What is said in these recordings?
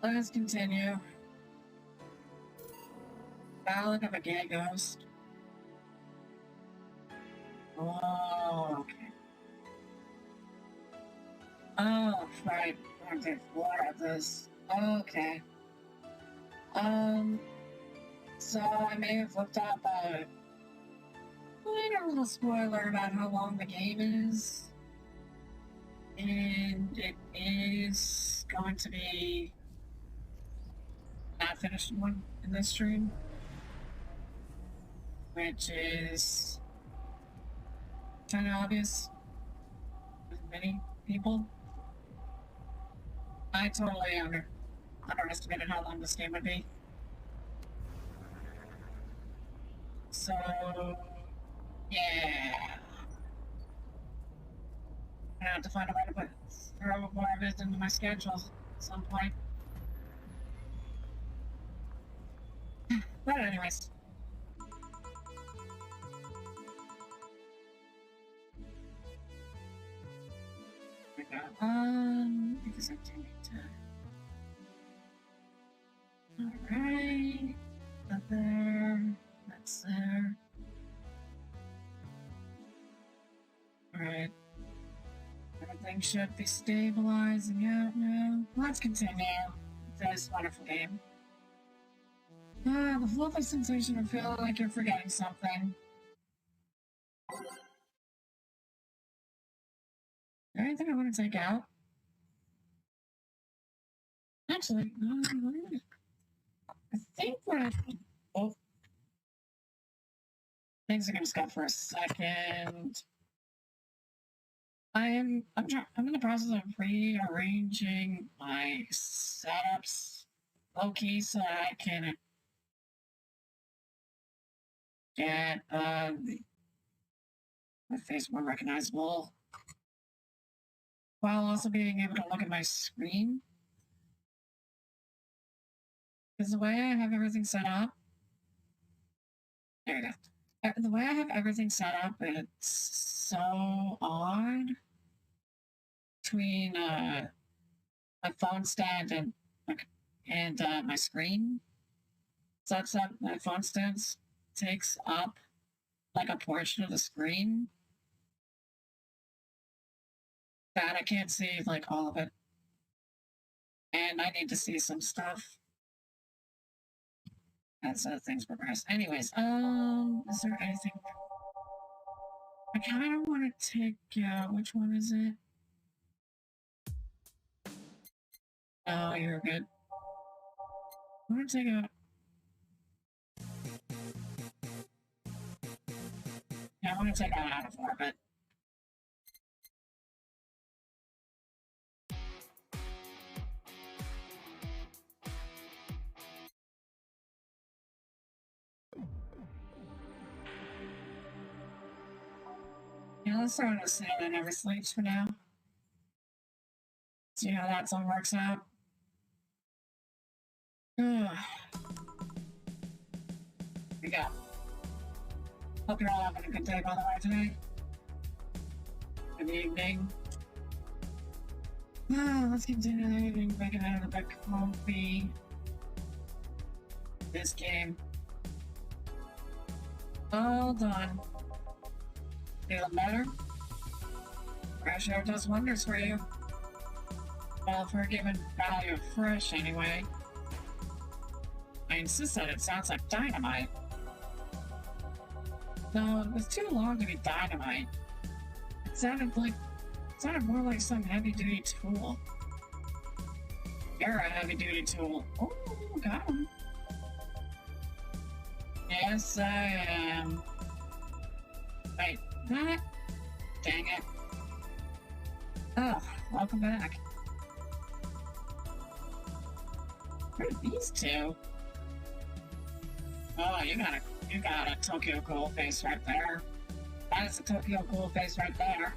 Let's continue. Ballad of a Gay Ghost. Oh, okay. Oh, right. I did 4 of this. Okay. So I may have looked up a little spoiler about how long the game is. And it is going to be not finished one in this stream, which is kind of obvious with many people. I totally underestimated how long this game would be. So, yeah. I have to find a way to throw more of it into my schedule at some point. But anyways. Because I do need to. Alright. That there. That's there. Alright. Everything should be stabilizing out now. Let's continue this wonderful game. The fluffy sensation of feeling like you're forgetting something. Anything I want to take out? Actually, I think we're. Oh. Things are gonna stop for a second. I'm in the process of rearranging my setups low-key so I can get my face more recognizable while also being able to look at my screen. Because the way I have everything set up, there you go. The way I have everything set up, it's so odd between my phone stand and my screen. Such that my phone stand takes up like a portion of the screen that I can't see like all of it, and I need to see some stuff as things progress. Anyways, is there anything? I kind of want to take out, which one is it? Oh, you're good. I want to take out. Yeah, I want to take out of orbit. Yeah, let's throw in a snake that never sleeps for now. See how that all works out. We go. Hope you're all having a good day, by the way, today. Good evening. Let's continue the evening, making it a bit comfy. This game. All done. Feeling better? Fresh air does wonders for you. Well, for a given value of fresh, anyway. I insist that it sounds like dynamite. No, it was too long to be dynamite. It sounded more like some heavy-duty tool. You're a heavy-duty tool. Oh, got him. Yes, I am. Wait, that? Dang it. Oh, welcome back. Who are these two? Oh, you got a Tokyo Ghoul face right there. That is a Tokyo Ghoul face right there.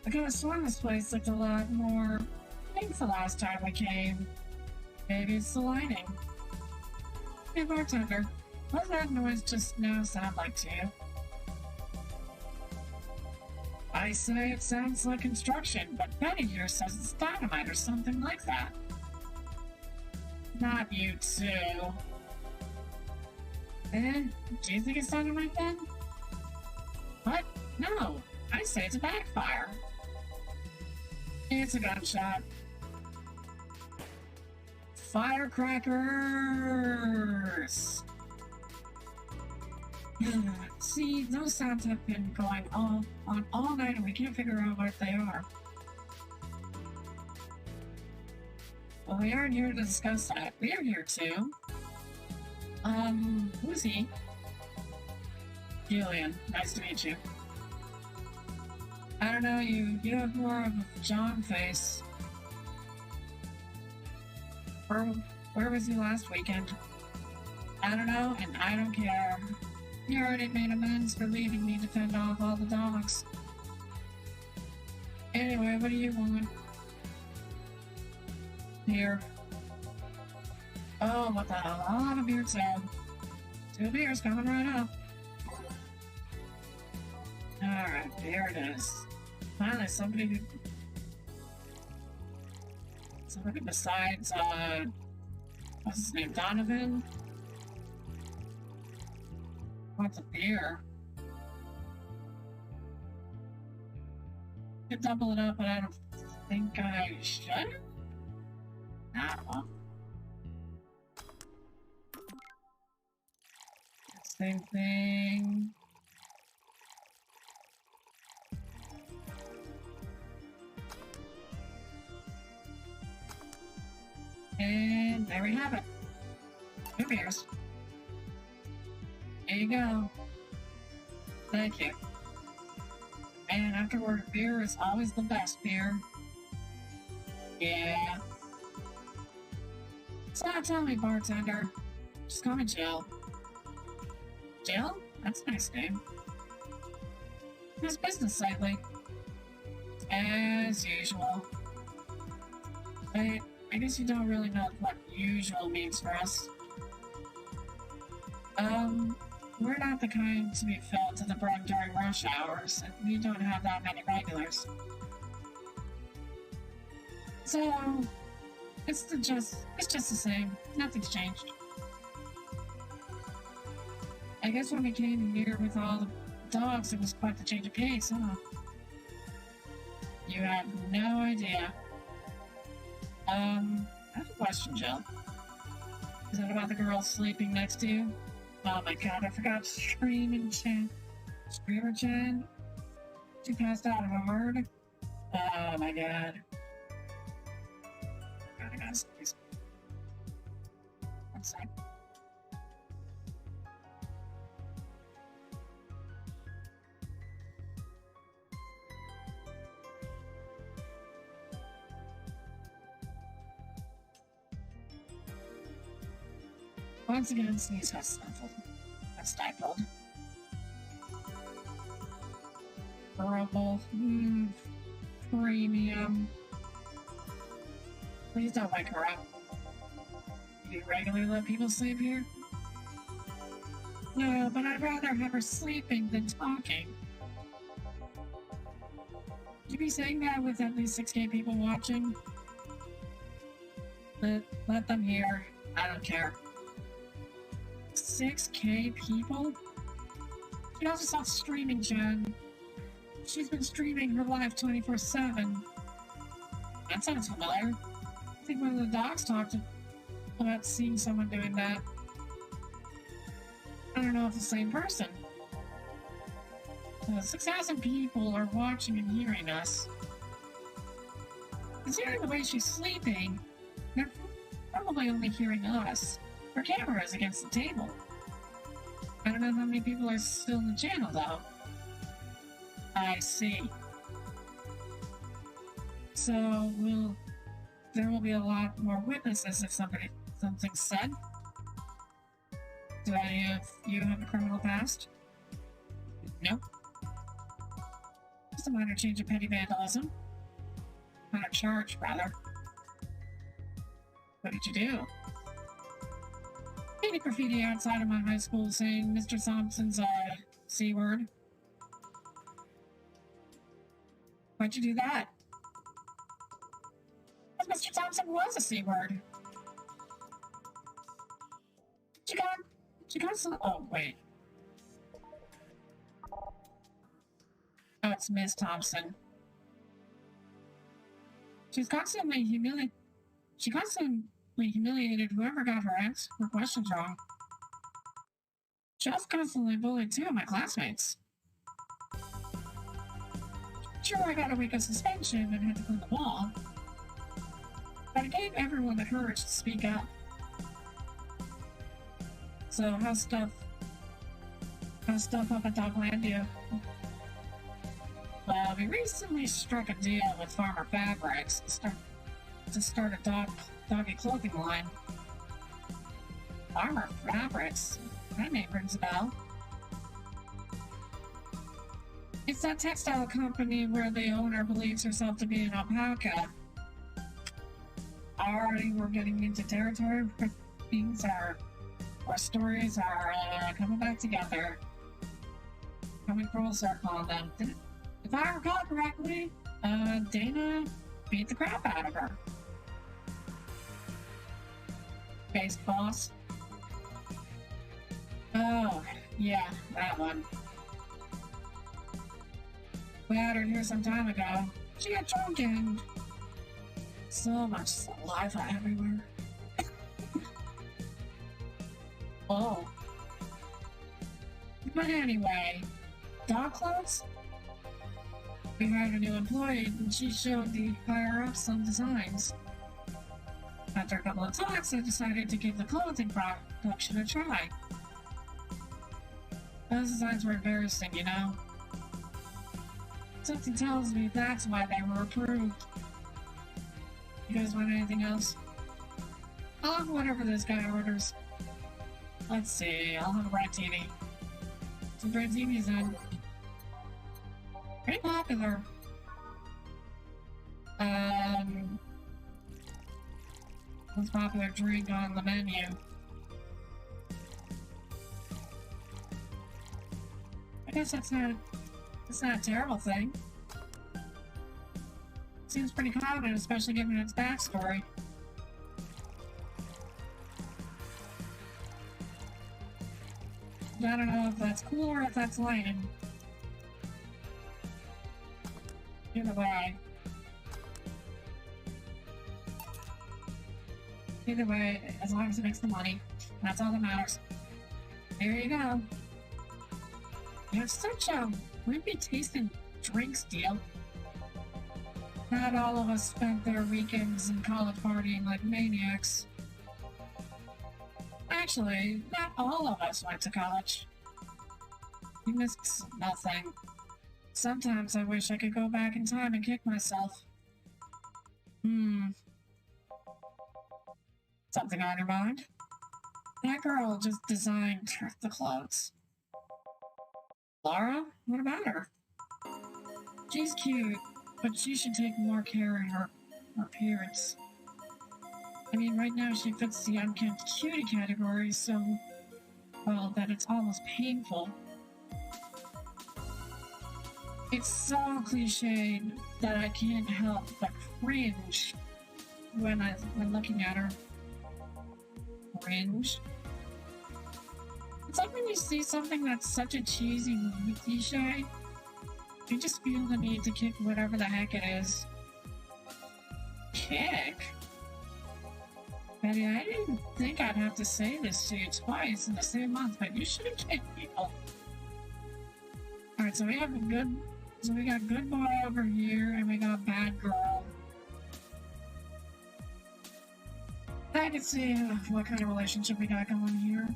I could have sworn this place looked a lot more pink the last time we came. Maybe it's the lighting. Hey, bartender, what does that noise just now sound like to you? I say it sounds like construction, but Betty here says it's dynamite or something like that. Not you two. Then, do you think it's dynamite then? What? No, I say it's a backfire. It's a gunshot. Firecrackers! See, those sounds have been going on all night and we can't figure out what they are. Well, we aren't here to discuss that. We're here to. Who's he? Julian, nice to meet you. I don't know, you have more of a John face. Where was he last weekend? I don't know, and I don't care. You already made amends for leaving me to fend off all the dogs. Anyway, what do you want? Beer. Oh, what the hell? I'll have a beer too. 2 beers coming right up. Alright, here it is. Finally, somebody besides, what's his name, Donovan? Wants a beer. Could double it up, but I don't think I should. No. Same thing. And there we have it. 2 beers. There you go. Thank you. And afterward, beer is always the best beer. Yeah. So tell me, bartender. Just call me Jill. Jill? That's a nice name. How's business lately? As usual. I guess you don't really know what usual means for us. We're not the kind to be filled to the brim during rush hours, and we don't have that many regulars. So, it's just the same. Nothing's changed. I guess when we came here with all the dogs, it was quite the change of pace, huh? You have no idea. I have a question, Jill. Is it about the girl sleeping next to you? Oh my god, I forgot Screaming Chen. Screamer Chen? She passed out hard? Oh my god. I gotta sneeze. 1 sec. Once again, sneeze has stifled. Horrible. Premium. Please don't wake her up. Do you regularly let people sleep here? No, but I'd rather have her sleeping than talking. Would you be saying that with at least 6K people watching? Let them hear. I don't care. 6K people? She also stopped streaming, Jen. She's been streaming her live 24/7. That sounds familiar. I think one of the dogs talked about seeing someone doing that. I don't know if it's the same person. 6,000 people are watching and hearing us. Considering the way she's sleeping, they're probably only hearing us. Her camera is against the table. I don't know how many people are still in the channel, though. I see. So, there will be a lot more witnesses if something's said. Do any of you have a criminal past? Nope. Just a minor change of petty vandalism. Minor charge, rather. What did you do? Painted graffiti outside of my high school saying Mr. Thompson's C word. Why'd you do that? Because Mr. Thompson was a C word. She got some. Oh, wait. Oh, it's Miss Thompson. She constantly humiliated whoever got her questions wrong. She also constantly bullied two of my classmates. Sure, I got a week of suspension and had to clean the wall, but it gave everyone the courage to speak up. So how's stuff up at Doglandia? Well, we recently struck a deal with Farmer Fabrics to start a doggy clothing line. Farmer Fabrics? That name rings a bell. It's that textile company where the owner believes herself to be an alpaca. Already we're getting into territory where where stories are coming back together. Coming full circle on them. If I recall correctly, Dana beat the crap out of her. Base boss. Oh, yeah, that one. We had her here some time ago. She got drunk and so much saliva everywhere. Oh. But anyway, dog clothes? We hired a new employee and she showed the higher-ups some designs. After a couple of talks, I decided to give the clothing production a try. Those designs were embarrassing, you know? Something tells me that's why they were approved. You guys want anything else? I'll have whatever this guy orders. Let's see, I'll have a Brattini. Some Brattinis in. Pretty popular. Most popular drink on the menu. I guess that's not a terrible thing. Seems pretty common, especially given its backstory. I don't know if that's cool or if that's lame. Either way. Either way, as long as it makes the money, that's all that matters. There you go. You have such a wimpy tasting drinks deal. Not all of us spent their weekends in college partying like maniacs. Actually, not all of us went to college. You missed nothing. Sometimes I wish I could go back in time and kick myself. Something on your mind? That girl just designed the clothes. Laura? What about her? She's cute, but she should take more care in her appearance. I mean, right now she fits the unkempt cutie category, so, well, that it's almost painful. It's so cliched that I can't help but cringe when looking at her. Cringe? It's like when you see something that's such a cheesy movie cliche, you just feel the need to kick whatever the heck it is. Kick? Betty, I didn't think I'd have to say this to you twice in the same month, but you shouldn't kick people. Alright, so we got good boy over here, and we got bad girl. I can see what kind of relationship we got going here.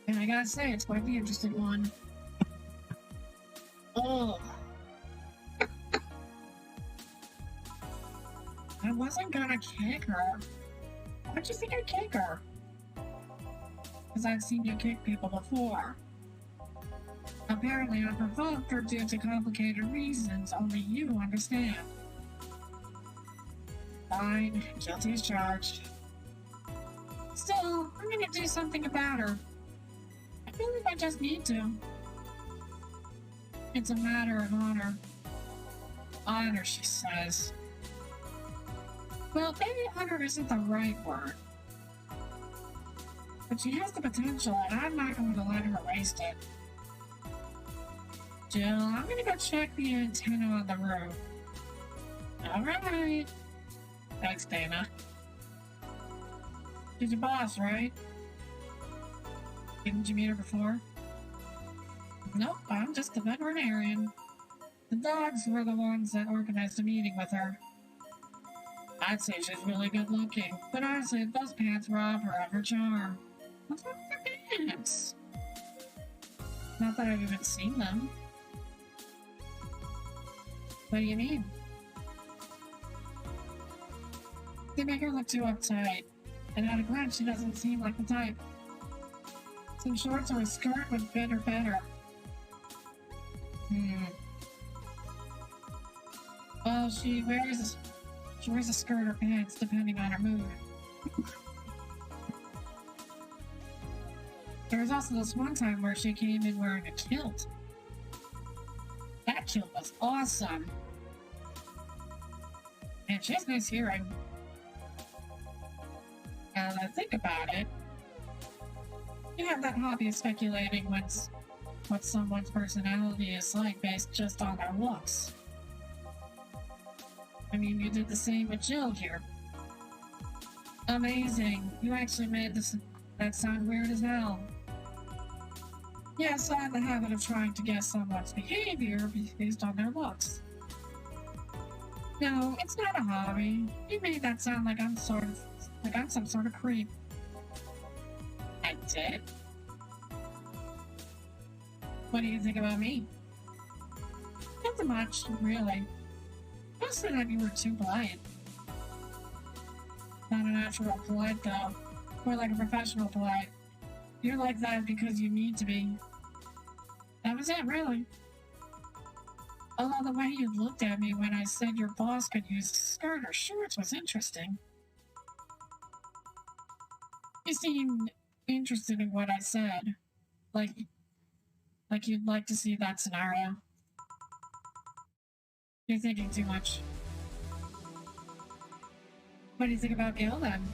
And I gotta say, it's quite the interesting one. Oh. I wasn't gonna kick her. Why'd you think I'd kick her? Because I've seen you kick people before. Apparently I provoked her due to complicated reasons only you understand. Fine, guilty as charged. Still, I'm gonna do something about her. I feel like I just need to. It's a matter of honor. Honor, she says. Well, maybe honor isn't the right word. But she has the potential, and I'm not going to let her waste it. Jill, I'm gonna go check the antenna on the roof. Alright. Thanks, Dana. She's your boss, right? Didn't you meet her before? Nope, I'm just a veterinarian. The dogs were the ones that organized a meeting with her. I'd say she's really good looking, but honestly, those pants rob her of her charm. What's wrong with her pants? Not that I've even seen them. What do you mean? They make her look too uptight, and at a glance she doesn't seem like the type. Some shorts or a skirt would fit her better. Well, she wears a skirt or pants depending on her mood. There was also this one time where she came in wearing a kilt. That kilt was awesome. And she has nice hearing. Now that I think about it, you have that hobby of speculating what someone's personality is like based just on their looks. I mean, you did the same with Jill here. Amazing. You actually made that sound weird as hell. Yes, I have the habit of trying to guess someone's behavior based on their looks. No, it's not a hobby. You made that sound like I'm some sort of creep. I did? What do you think about me? Not much, really. Mostly that you were too polite. Not a natural polite, though. More like a professional polite. You're like that because you need to be. That was it, really. Although the way you looked at me when I said your boss could use a skirt or shorts was interesting. You seemed interested in what I said. Like you'd like to see that scenario. You're thinking too much. What do you think about Gil, then?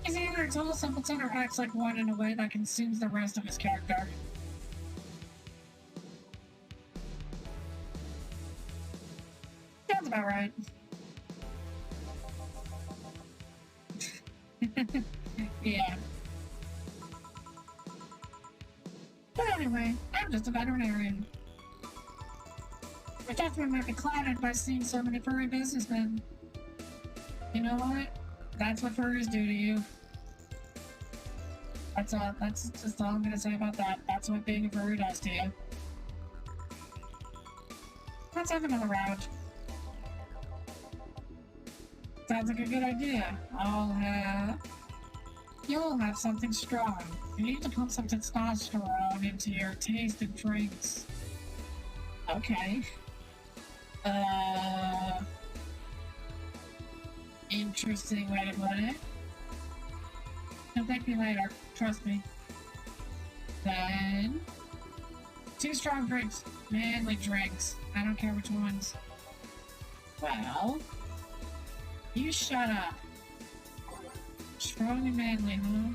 He's either a total simpleton or acts like one in a way that consumes the rest of his character. Sounds about right. Yeah. But anyway, I'm just a veterinarian. Your judgment might be clouded by seeing so many furry businessmen. You know what? That's what furries do to you. That's just all I'm gonna say about that. That's what being a furry does to you. Let's have another round. Sounds like a good idea. You'll have something strong. You need to pump some testosterone into your taste and drinks. Okay. Interesting way to put it. He'll thank me later. Trust me. Then 2 strong drinks. Manly drinks. I don't care which ones. Well, you shut up. Strong and manly, huh?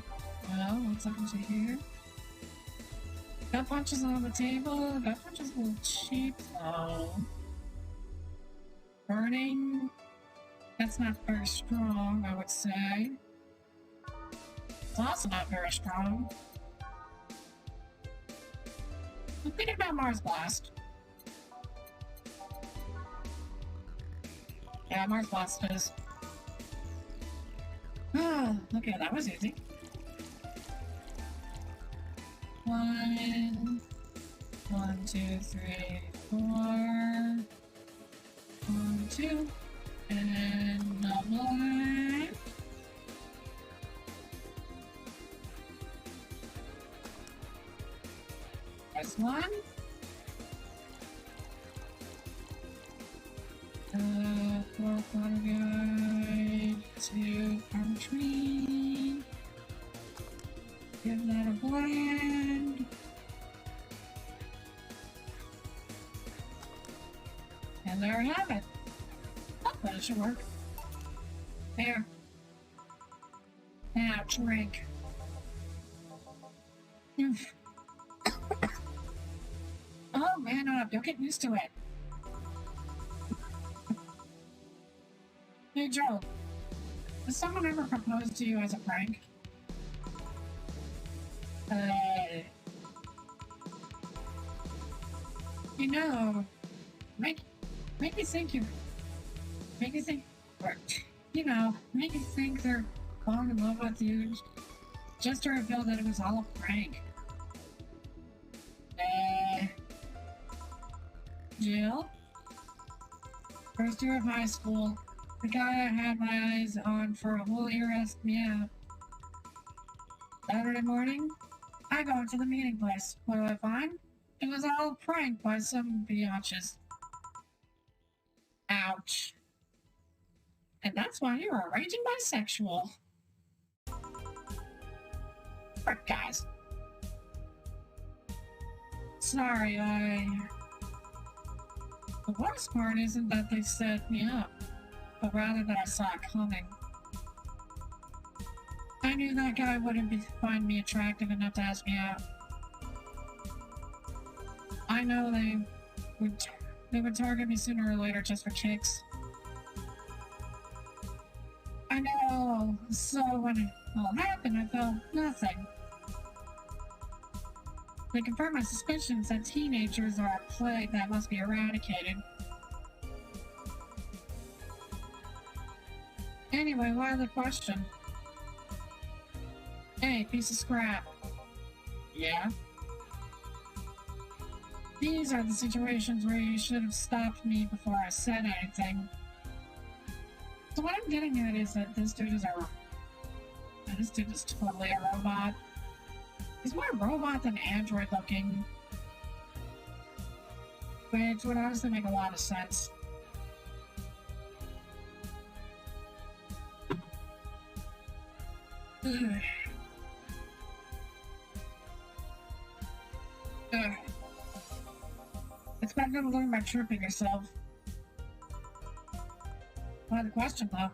Well, what's up to here? Gut punches on the table. Gut punches a little cheap, though. Burning. That's not very strong, I would say. It's also not very strong. I'm thinking about Mars Blast. Yeah, Mars Blast is. Ah, okay, that was easy. 1, 2, 3, 4. 1, 2. And double. Press 1. Fourth one again. a tree. Give that a blend. And there you have it. Oh, that should work. There. Now drink. Oh man up, you'll get used to it. Hey Joe, has someone ever proposed to you as a prank? You know, make me think make you think, make you think they're falling in love with you just to reveal that it was all a prank. Jill? First year of high school, the guy I had my eyes on for a whole year asked me out. Saturday morning, I go to the meeting place. What do I find? It was all a prank by some biatches. Ouch. And that's why you're a raging bisexual. Frick, guys. Sorry, The worst part isn't that they set me up, but rather that I saw it coming. I knew that guy wouldn't find me attractive enough to ask me out. I know they would target me sooner or later just for kicks. I know, so when it all happened, I felt nothing. They confirmed my suspicions that teenagers are a plague that must be eradicated. Anyway, why the question? Hey, piece of scrap. Yeah? These are the situations where you should have stopped me before I said anything. So what I'm getting at is that this dude is totally a robot. He's more robot than android looking. Which would honestly make a lot of sense. It's been good to learn by tripping yourself. Why the question, though?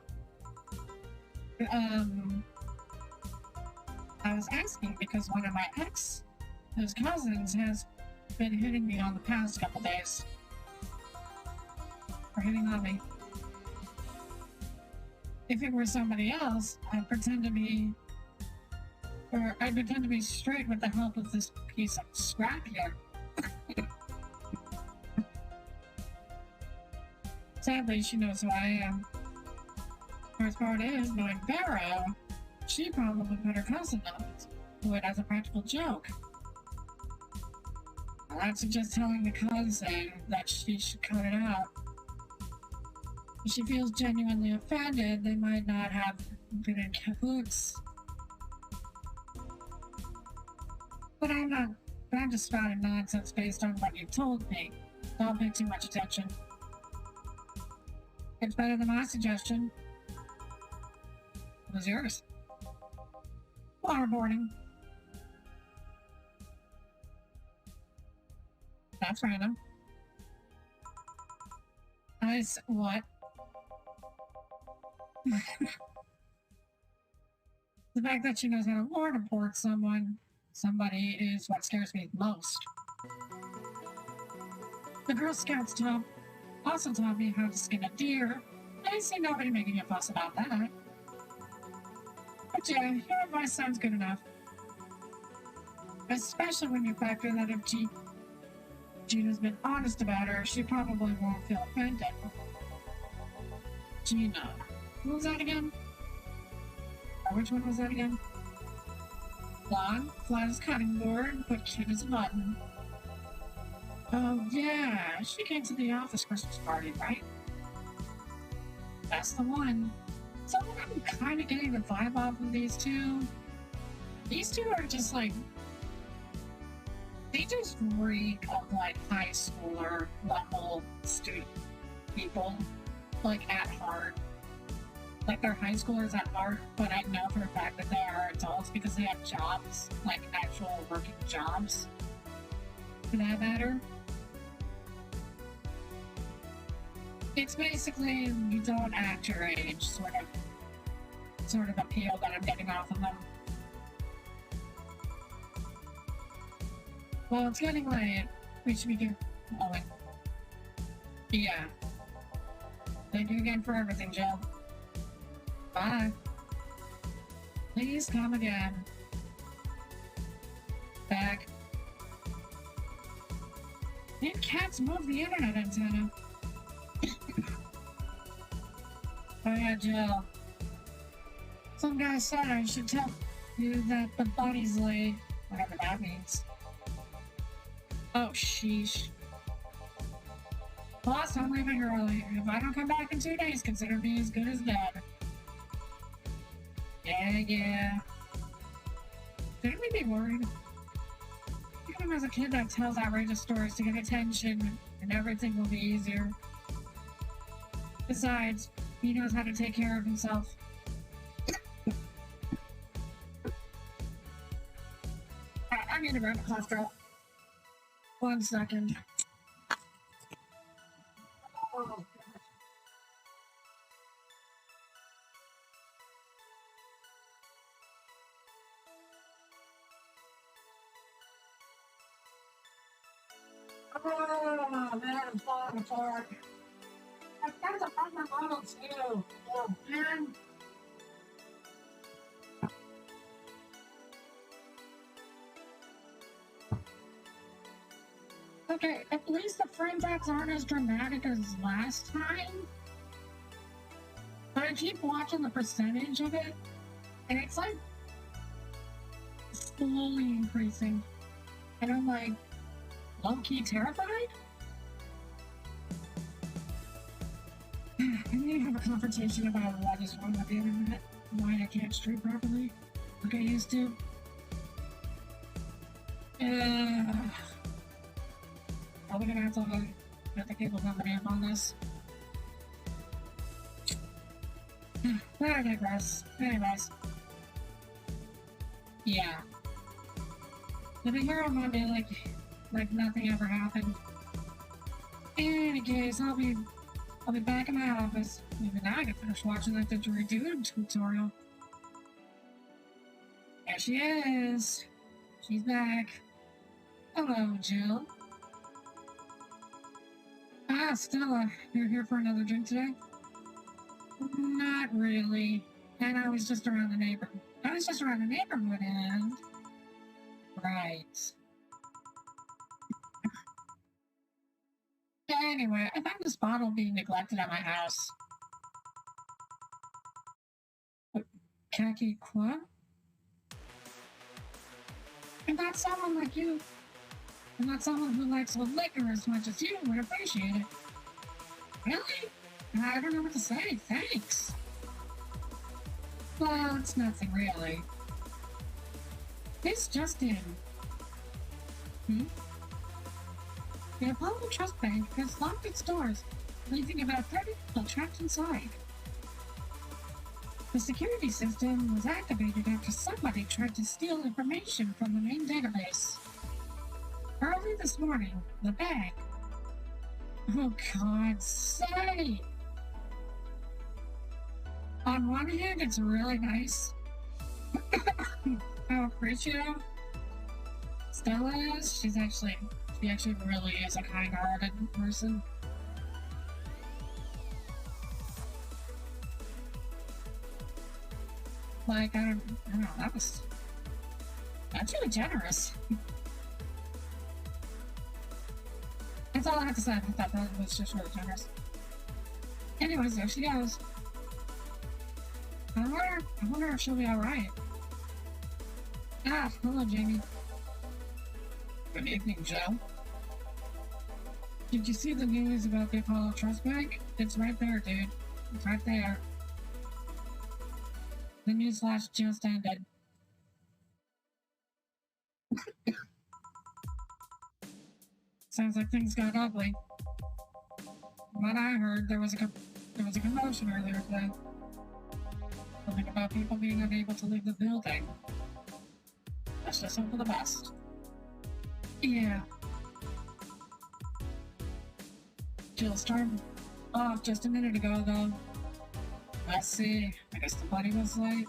I was asking because one of my his cousins, has been hitting me on the past couple days. Or hitting on me. If it were somebody else, I'd pretend to be straight with the help of this piece of scrap here. Sadly, she knows who I am. Worst part is, knowing Barrow, she probably put her cousin up to it as a practical joke. I'd suggest telling the cousin that she should cut it out. If she feels genuinely offended, they might not have been in cahoots. But I'm just spouting nonsense based on what you told me. Don't pay too much attention. It's better than my suggestion. What was yours? Waterboarding. That's random. What? The fact that she knows how to waterboard somebody is what scares me most. The Girl Scouts also taught me how to skin a deer. I see nobody making a fuss about that. But yeah, your advice sounds good enough. Especially when you factor that if Gina's been honest about her, she probably won't feel offended. Gina. Who was that again? Or which one was that again? Blonde, flat as cutting board, but cute as a button. Oh yeah, she came to the office Christmas party, right? That's the one. So I'm kind of getting the vibe off of these two. These two are just like, they just reek of like high schooler level student people, like at heart. like they're high schoolers at heart, but I know for a fact that they are adults because they have jobs, like actual working jobs, for that matter. It's basically you don't act your age, sort of appeal that I'm getting off of them. Well, it's getting late. We should be going. Yeah. Thank you again for everything, Jill. Bye. Please come again. Back. And cats move the internet antenna. Oh yeah, Jill. Some guy said I should tell you that the bunny's late. Whatever that means. Oh, sheesh. Boss, I'm leaving early. If I don't come back in 2 days, consider me as good as dead. Yeah. Shouldn't we be worried? Look at him as a kid that tells outrageous stories to get attention, and everything will be easier. Besides, he knows how to take care of himself. I need to grab a cough drop. 1 second. Oh. Oh, man, I'm falling apart. I've got to find my model too. Oh, man. Okay, at least the frame drops aren't as dramatic as last time. But I keep watching the percentage of it, and it's like slowly increasing. And I'm like, low-key terrified? I need to have a confrontation about what is wrong with the internet, why I can't stream properly, like I used to. Probably gonna have to get the cable company up on this. But I digress. Anyways. Yeah. I'll be here on Monday like nothing ever happened. In any case, I'll be back in my office. Maybe now I can finish watching that didgeridoo tutorial. There she is. She's back. Hello, Jill. Ah, Stella, you're here for another drink today? Not really. And I was just around the neighborhood and... Right. Anyway, I found this bottle being neglected at my house. Khaki quoi? And that's someone like you. And not someone who likes liquor as much as you would appreciate it. Really? I don't know what to say. Thanks. Well, it's nothing really. This just in. The Apollo Trust Bank has locked its doors, leaving about 30 people trapped inside. The security system was activated after somebody tried to steal information from the main database. Early this morning, the bank... Oh, God's sake! On one hand, it's really nice. How appreciative Stella is. She actually really is a kind-hearted person. Like, I don't know, that's really generous. That's all I have to say about that. That was just really generous. Anyways, there she goes. I wonder if she'll be alright. Ah, hello, Jamie. Good evening, Joe. Did you see the news about the Apollo Trust Bank? It's right there, dude. It's right there. The news flash just ended. Sounds like things got ugly. From what I heard, there was a commotion earlier today. Something about people being unable to leave the building. Let's just hope for the best. Yeah. Jill started off just a minute ago, though. Let's see. I guess the buddy was late.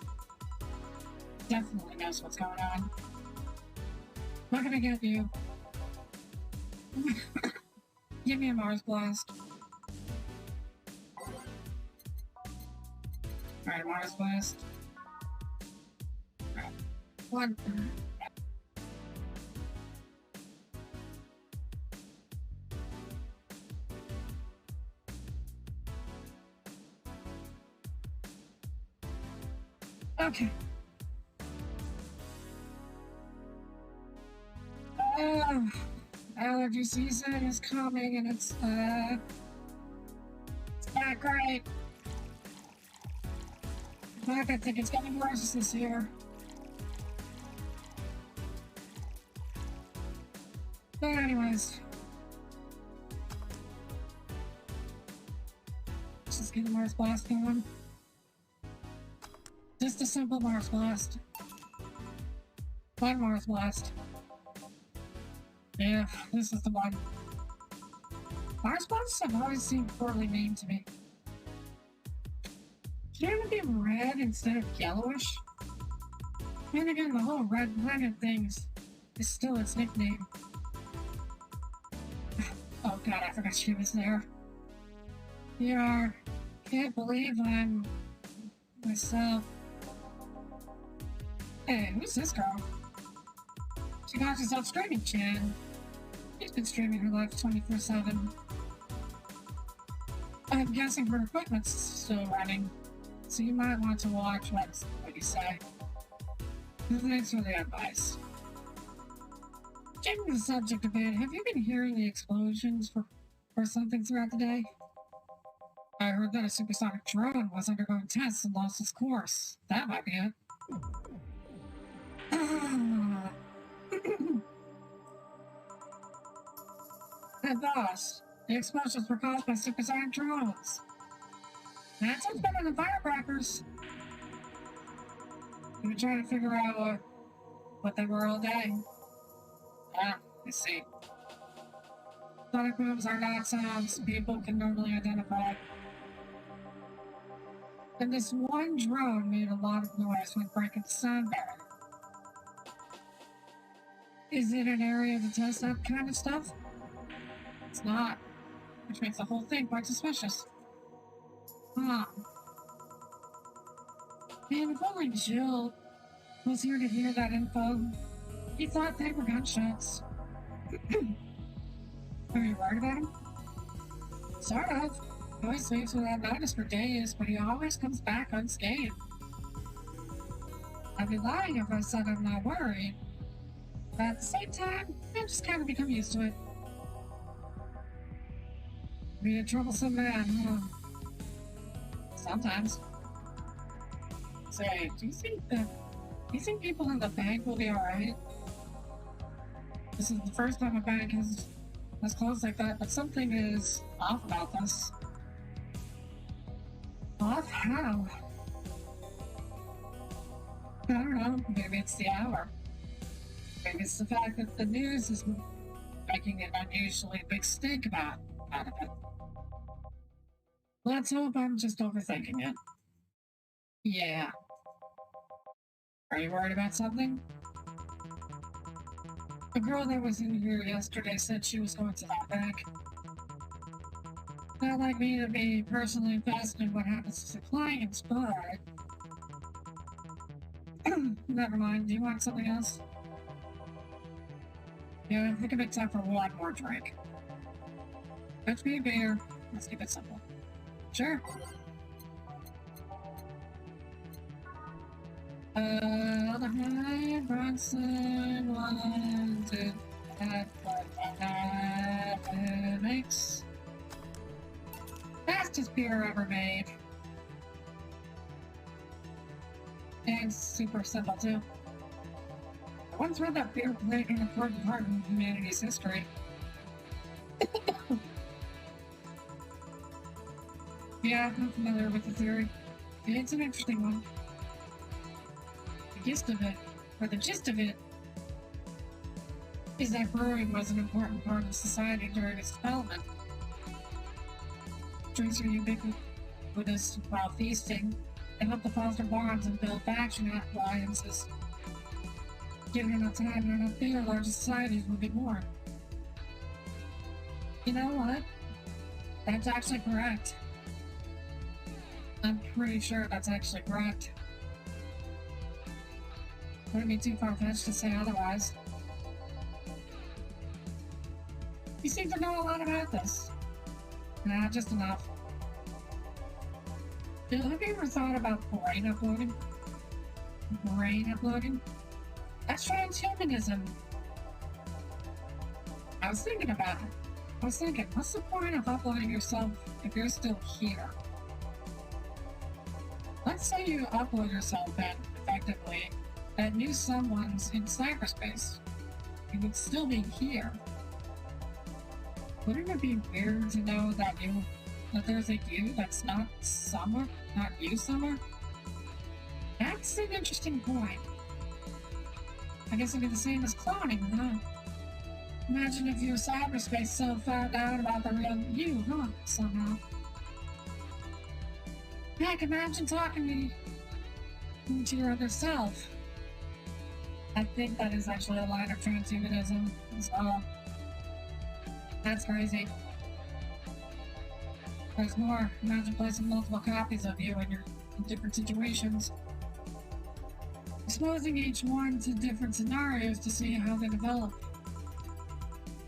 Definitely knows what's going on. What can I get you? Give me a Mars Blast. Alright, Mars Blast. Alright. One. Okay. Allergy season is coming and it's not great. In fact, I think it's getting worse this year. But anyways. Let's just get a Mars Blast going. Just a simple Mars Blast. One Mars Blast. Yeah, this is the one. Mars Blasts have always seemed poorly named to me. Shouldn't it be red instead of yellowish? And again, the whole red planet thing is still its nickname. Oh god, I forgot she was there. Yeah, can't believe I'm myself. Hey, who's this girl? She got herself streaming Chan. She's been streaming her life 24/7. I'm guessing her equipment's still running, so you might want to watch what you say. Thanks for the advice. Changing the subject a bit, have you been hearing the explosions or something throughout the day? I heard that a supersonic drone was undergoing tests and lost its course. That might be it. And boss, the explosions were caused by supersonic drones. That's what's better than firecrackers. We were trying to figure out what they were all day. Ah, I see. Sonic booms are not sounds people can normally identify. And this one drone made a lot of noise when breaking the sound barrier. Is it an area to test that kind of stuff? It's not, which makes the whole thing quite suspicious. Huh. Man, if only Jill was here to hear that info. He thought they were gunshots. Are you worried about him? Sort of. He always sleeps without notice for days, but he always comes back unscathed. I'd be lying if I said I'm not worried. But at the same time, I've just kind of become used to it. Be a troublesome man, huh? Sometimes. Say, do you think people in the bank will be alright? This is the first time a bank has closed like that, but something is off about this. Off how? I don't know, maybe it's the hour. Maybe it's the fact that the news is making an unusually big stink out of it. Let's hope I'm just overthinking it. Yeah. Are you worried about something? The girl that was in here yesterday said she was going to that bank. Not like me to be personally invested in what happens to the clients, but... Never mind, do you want something else? Yeah, I think it makes time for one more drink. Fetch me a beer. Let's keep it simple. Sure. The high Bronson wanted that what makes fastest beer ever made. And super simple too. I once read that beer played an important part in humanity's history. Yeah, I'm familiar with the theory. It's an interesting one. The gist of it, or the gist of it, is that brewing was an important part of society during its development. Drinks are ubiquitous while feasting. They help to foster bonds and build faction alliances. Given enough time and enough beer, larger societies would be born. You know what? That's actually correct. I'm pretty sure that's actually correct. Wouldn't be too far-fetched to say otherwise. You seem to know a lot about this. Nah, just enough. Have you ever thought about brain uploading? Brain uploading? That's transhumanism. I was thinking about it. I was thinking, what's the point of uploading yourself if you're still here? Let's say you upload yourself and, effectively, and knew someone's in cyberspace. You would still be here. Wouldn't it be weird to know that there's a you that's not somewhere, not you somewhere? That's an interesting point. I guess it'd be the same as cloning, huh? Imagine if your cyberspace self found out about the real you, huh? Somehow. Heck, imagine talking to your other self. I think that is actually a line of transhumanism as well. That's crazy. There's more. Imagine placing multiple copies of you in different situations. Exposing each one to different scenarios to see how they develop.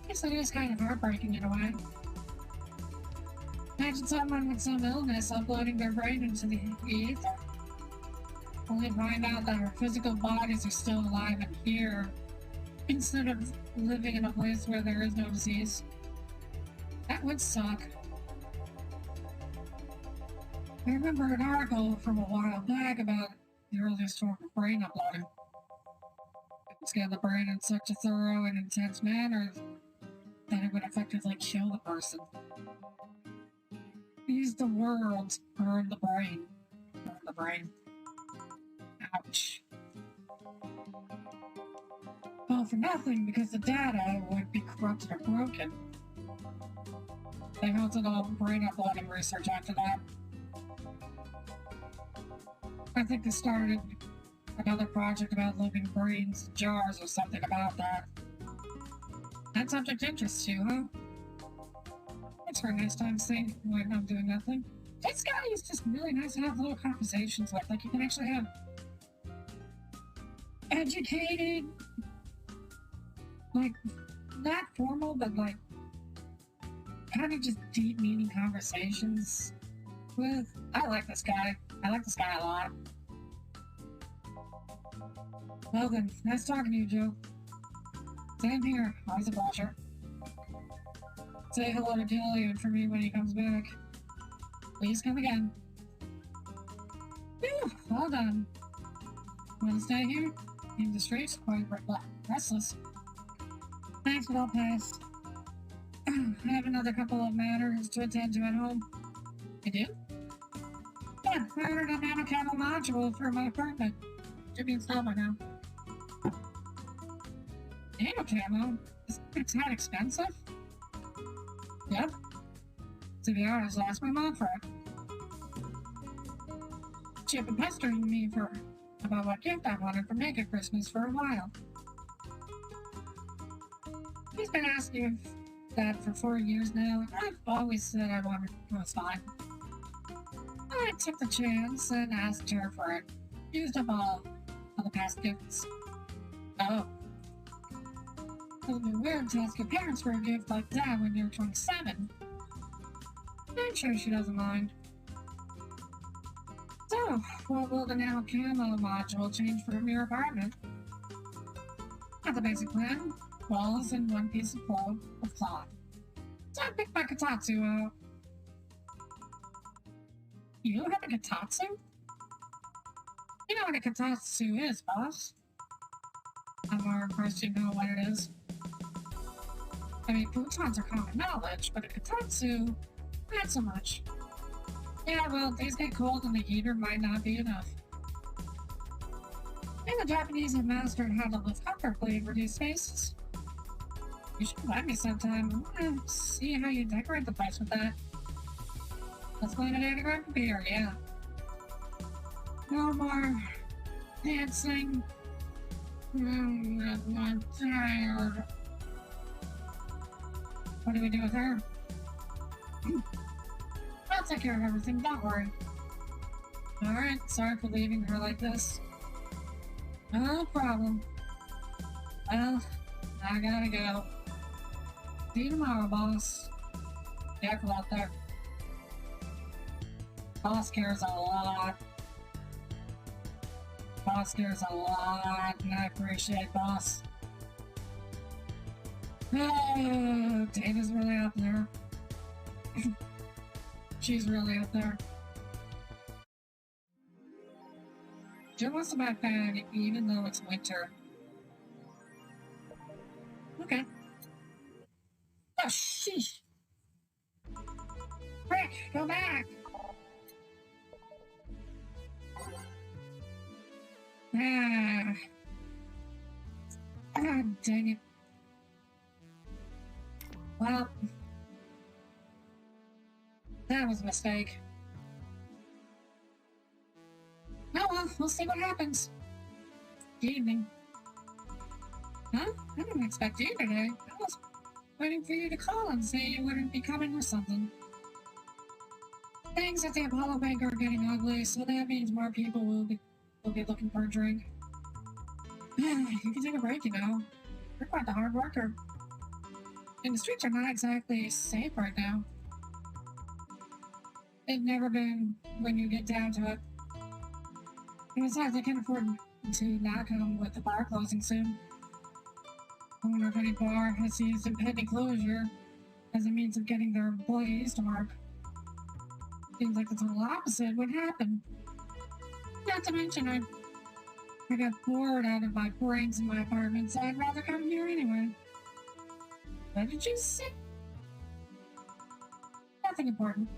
I guess that is kind of heartbreaking in a way. Imagine someone with some illness uploading their brain into the ether. Only to find out that our physical bodies are still alive and here, instead of living in a place where there is no disease. That would suck. I remember an article from a while back about the earliest form of brain uploading. It would scan the brain in such a thorough and intense manner that it would effectively kill the person. Use the words burn the brain. Burn the brain. Ouch. All for nothing because the data would be corrupted or broken. They halted all brain uploading research after that. I think they started another project about living brains in jars or something about that. That subject interests you, huh? It's for a nice time staying when I'm doing nothing. This guy is just really nice to have little conversations with. Like, you can actually have educated, like, not formal, but like, kind of just deep meaning conversations with. I like this guy. I like this guy a lot. Well then, nice talking to you, Joe. Same here. Always a pleasure. Say hello to Dillian for me when he comes back. Please come again. Whew, well done. Want to stay here? In the streets, quite restless. Thanks, but I'll pass. I have another couple of matters to attend to at home. You do? Yeah, I ordered a nanocamo module for my apartment. Should be installed by now. Nanocamo? Is it that expensive? Yep. To be honest, I asked my mom for it. She had been pestering me about what gift I wanted for Mega Christmas for a while. She's been asking that for 4 years now, and I've always said I wanted it was fine. I took the chance and asked her for it. Used up all of the past gifts. Oh. It would be weird to ask your parents for a gift like that when you're 27. I'm sure she doesn't mind. So, what will the now camo module change from your apartment? Not the basic plan. Walls and one piece of cloth. So I picked my Kotatsu out. You have a Kotatsu? You know what a Kotatsu is, boss. I'm more impressed you know what it is. I mean, futons are common knowledge, but a Kotatsu, not so much. Yeah, well, these get cold and the heater might not be enough. And the Japanese have mastered how to live comfortably in reduced spaces. You should invite me sometime. I want to see how you decorate the place with that. Let's plan a day to grab a beer, yeah. No more dancing. I'm tired. What do we do with her? I'll take care of everything, don't worry. Alright, sorry for leaving her like this. No problem. Well, I gotta go. See you tomorrow, boss. Careful out there. Boss cares a lot. Boss cares a lot, and I appreciate boss. Oh, Dana's really out there. She's really out there. Jill wants a backpack even though it's winter. Okay. Oh, sheesh. Rick, go back! Ah. God dang it. Well, that was a mistake. Oh well, we'll see what happens. Good evening. Huh? I didn't expect you today. I was waiting for you to call and say you wouldn't be coming or something. Things at the Apollo Bank are getting ugly, so that means more people will be looking for a drink. You can take a break, you know. You're quite the hard worker. And the streets are not exactly safe right now. They've never been when you get down to it. And besides, I can't afford to not come with the bar closing soon. I wonder if any bar has used impending closure as a means of getting their employees to work. Seems like the total opposite would happen. Not to mention, I got bored out of my brains in my apartment, so I'd rather come here anyway. What did you say? Nothing important.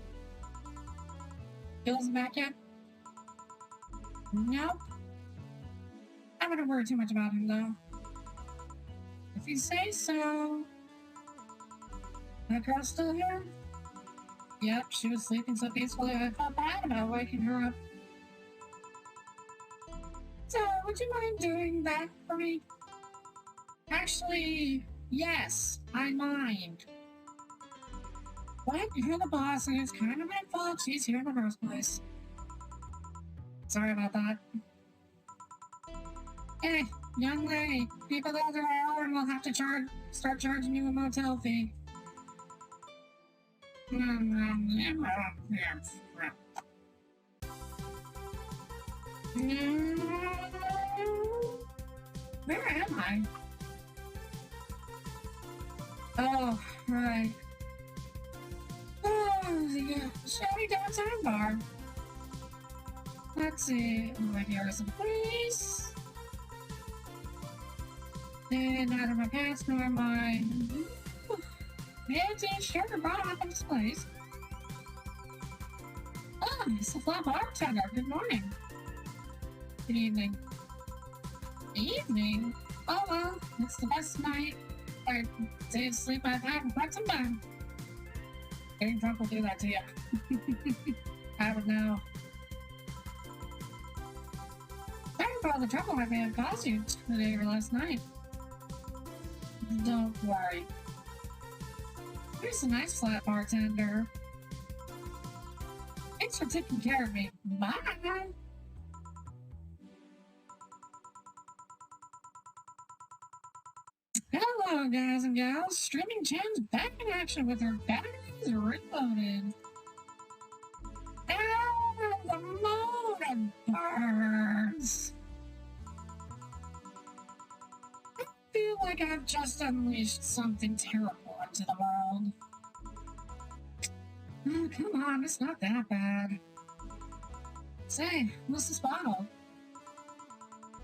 Bill's back yet? Nope. I wouldn't worry too much about him, though. If you say so. That girl still here? Yep, she was sleeping so peacefully I felt bad about waking her up. So, would you mind doing that for me? Actually, yes, I mind. What? You're the boss, and it's kind of my fault she's here in the first place. Sorry about that. Hey, young lady, people over their hour and we'll have to start charging you a motel fee. Where am I? Oh, right. Oh, the shady downtown bar. Let's see. Over here is a place. And neither my pants nor my fancy shirt are brought up in this place. Oh, it's the flat bartender. Good morning. Good evening. Evening? Oh well, it's the best night or day of sleep I've had in quite some time. Getting drunk will do that to you. I would know. Sorry for all the trouble I may have caused you today or last night. Don't worry. Here's a nice flat bartender. Thanks for taking care of me. Bye! Hello, guys and gals. Streaming Cham's back in action with her batteries reloaded. Ah, the moon burns. I feel like I've just unleashed something terrible into the world. Oh, come on, it's not that bad. Say, what's this bottle?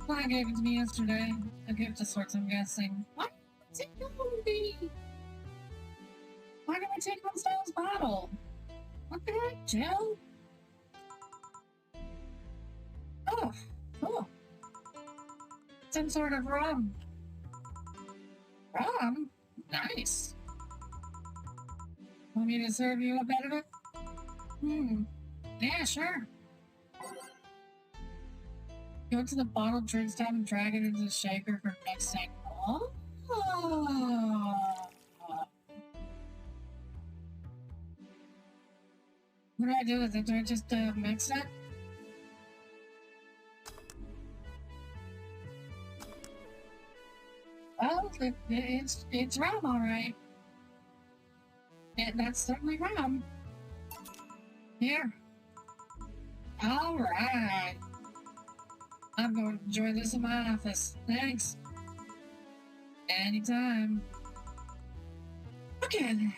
Well, I gave it to me yesterday. A gift of sorts, I'm guessing. What? What's it going to be? Why did I take on Styles' bottle? What the heck, Jill? Oh, cool. Some sort of rum. Rum? Nice. Want me to serve you a bit of it? Yeah, sure. Go to the bottled drink tab and drag it into the shaker for mixing. Oh. What do I do with it? Do I just mix it? Well, it's rum, all right. That's certainly rum. Here. All right. I'm going to enjoy this in my office. Thanks. Anytime. Okay then.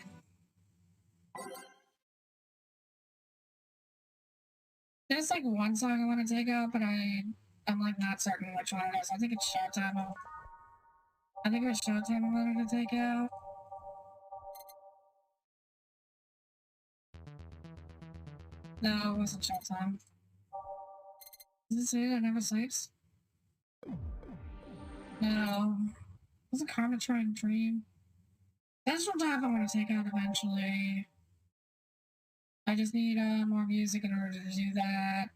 There's like one song I want to take out, but I'm like not certain which one it is. I think it's Showtime. I think it was Showtime I wanted to take out. No, it wasn't Showtime. Does it say that never sleeps? No. Was it Karma Trying Dream? That's what I want to take out eventually. I just need more music in order to do that.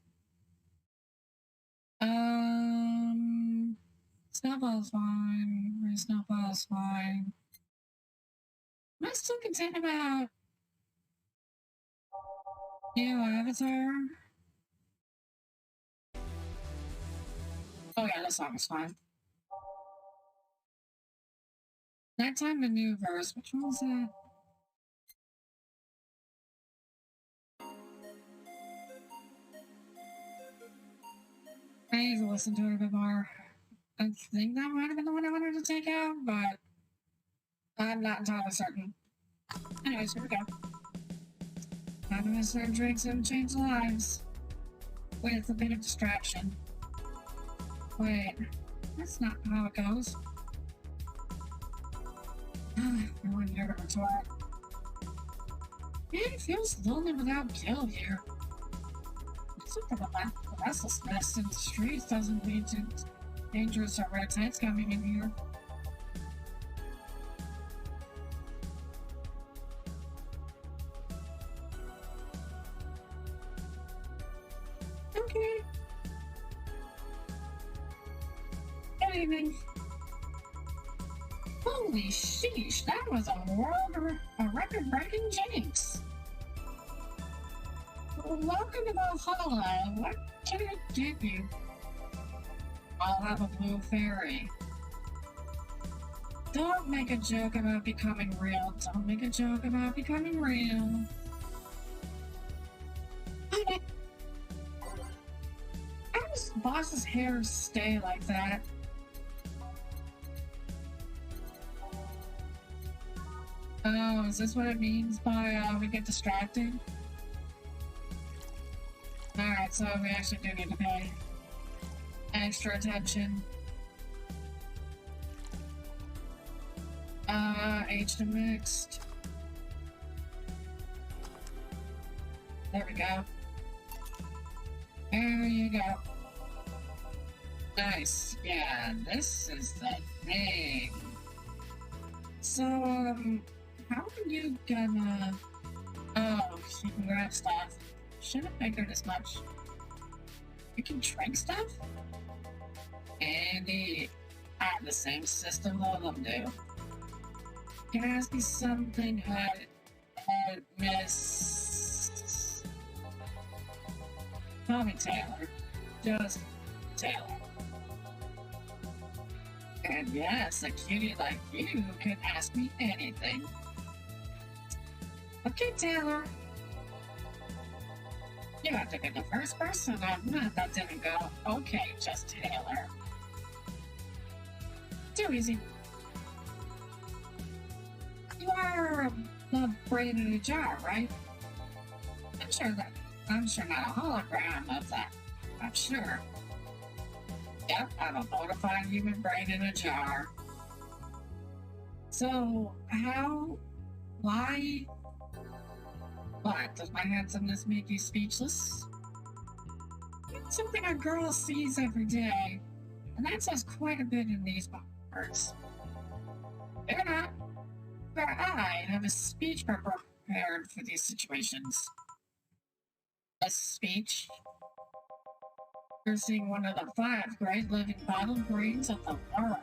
Snowball's fine. Snowball's fine. Am I still concerned about new Avatar? Oh yeah, that song is fine. Nighttime the new verse. Which one was that? I need to listen to it a bit more. I think that might have been the one I wanted to take out, but I'm not entirely certain. Anyways, here we go. Having a certain drinks and change lives with a bit of distraction. Wait, that's not how it goes. No one here to retort. Man, it feels lonely without Gil here. Something about the restlessness in the streets doesn't lead to dangerous or red tents coming in here. Okay. Good evening. Holy sheesh, that was a record-breaking jinx. Welcome to Valhalla. What can I give you? I'll have a blue fairy. Don't make a joke about becoming real. Don't make a joke about becoming real. Okay. How does the boss's hair stay like that? Oh, is this what it means by we get distracted? Alright, so we actually do need to pay extra attention. Aged and mixed. There we go. There you go. Nice. Yeah, this is the thing. So, how are you gonna... Oh, you can grab stuff. Shouldn't have figured as much. You can drink stuff? Andy, I have the same system all of them do. Can I ask you something, Miss... Call me Taylor. Just Taylor. And yes, a cutie like you can ask me anything. Okay, Taylor. You have to be the first person I've met that didn't go, okay, just Taylor. Too easy. You are the brain in a jar, right? I'm sure not a hologram of that. I'm sure. Yep, I'm a bona fide human brain in a jar. So, why? What, does my handsomeness make you speechless? It's something a girl sees every day. And that says quite a bit in these parts. Fear not, for I have a speech prepared for these situations. A speech? You're seeing one of the 5 great living vital brains of the world.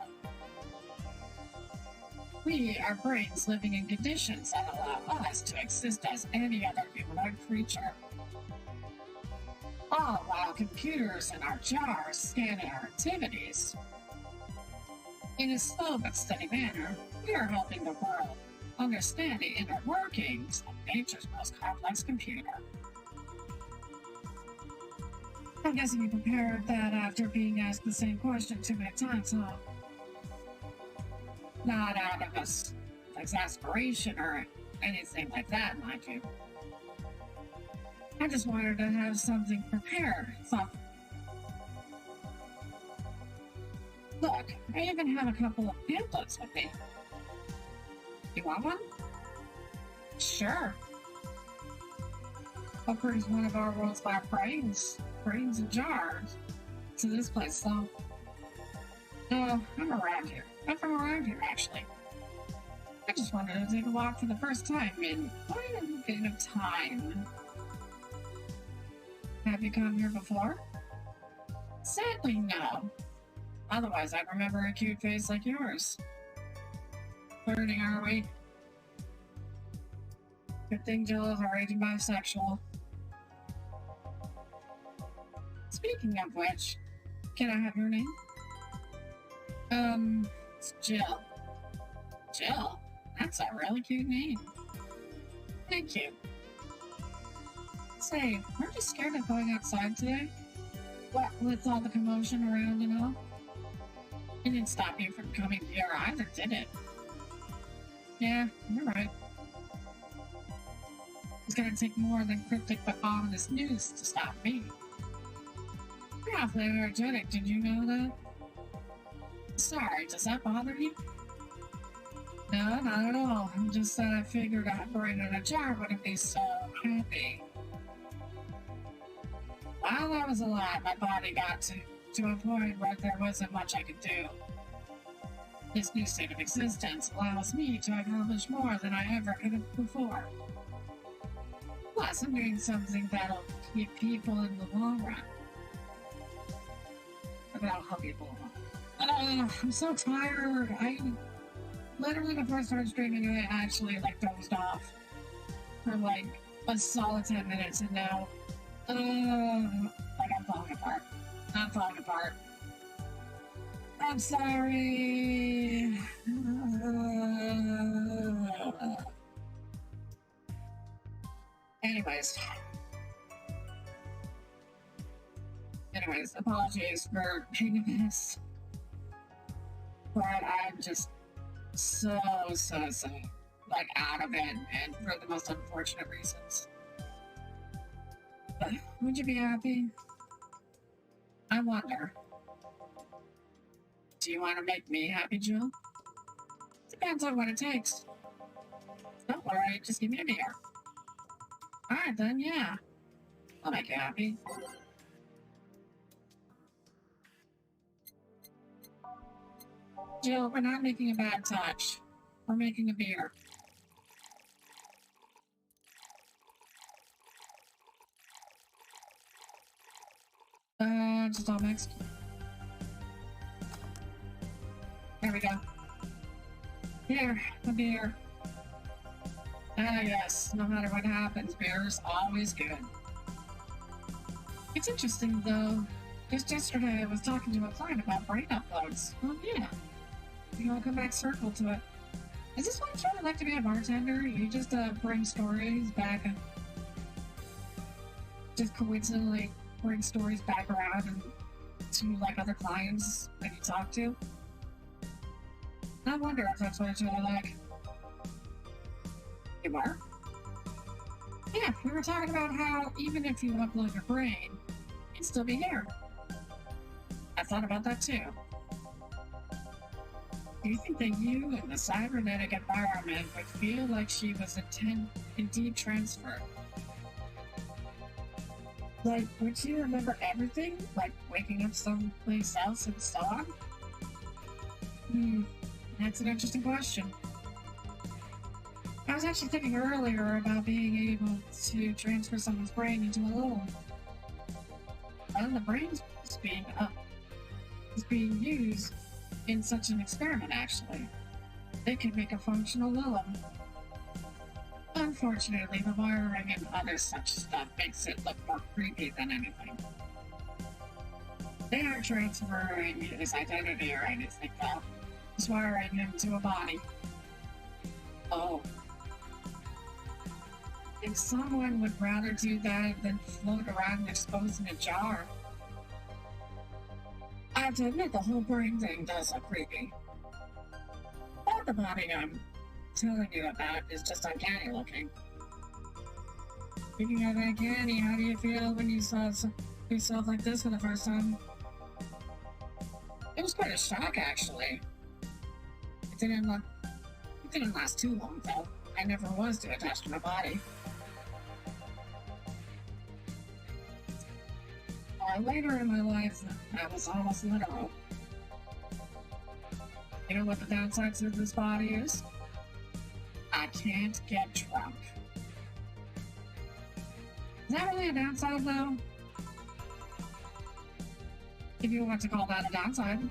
We are brains living in conditions that allow us to exist as any other humanoid creature. All while computers in our jars scan our activities. In a slow but steady manner, we are helping the world understand the inner workings of nature's most complex computer. I guess you prepared that after being asked the same question too many times, huh? Not out of exasperation or anything like that, mind you. I just wanted to have something prepared. So, look, I even have a couple of pamphlets with me. You want one? Sure. Upper's one of our world's 5 brains in jars. To this place, so. No, I'm around here. I'm from around here, actually. I just wanted to take a walk for the first time in quite a bit of time. Have you come here before? Sadly, no. Otherwise, I'd remember a cute face like yours. Flirting, are we? Good thing Jill is already bisexual. Speaking of which, can I have your name? It's Jill. Jill? That's a really cute name. Thank you. Say, aren't you scared of going outside today? What, with all the commotion around and all? It didn't stop you from coming here either, did it? Yeah, you're right. It's gonna take more than cryptic but ominous news to stop me. You're awfully energetic, did you know that? Sorry, does that bother you? No, not at all. I'm just that I figured a brain in a jar wouldn't be so happy. While I was alive, my body got to a point where there wasn't much I could do. This new state of existence allows me to accomplish more than I ever could have before. Plus, I'm doing something that'll keep people in the long run. That'll help people along. I'm so tired. Literally before I started streaming, I actually dozed off for a solid 10 minutes, and now, I'm falling apart. I'm falling apart. I'm sorry. Anyways, apologies for being a mess. But I'm just so out of it, and for the most unfortunate reasons. But would you be happy? I wonder. Do you want to make me happy, Jill? Depends on what it takes. Don't worry, just give me a beer. Alright then, yeah. I'll make you happy. Jill, we're not making a bad touch. We're making a beer. Just all mixed. There we go. Here, a beer. Ah, yes, no matter what happens, beer's always good. It's interesting, though. Just yesterday, I was talking to a client about brain uploads. Well, yeah. You know, come back circle to it. Is this what it's really like to be a bartender? You just bring stories back and just coincidentally bring stories back around and to other clients that you talk to? I wonder if that's what it's really like. You were? Yeah, we were talking about how even if you upload your brain, you'd still be here. I thought about that too. Do you think that you in the cybernetic environment would feel like she was indeed transferred? Like, would you remember everything? Like, waking up someplace else and so on? That's an interesting question. I was actually thinking earlier about being able to transfer someone's brain into a little one. Well, the brain is being used in such an experiment, actually. They could make a functional Lilum. Unfortunately, the wiring and other such stuff makes it look more creepy than anything. They aren't transferring his identity or anything, though. Just wiring him to a body. Oh. If someone would rather do that than float around and expose in a jar. I have to admit, the whole brain thing does look creepy. But the body I'm telling you about is just uncanny looking. Speaking of uncanny, how do you feel when you saw yourself like this for the first time? It was quite a shock, actually. It didn't last too long, though. I never was too attached to my body. Later in my life, that was almost literal. You know what the downside to this body is? I can't get drunk. Is that really a downside, though? If you want to call that a downside.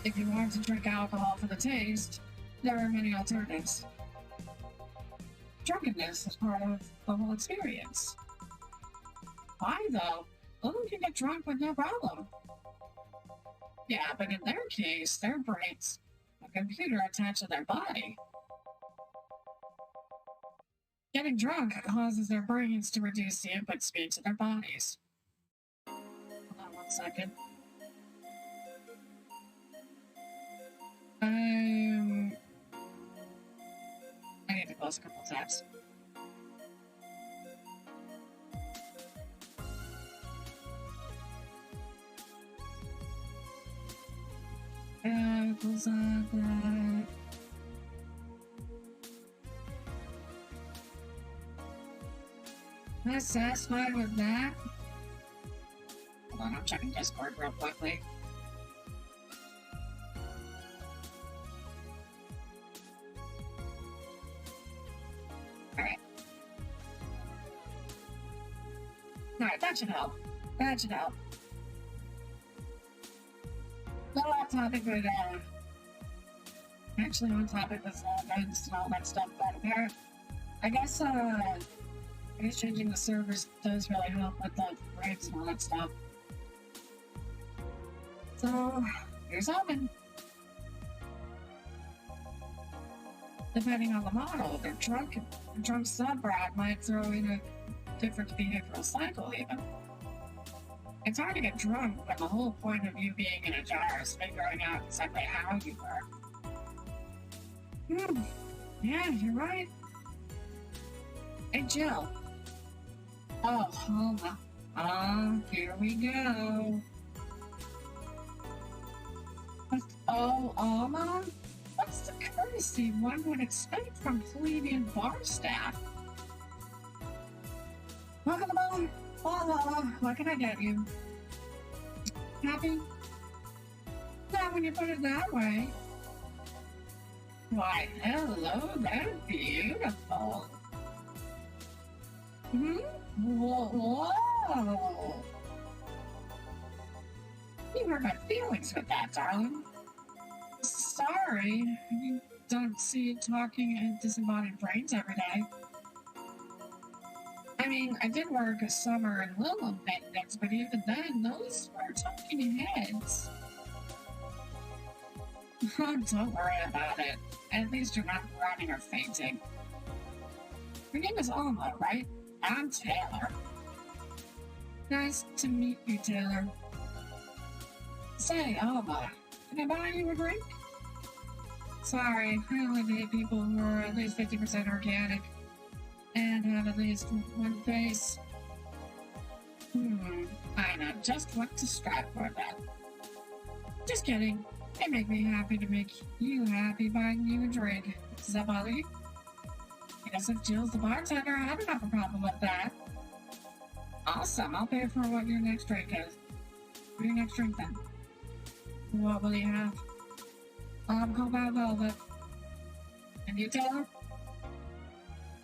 If you want to drink alcohol for the taste, there are many alternatives. Drunkenness is part of the whole experience. Why, though? Lilum can get drunk with no problem. Yeah, but in their case, their brain's a computer attached to their body. Getting drunk causes their brains to reduce the input speed to their bodies. Hold on 1 second. I need to close a couple tabs. Close that. Am I satisfied with that? Hold on, I'm checking Discord real quickly. Alright, that should help. That should help. The last topic would, actually on topic was events and all that stuff, but I guess changing the servers does really help with the rates and all that stuff. So, here's hoping. Depending on the model, the drunk sub-rat might throw in a different behavioral cycle even. It's hard to get drunk when the whole point of you being in a jar is figuring out exactly how you work. Yeah, you're right. Hey, Jill. Oh, Alma. Here we go. Oh, Alma? What's the courtesy one would expect from plebeian bar staff? Welcome along. What can I get you? Happy? Not when you put it that way. Why, hello, they're beautiful. Whoa. You hurt my feelings with that, darling. Sorry, you don't see talking and disembodied brains every day. I mean, I did work a summer in Lilum maintenance, but even then, those were talking heads. Don't worry about it. At least you're not running or fainting. Your name is Alma, right? I'm Taylor. Nice to meet you, Taylor. Say, Alma, can I buy you a drink? Sorry, I only date people who are at least 50% organic and have at least one face. I know just what to strive for then. Just kidding. They make me happy to make you happy buying you a drink. Does that bother you? I guess if Jill's the bartender, I don't have a problem with that. Awesome, I'll pay for what your next drink is. For your next drink then. What will you have? Called VA-11. And you, Taylor?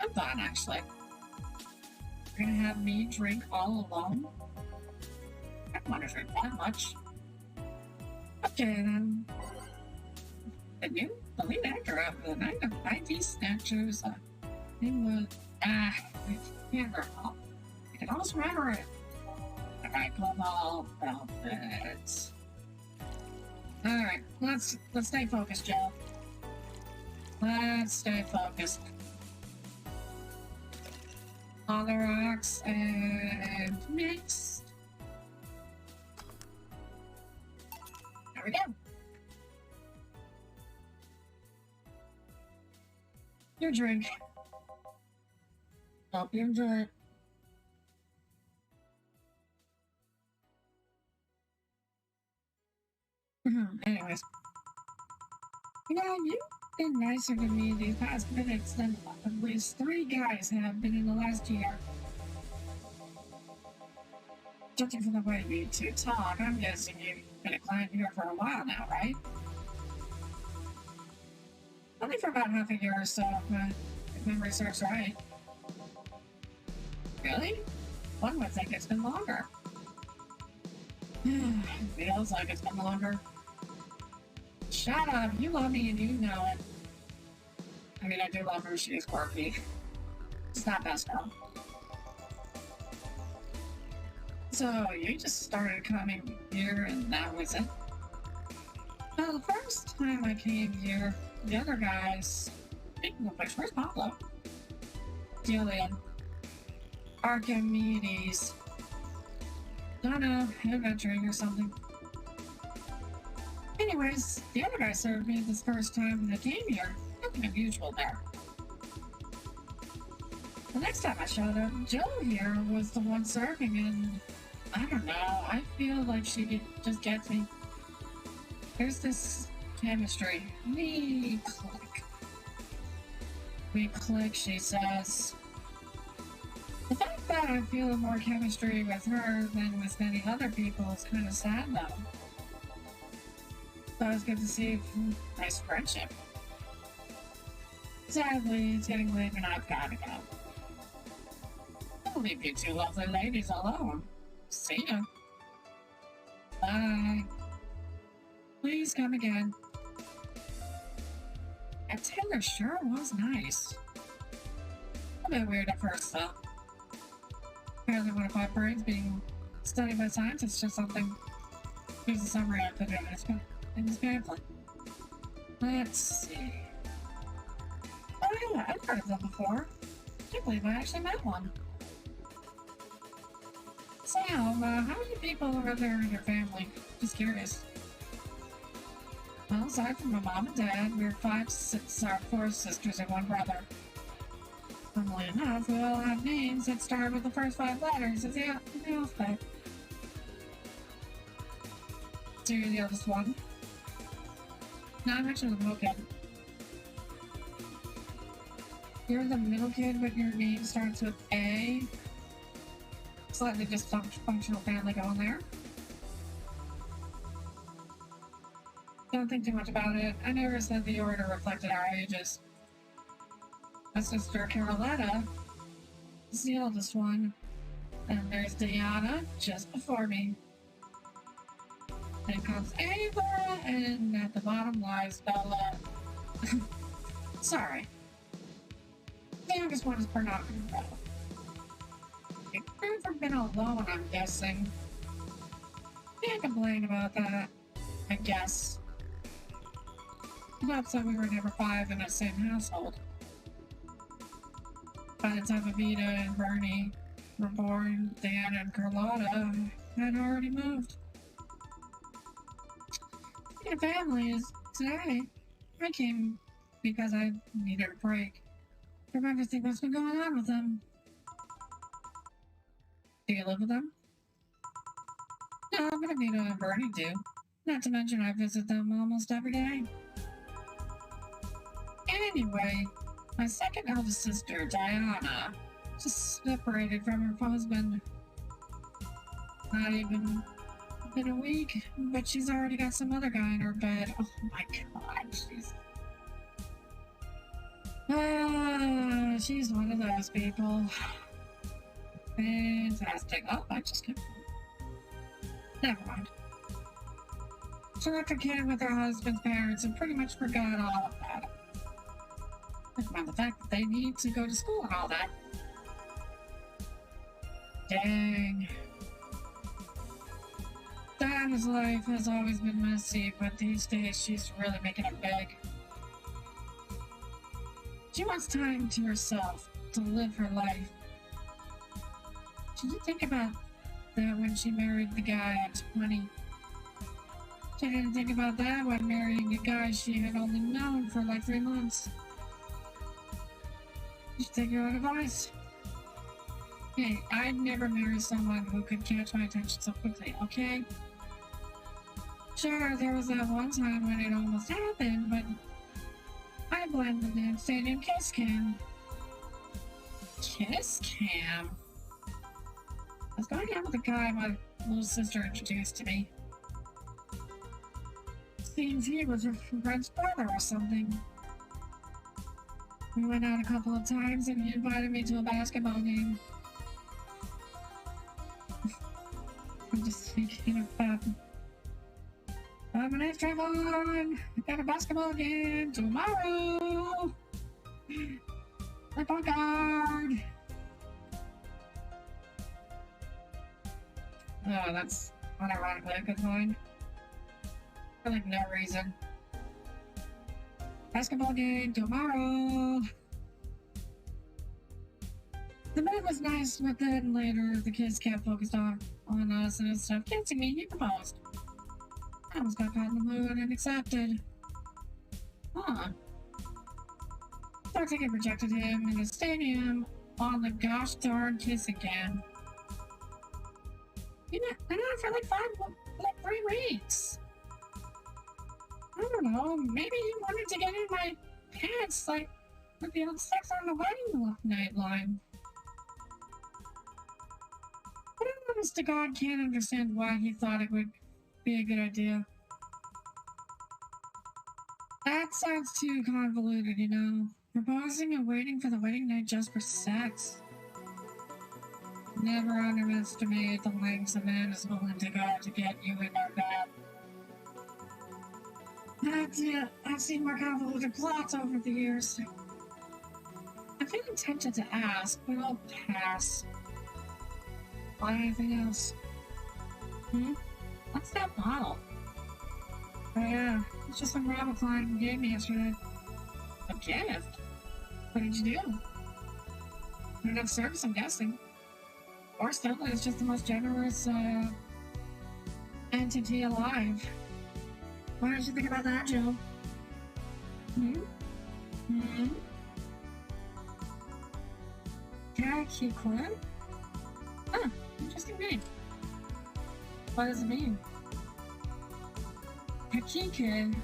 I'm fine, actually. You're gonna have me drink all alone? I don't want to drink that much. Okay, then. The lead actor of the Night of ID Snatchers, name was, I can't recall. I can almost remember it. Alright, come on, Velvet. Alright, let's stay focused, Joe. Let's stay focused. On the rocks and mixed. There we go. Your drink. Hope you enjoy it. Anyways. You know, you've been nicer to me these past minutes than at least 3 guys have been in the last year. Judging from the way you two talk, I'm guessing you've been a client here for a while now, right? Only for about half a year or so, if memory serves right. Really? One would think it's been longer. It feels like it's been longer. Shut up, you love me and you know it. I mean, I do love her, she is quirky. It's not best girl. So, you just started coming here and that was it? Well, the first time I came here, the other guys, speaking of which, where's Pablo? Julian. Archimedes. Don't know, adventuring or something. Anyways, the other guy served me this first time I came here. Nothing unusual there. The next time I showed up, Jill here was the one serving, and I don't know, I feel like she just gets me. There's this chemistry. We click. We click, she says. The fact that I feel more chemistry with her than with many other people is kind of sad, though. So it's good to see nice friendship. Sadly, it's getting late and I've gotta go. I'll leave you two lovely ladies alone. See ya. Bye. Please come again. That Taylor sure was nice. A bit weird at first, though. Apparently one of my brains being studied by scientists or something. Here's a summary I put in this pamphlet. Let's see. Oh yeah, I've heard of them before. I can't believe I actually met one. Sam, how many people are there in your family? Just curious. Well, aside from my mom and dad, we're 4 sisters and 1 brother. Funnily enough, we all have names that start with the first 5 letters of the alphabet. So you're the oldest one? No, I'm actually the middle kid. You're the middle kid, but your name starts with A? Slightly dysfunctional family going there. Don't think too much about it. I never said the order reflected our ages. My sister Caroletta is the oldest one. And there's Diana just before me. Then comes Ava, and at the bottom lies Bella. Sorry. The youngest one is Bernard. You've never been alone, I'm guessing. Can't complain about that, I guess. Not so we were never 5 in the same household. By the time Avita and Bernie were born, Diana and Carlotta had already moved. The family is today. I came because I needed a break from everything that's been going on with them. Do you live with them? No, but Avita and Bernie do. Not to mention I visit them almost every day. Anyway, My second eldest sister, Diana, just separated from her husband. Not even been a week, but she's already got some other guy in her bed. Oh my god, she's one of those people. Fantastic. Oh, I just kept. Never mind. She left her kid with her husband's parents and pretty much forgot all about it. Never mind the fact that they need to go to school and all that. Dang. Diana's life has always been messy, but these days she's really making it big. She wants time to herself, to live her life. She didn't think about that when she married the guy at 20. She didn't think about that when marrying a guy she had only known for like 3 months. You should take your own advice. Hey, I'd never marry someone who could catch my attention so quickly, okay? Sure, there was that one time when it almost happened, but I blamed the damn stadium kiss cam. Kiss cam? I was going out with a guy my little sister introduced to me. Seems he was her friend's brother or something. We went out a couple of times and he invited me to a basketball game. I'm just thinking about my name's Trayvon. I got a basketball game tomorrow. My point guard. Oh, that's unironically a good line. For like no reason. Basketball game tomorrow. The bed was nice, but then later the kids kept focused on us and instead of kissing me, he proposed. I almost got caught in the mood and accepted. Huh. So I think I rejected him in the stadium on the gosh darn kiss again. You know, I know for like 3 weeks. I don't know, maybe he wanted to get in my pants, like with the old sex on the wedding night line. But I honest to God can't understand why he thought it would be a good idea. That sounds too convoluted, you know. Proposing and waiting for the wedding night just for sex. Never underestimate the lengths a man is willing to go to get you in their bed. I've seen more convoluted plots over the years. I'm feeling tempted to ask, but I'll pass. Why anything else? What's that bottle? Oh yeah, it's just some rabbit client gave me yesterday. A gift? What did you do? Not enough service, I'm guessing. Or still, it's just the most generous entity alive. Why did you think about that, Jill? Jackie Quinn? Huh, interesting name. What does it mean? Hakika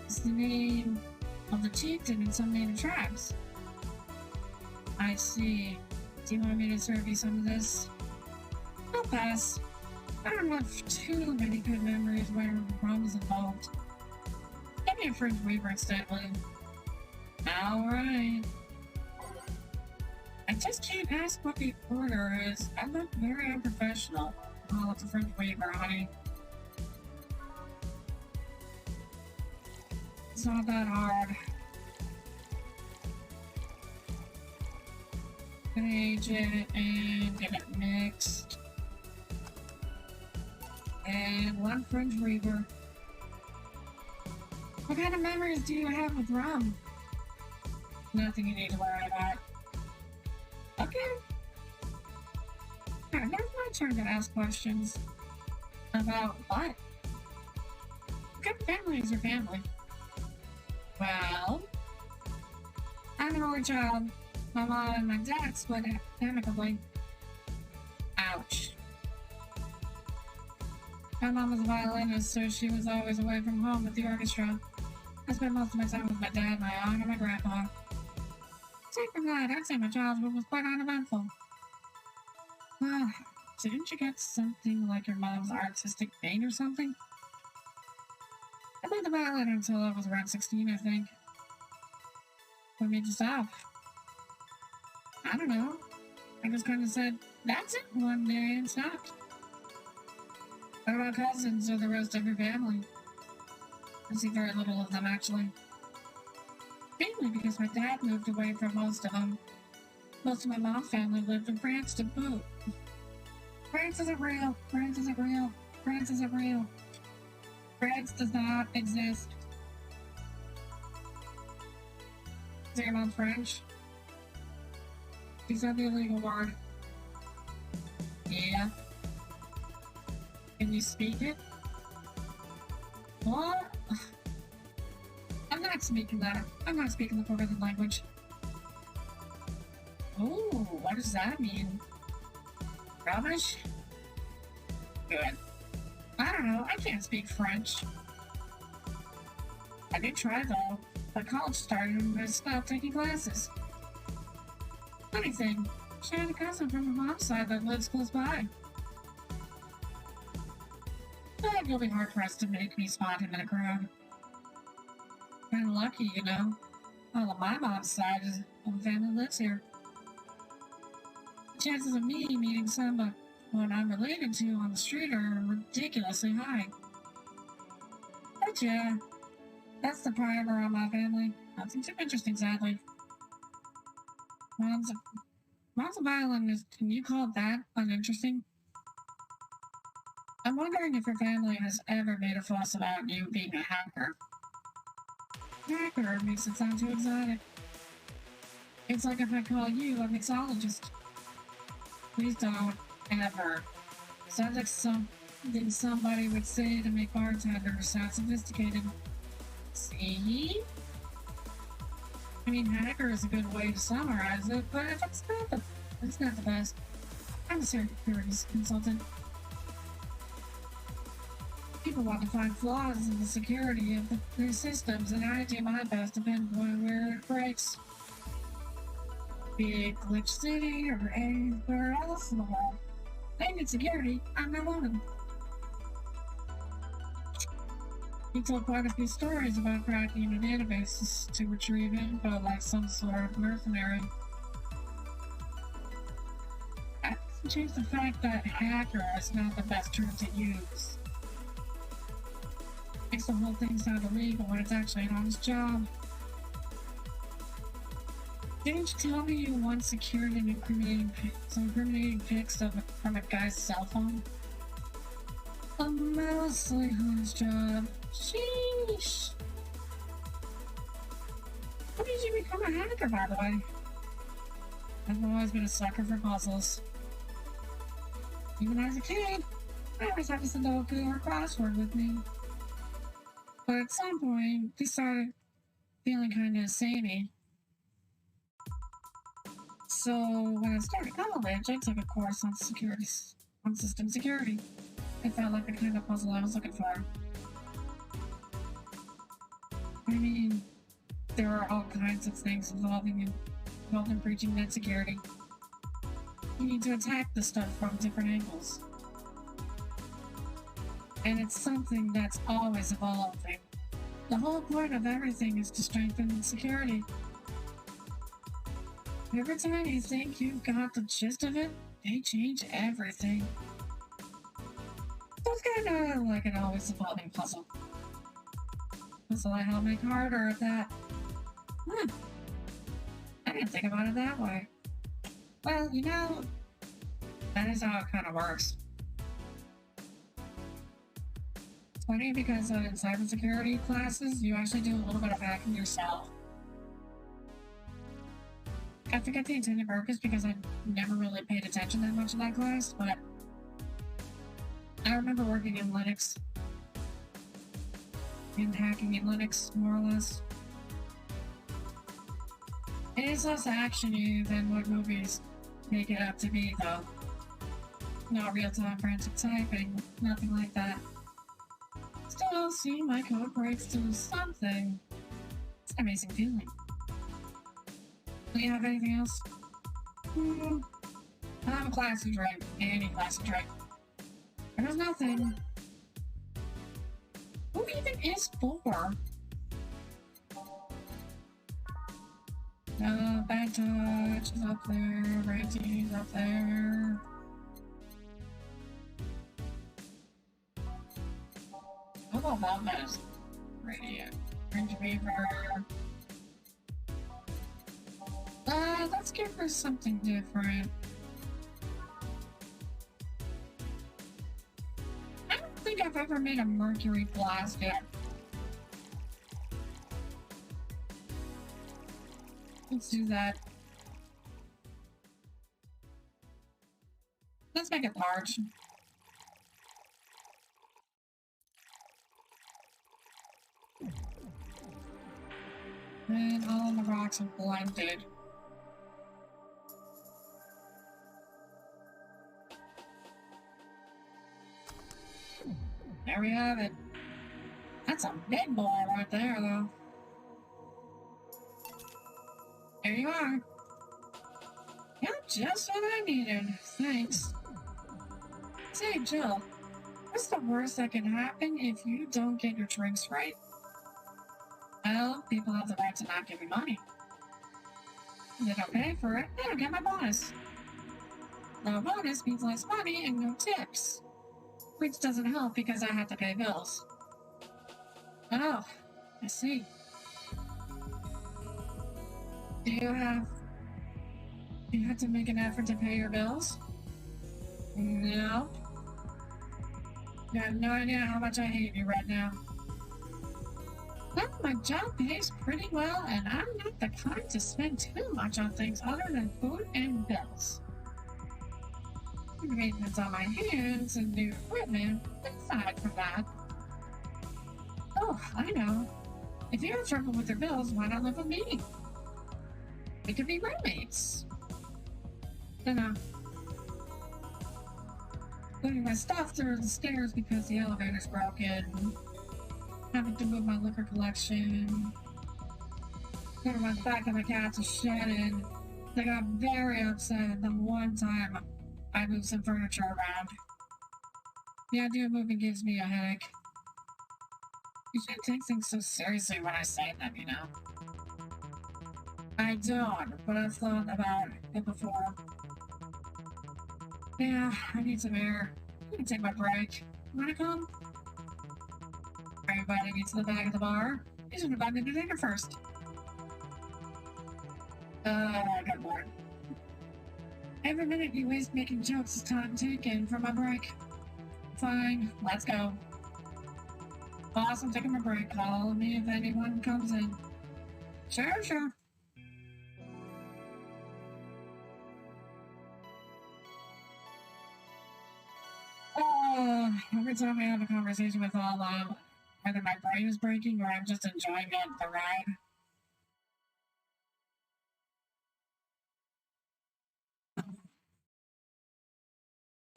is the name of the chieftain in some native tribes. I see. Do you want me to serve you some of this? I'll pass. I don't have too many good memories where rum is involved. Give me a French Weaver instead, will you? Alright. I just can't ask what the order is. I look very unprofessional. Oh, it's a French Weaver, honey. It's not that hard. Age it and get it mixed. And 1 French Weaver. What kind of memories do you have with rum? Nothing you need to worry about. Okay. Alright, now it's my turn to ask questions. About what? What kind of family is your family? Well, I'm an only child. My mom and my dad split amicably. Ouch. My mom was a violinist, so she was always away from home with the orchestra. I spent most of my time with my dad, my aunt, and my grandpa. Take from that, I'd say my childhood was quite uneventful. Well, didn't you get something like your mom's artistic vein or something? I played the violin until I was around 16, I think. What made you stop? I don't know. I just kind of said, that's it, one day and stopped. What about cousins or the rest of your family? I see very little of them, actually. Mainly because my dad moved away from most of them. Most of my mom's family lived in France to boot. France isn't real. France isn't real. France isn't real. France does not exist. Is your mom French? She said the illegal word. Yeah. Can you speak it? What? I'm not speaking that. I'm not speaking the forbidden language. Oh, what does that mean? Rubbish? Good. I don't know. I can't speak French. I did try though, but college started and I stopped taking classes. Funny thing, she had a cousin from her mom's side that lives close by. But you'll be hard-pressed to make me spot him in a crowd. Kinda lucky, you know. All of my mom's side of the family lives here. The chances of me meeting someone I'm related to on the street are ridiculously high. But yeah, that's the primer on my family. Nothing too interesting, sadly. Mom's a violinist. Can you call that uninteresting? I'm wondering if your family has ever made a fuss about you being a hacker. Hacker makes it sound too exotic. It's like if I call you a mixologist. Please don't, ever. Sounds like something somebody would say to make bartenders sound sophisticated. See? I mean, hacker is a good way to summarize it, but it's not the best. I'm a security consultant. People want to find flaws in the security of their systems, and I do my best to pinpoint where it breaks. Be it Glitch City or anywhere else in the world. They need security. I'm no woman. He told quite a few stories about cracking into databases to retrieve info like some sort of mercenary. That doesn't change the fact that hacker is not the best term to use. Makes the whole thing sound illegal when it's actually an honest job. Didn't you tell me you once secured some incriminating pics from a guy's cell phone? A mostly honest job. Sheesh. How did you become a hacker, by the way? I've always been a sucker for puzzles. Even as a kid, I always had a Sudoku or crossword with me. But at some point, they started feeling kind of samey. So when I started college, I took a course on system security. It felt like the kind of puzzle I was looking for. I mean, there are all kinds of things involved in breaching net security. You need to attack the stuff from different angles. And it's something that's always evolving. The whole point of everything is to strengthen security. Every time you think you've got the gist of it, they change everything. So it's kind of like an always evolving puzzle. Puzzle I help make harder at that. I didn't think about it that way. Well, you know, that is how it kind of works. It's funny because in cybersecurity classes, you actually do a little bit of hacking yourself. I forget the intended purpose because I never really paid attention that much in that class, but I remember working in Linux and hacking in Linux, more or less. It is less actiony than what movies make it up to be, though. Not real-time frantic typing, nothing like that. Still, seeing my code breaks to something, it's an amazing feeling. Do you have anything else? Hmm. I have a classy drink. Any classy drink. There's nothing. Who even is 4? Bad touch is up there. Ratings up there. Oh, that is radiant. Orange Beaver. Let's give her something different. I don't think I've ever made a mercury blast yet. Let's do that. Let's make it large. And all the rocks are blended. There we have it. That's a big boy right there, though. There you are. Yeah, just what I needed. Thanks. Say, Jill, what's the worst that can happen if you don't get your drinks right? Well, people have the right to not give you money. If they don't pay for it, I don't get my bonus. No bonus means less money and no tips. Which doesn't help because I have to pay bills. Oh, I see. Do you have to make an effort to pay your bills? No. You have no idea how much I hate you right now. Well, my job pays pretty well, and I'm not the kind to spend too much on things other than food and bills. Maintenance on my hands and new equipment, aside from that. Oh, I know. If you have trouble with your bills, why not live with me? We could be roommates. Putting my stuff through the stairs because the elevator's broken. Having to move my liquor collection. Putting my back of my cats are shedded. They got very upset the one time I moved some furniture around. The idea of moving gives me a headache. You shouldn't take things so seriously when I say them, you know. I don't, but I've thought about it before. Yeah, I need some air. I can take my break. Wanna come? Are you inviting me to the back of the bar? You should invite me to dinner first. I got bored. Every minute you waste making jokes is time taken for my break. Fine, let's go. Boss, I'm taking my break. Call me if anyone comes in. Sure. Every time I have a conversation with all either my brain is breaking or I'm just enjoying the ride.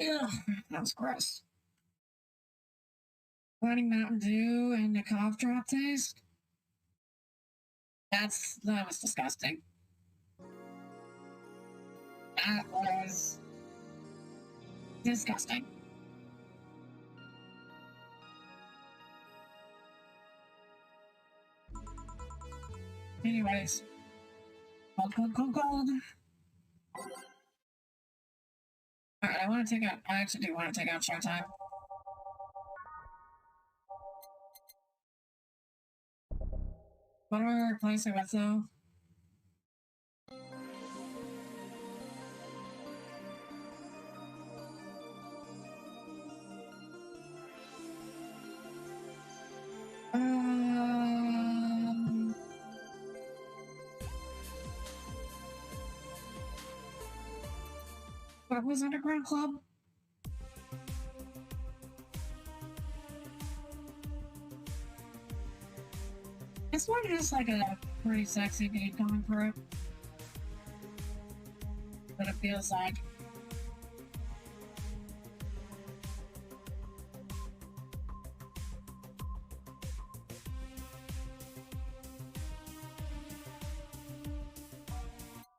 Ugh, that was gross. Running Mountain Dew and the cough drop taste? That was disgusting. That was disgusting. Anyways, cold. Alright, I actually do want to take out Showtime. What do I replace it with, though? What was Underground Club? This one has like a pretty sexy beat going for it. But it feels like.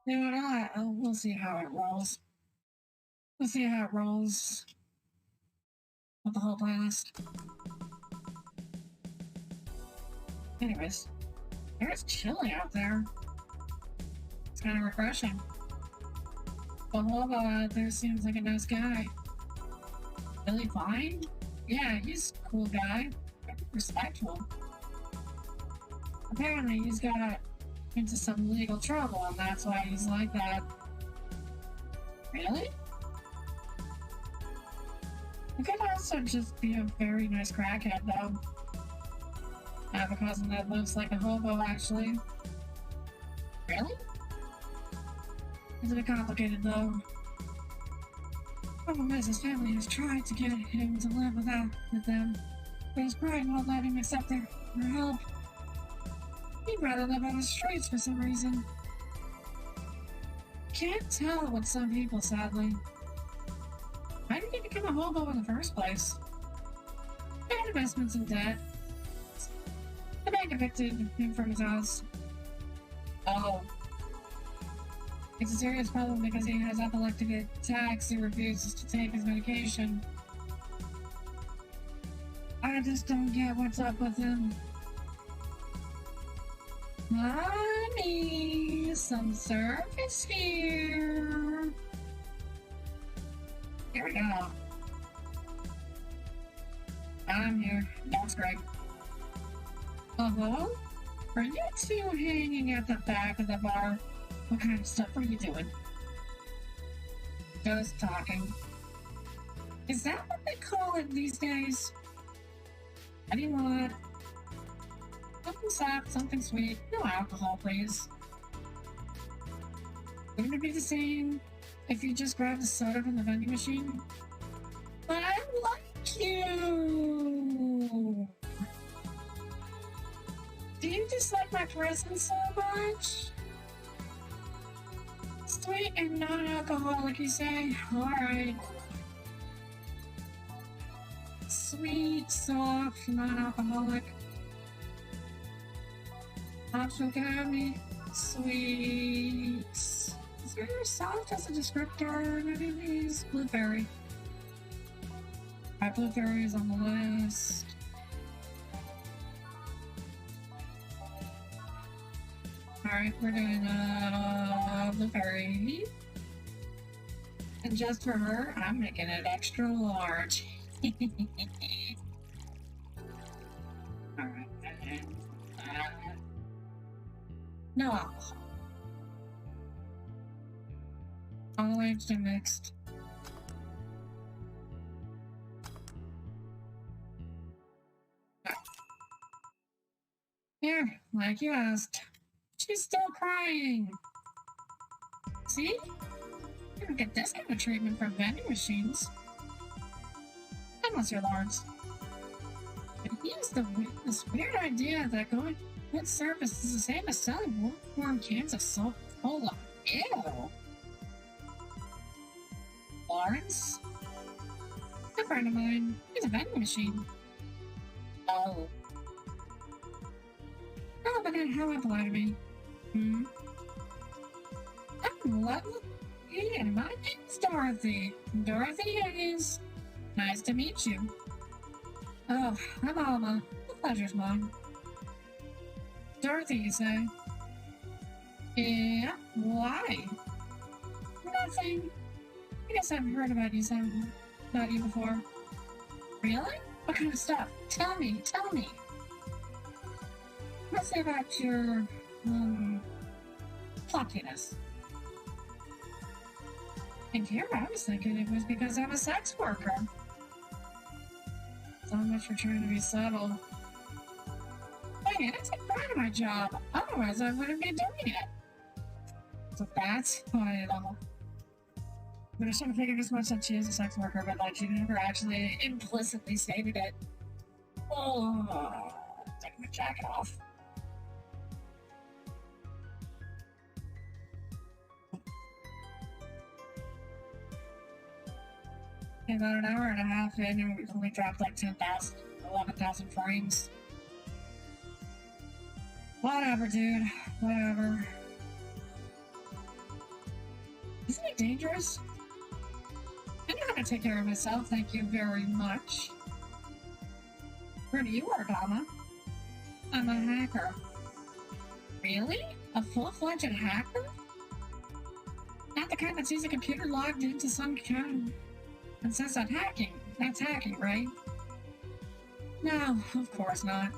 You know what? We'll see how it rolls. We'll see how it rolls with the whole playlist. Anyways, it's chilly out there. It's kind of refreshing. The hobo out there seems like a nice guy. Really fine? Yeah, he's a cool guy. Respectful. Apparently, he's got into some legal trouble, and that's why he's like that. Really? He could also just be a very nice crackhead, though. I have a cousin that looks like a hobo, actually. Really? It's a bit complicated, though. Problem is, his family has tried to get him to live with them, but his pride won't let him accept their help. He'd rather live on the streets for some reason. Can't tell with some people, sadly. Why did he become a hobo in the first place? Bad investments and debt. The bank evicted him from his house. Oh. It's a serious problem because he has epileptic attacks and refuses to take his medication. I just don't get what's up with him. Mommy, some service here. Here we go. I'm here. That's great. Hello? Are you two hanging at the back of the bar? What kind of stuff are you doing? Just talking. Is that what they call it these days? What do you want? Something soft, something sweet. No alcohol, please. Wouldn't it be the same if you just grabbed a soda from the vending machine? But I like you! Do you dislike my presence so much? Sweet and non-alcoholic, you say? Alright. Sweet, soft, non-alcoholic. Optional candy. Sweet. Is there soft as a descriptor in any of these? Blueberry. Alright, blueberry is on the list. Alright, we're doing blueberry. And just for her, I'm making it extra large. Alright. No alcohol. All aged and mixed. Here, like you asked. She's still crying. See? You don't get this kind of treatment from vending machines. Unless you're Lawrence. But he has this weird idea that going good service is the same as selling warm cans of cola. Ew. Lawrence? A friend of mine. He's a vending machine. Oh. Oh, but how apply to me? I'm lovely. Yeah, my name's Dorothy. Dorothy Hayes. Nice to meet you. Oh, I'm Alma. The pleasure's mine. Dorothy, you say? Yeah, why? Nothing. I guess I've heard about you before. Really? What kind of stuff? Tell me. What's it about your, pluckiness? And here I was thinking it was because I'm a sex worker. So much for trying to be subtle. Hey, I take pride in my job. Otherwise, I wouldn't be doing it. So that's why it all. But I should have figured as much that she is a sex worker, but like she never actually implicitly stated it. Oh, take my jacket off. About an hour and a half in, and we've only dropped like 11,000 frames. Whatever, dude. Whatever. Isn't it dangerous? I know how to take care of myself, thank you very much. Where do you work, Alma? I'm a hacker. Really? A full-fledged hacker? Not the kind that sees a computer logged into some account and says that hacking. That's hacking, right? No, of course not.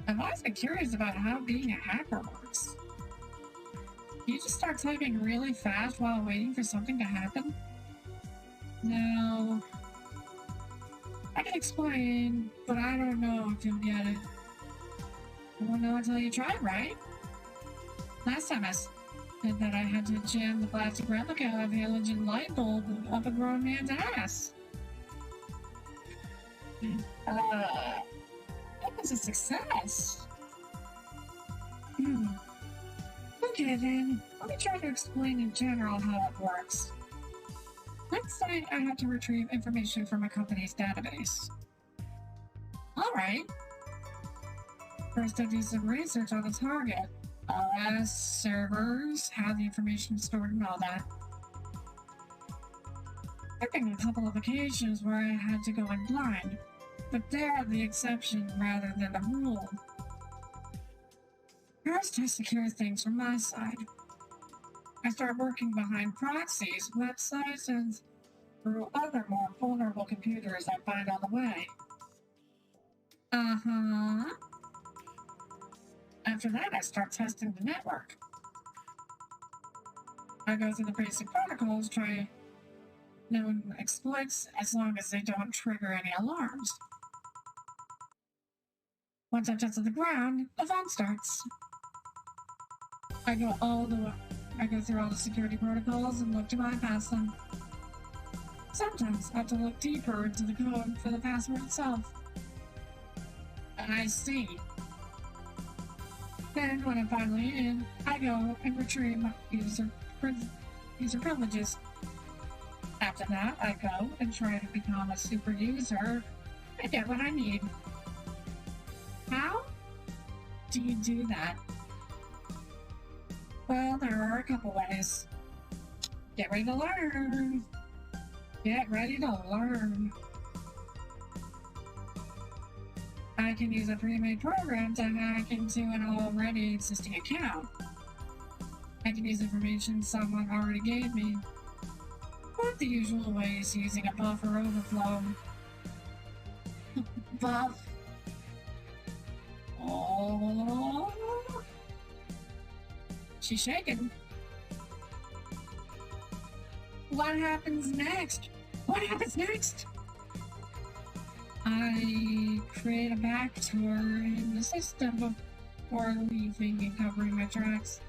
I've always been curious about how being a hacker works. You just start typing really fast while waiting for something to happen? No. I can explain, but I don't know if you'll get it. You won't know until you try, right? Last time I said that I had to jam the plastic replica of halogen light bulb up a grown man's ass. That was a success. Okay then, let me try to explain in general how it works. Let's say I have to retrieve information from a company's database. Alright. First I do some research on the target. OS, servers, how the information is stored and all that. There have been a couple of occasions where I had to go in blind, but they're the exception rather than the rule. First, I secure things from my side. I start working behind proxies, websites, and through other more vulnerable computers I find on the way. After that, I start testing the network. I go through the basic protocols, try known exploits as long as they don't trigger any alarms. Once I've tested the ground, the fun starts. I go through all the security protocols and look to bypass them. Sometimes I have to look deeper into the code for the password itself. I see. Then, when I'm finally in, I go and retrieve my user privileges. After that, I go and try to become a super user and get what I need. How do you do that? Well, there are a couple ways. Get ready to learn. Get ready to learn. I can use a pre-made program to hack into an already existing account. I can use information someone already gave me. But the usual way is using a buffer overflow. Buff. Oh. She's shaking. What happens next? What happens next? I create a backdoor in the system before leaving and covering my tracks.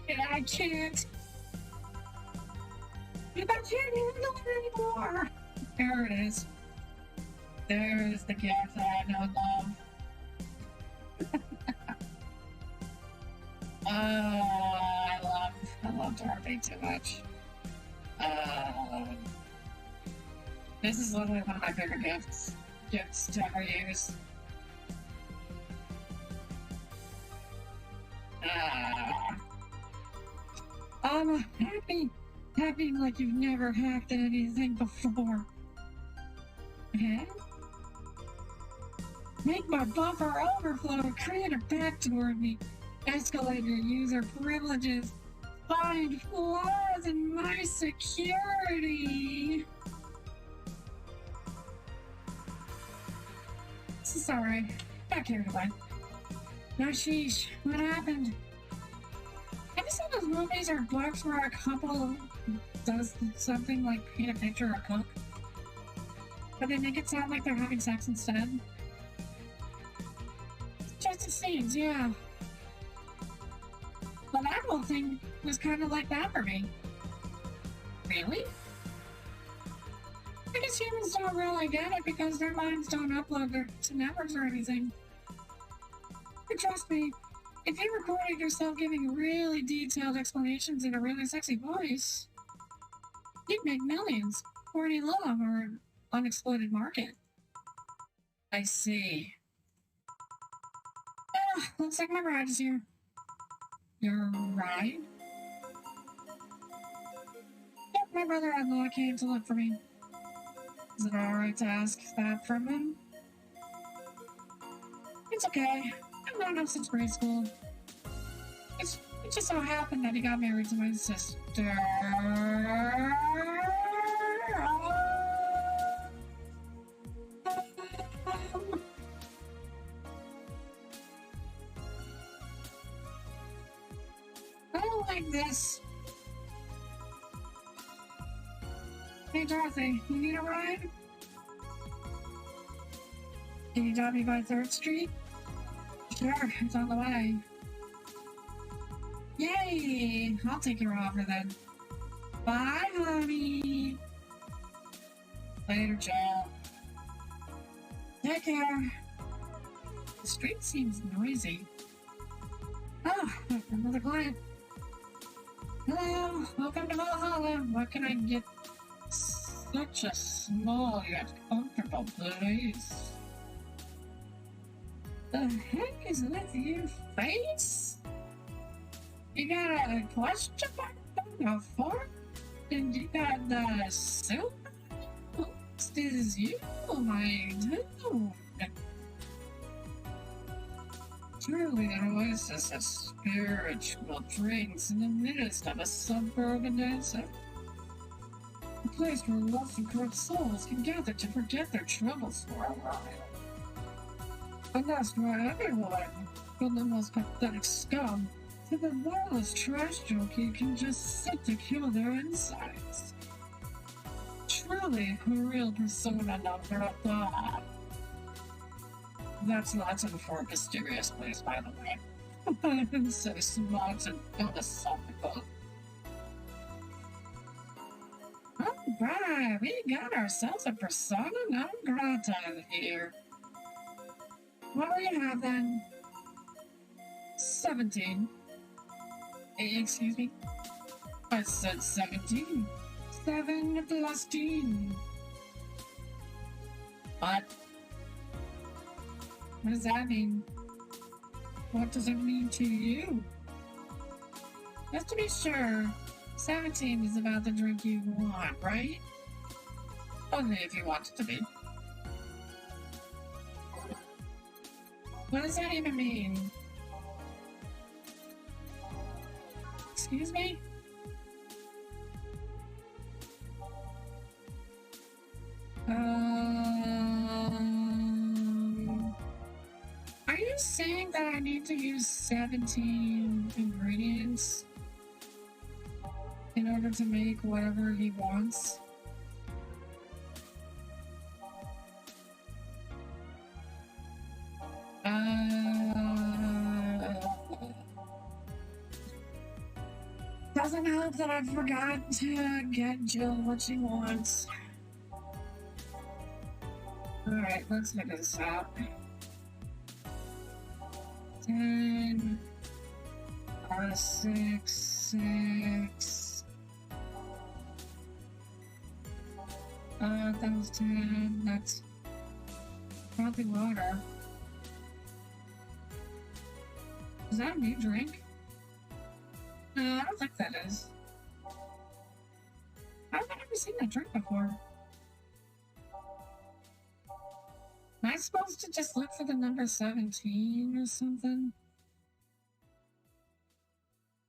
And I can't. I can't handle it anymore. There it is. There's the gift that I know and love. I love Darby too much. This is literally one of my favorite gifts to ever use. I'm happy like you've never hacked anything before. Okay? Make my buffer overflow, create a backdoor me, escalate your user privileges, find flaws in my security. Sorry, got carried away. No, sheesh, what happened? Have you seen those movies or books where a couple does something like paint a picture or cook, but they make it sound like they're having sex instead? Just it seems, yeah. Well, that whole thing was kind of like that for me. Really? I guess humans don't really get it because their minds don't upload to networks or anything. But trust me, if you recorded yourself giving really detailed explanations in a really sexy voice, you'd make millions for any long or unexploited market. I see. Looks like my ride is here. Your ride? My brother-in-law came to look for me. Is it alright to ask that from him? It's okay. I've known him since grade school. It just so happened that he got married to my sister. I don't like this. Hey Dorothy, you need a ride? Can you drop me by 3rd Street? Sure, it's on the way. Yay! I'll take your offer then. Bye, honey! Later, Joe. Take care. The street seems noisy. Oh, another client. Hello, welcome to Valhalla. What can I get? Such a small yet comfortable place. The heck is with your face? You got a question mark on the fork? And you got the soup? This is you, my dude. Truly, an oasis of spiritual drinks in the midst of a suburban desert. A place where lost and corrupt souls can gather to forget their troubles for a while. And that's where everyone, from the most pathetic scum to the worthless trash junkie, can just sit to kill their insides. Truly, a real persona non grata. That's Latin for mysterious place, by the way. I'm so smart and philosophical. Alright, we got ourselves a persona non grata here. What do you have then? 17. Excuse me? I said 17. 7 plus 10. What? What does that mean? What does it mean to you? Just to be sure, 17 is about the drink you want, right? Only if you want it to be. What does that even mean? Excuse me? Are you saying that I need to use 17 ingredients in order to make whatever he wants? Doesn't help that I forgot to get Jill what she wants. Alright, let's figure this out. 10 6 6 that was 10. That's probably water. Is that a new drink? No, I don't think that is. I've never seen that drink before. Am I supposed to just look for the number 17 or something?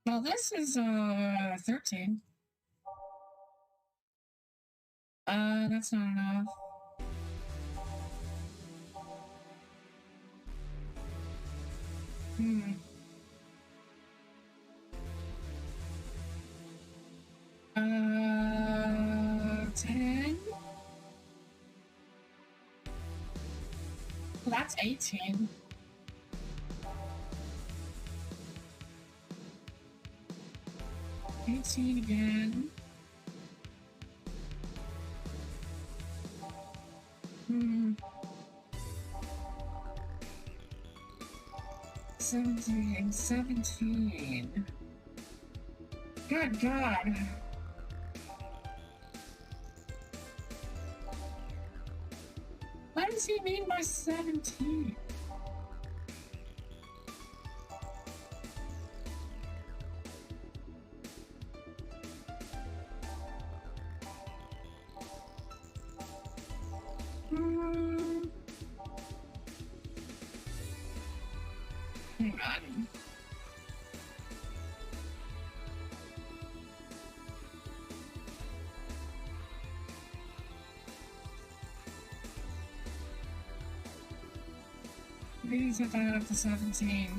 Well, this is 13. That's not enough. Hmm. 10? Well, that's 18. Again. 17. Good God. What does he mean by 17? Hang on. Maybe set that up to 17.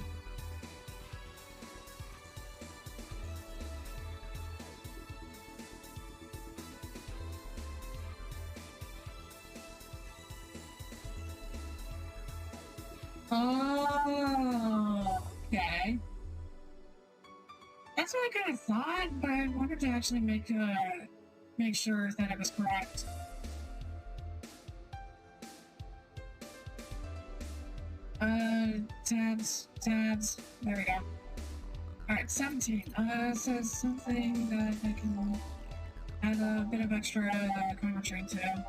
Oh, okay. That's what I kind of thought, but I wanted to actually make sure that it was correct. Tabs. There we go. Alright, 17. Says something that I can add a bit of extra commentary to.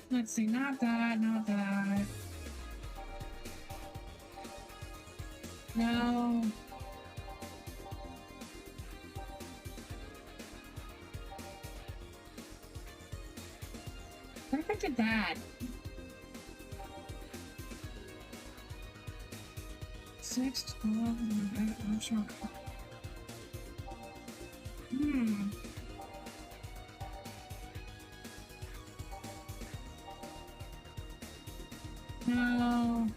Let's see, not that. No. What if I did that? 6, 12, I'm sure. No.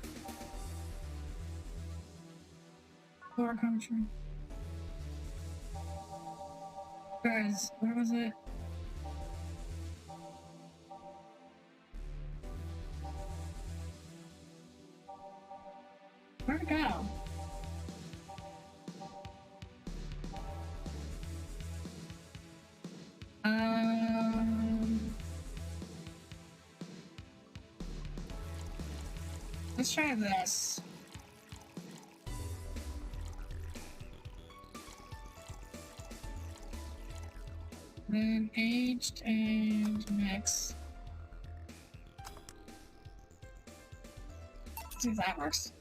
Poor country. Guys, where was it? Where'd it go? Let's try this. Then aged and mix. Let's see if that works.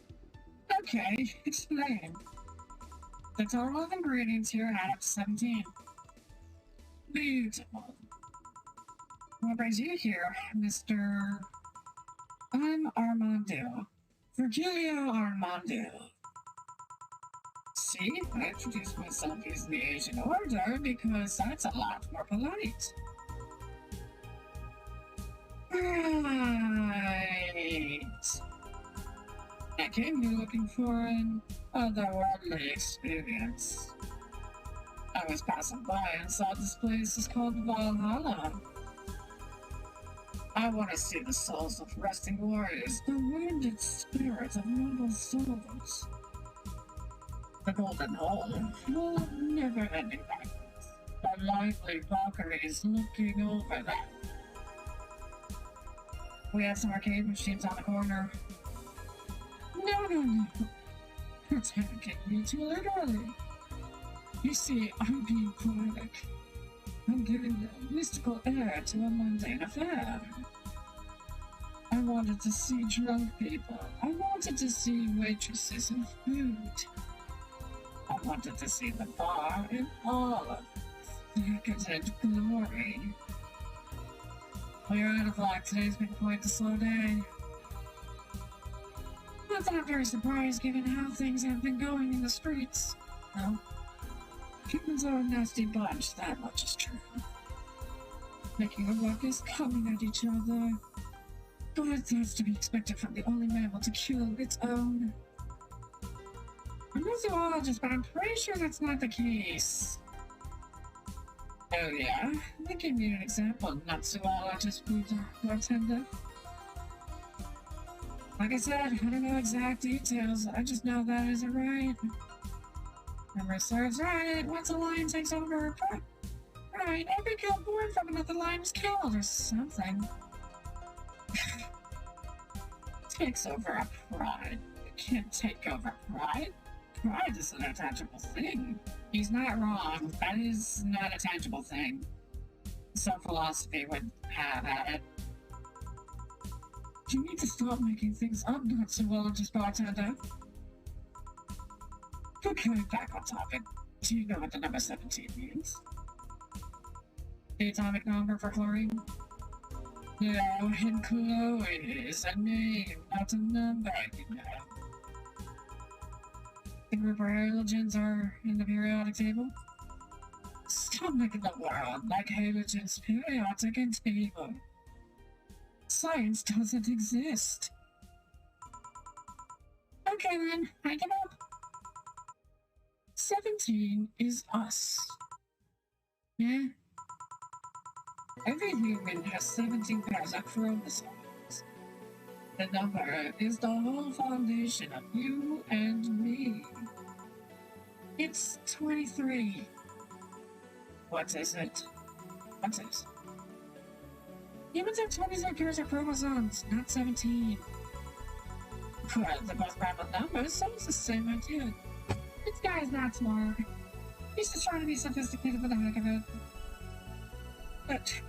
Okay, explain. The total of ingredients here add up to 17. Beautiful. What brings you here, Mr. I'm Armando. Virgilio Armando. See, I introduced myself using the Asian order because that's a lot more polite. Right. I came here looking for an otherworldly experience. I was passing by and saw this place is called Valhalla. I want to see the souls of resting warriors, the wounded spirits of noble souls. The golden hole, full of never-ending battles. The lively Valkyries looking over them. We have some arcade machines on the corner. No. You're taking me too literally. You see, I'm being poetic. I'm giving the mystical air to a mundane affair. I wanted to see drunk people. I wanted to see waitresses and food. I wanted to see the bar in all of its decadent glory. Well, you're out of luck. Today's been quite a slow day. That's not very surprised given how things have been going in the streets. No. Humans are a nasty bunch, that much is true. Making a ruckus, coming at each other. But that's to be expected from the only mammal to kill its own. I'm a zoologist, but I'm pretty sure that's not the case. Oh yeah? They gave me an example, not zoologist, bartender. Like I said, I don't know exact details, I just know that isn't right. Memory serves right, once a lion takes over, right, every killed born from another lion is killed, or something. Takes over a pride. You can't take over pride. Pride is an intangible thing. He's not wrong, that is not a tangible thing. Some philosophy would have at it. You need to stop making things up, not zoologist bartender. Okay, back on topic. Do you know what the number 17 means? The atomic number for chlorine? You know, and Chloe is a name, not a number, you know. The group of halogens are in the periodic table. Stop making the world like halogens periodic and table. Science doesn't exist. Okay then, I give up. 17 is us. Yeah? Every human has 17 pairs of chromosomes. The number is the whole foundation of you and me. It's 23. What is it? What is? Humans have 23 pairs of chromosomes, not 17. Well, they're both random numbers, so it's the same idea. This guy's not smart. He's just trying to be sophisticated for the heck of it. But...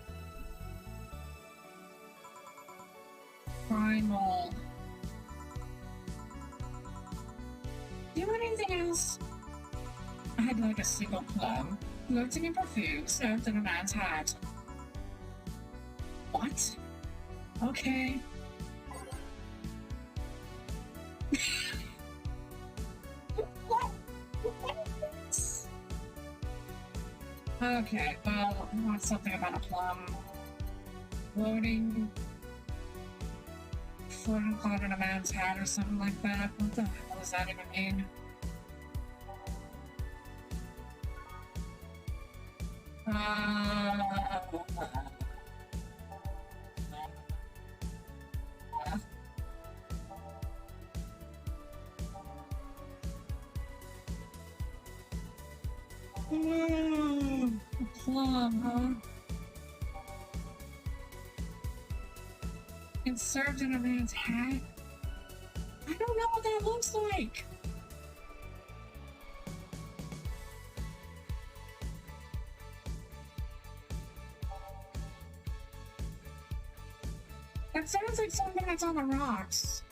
primal. Do you want anything else? I'd like a single plum, floating in perfume, served in a man's hat. What? Okay. Okay, well, I want something about a plum. Floating cloud in a man's hat or something like that. What the hell does that even mean? Plum, huh? It's served in a man's hat? I don't know what that looks like. That sounds like something that's on the rocks.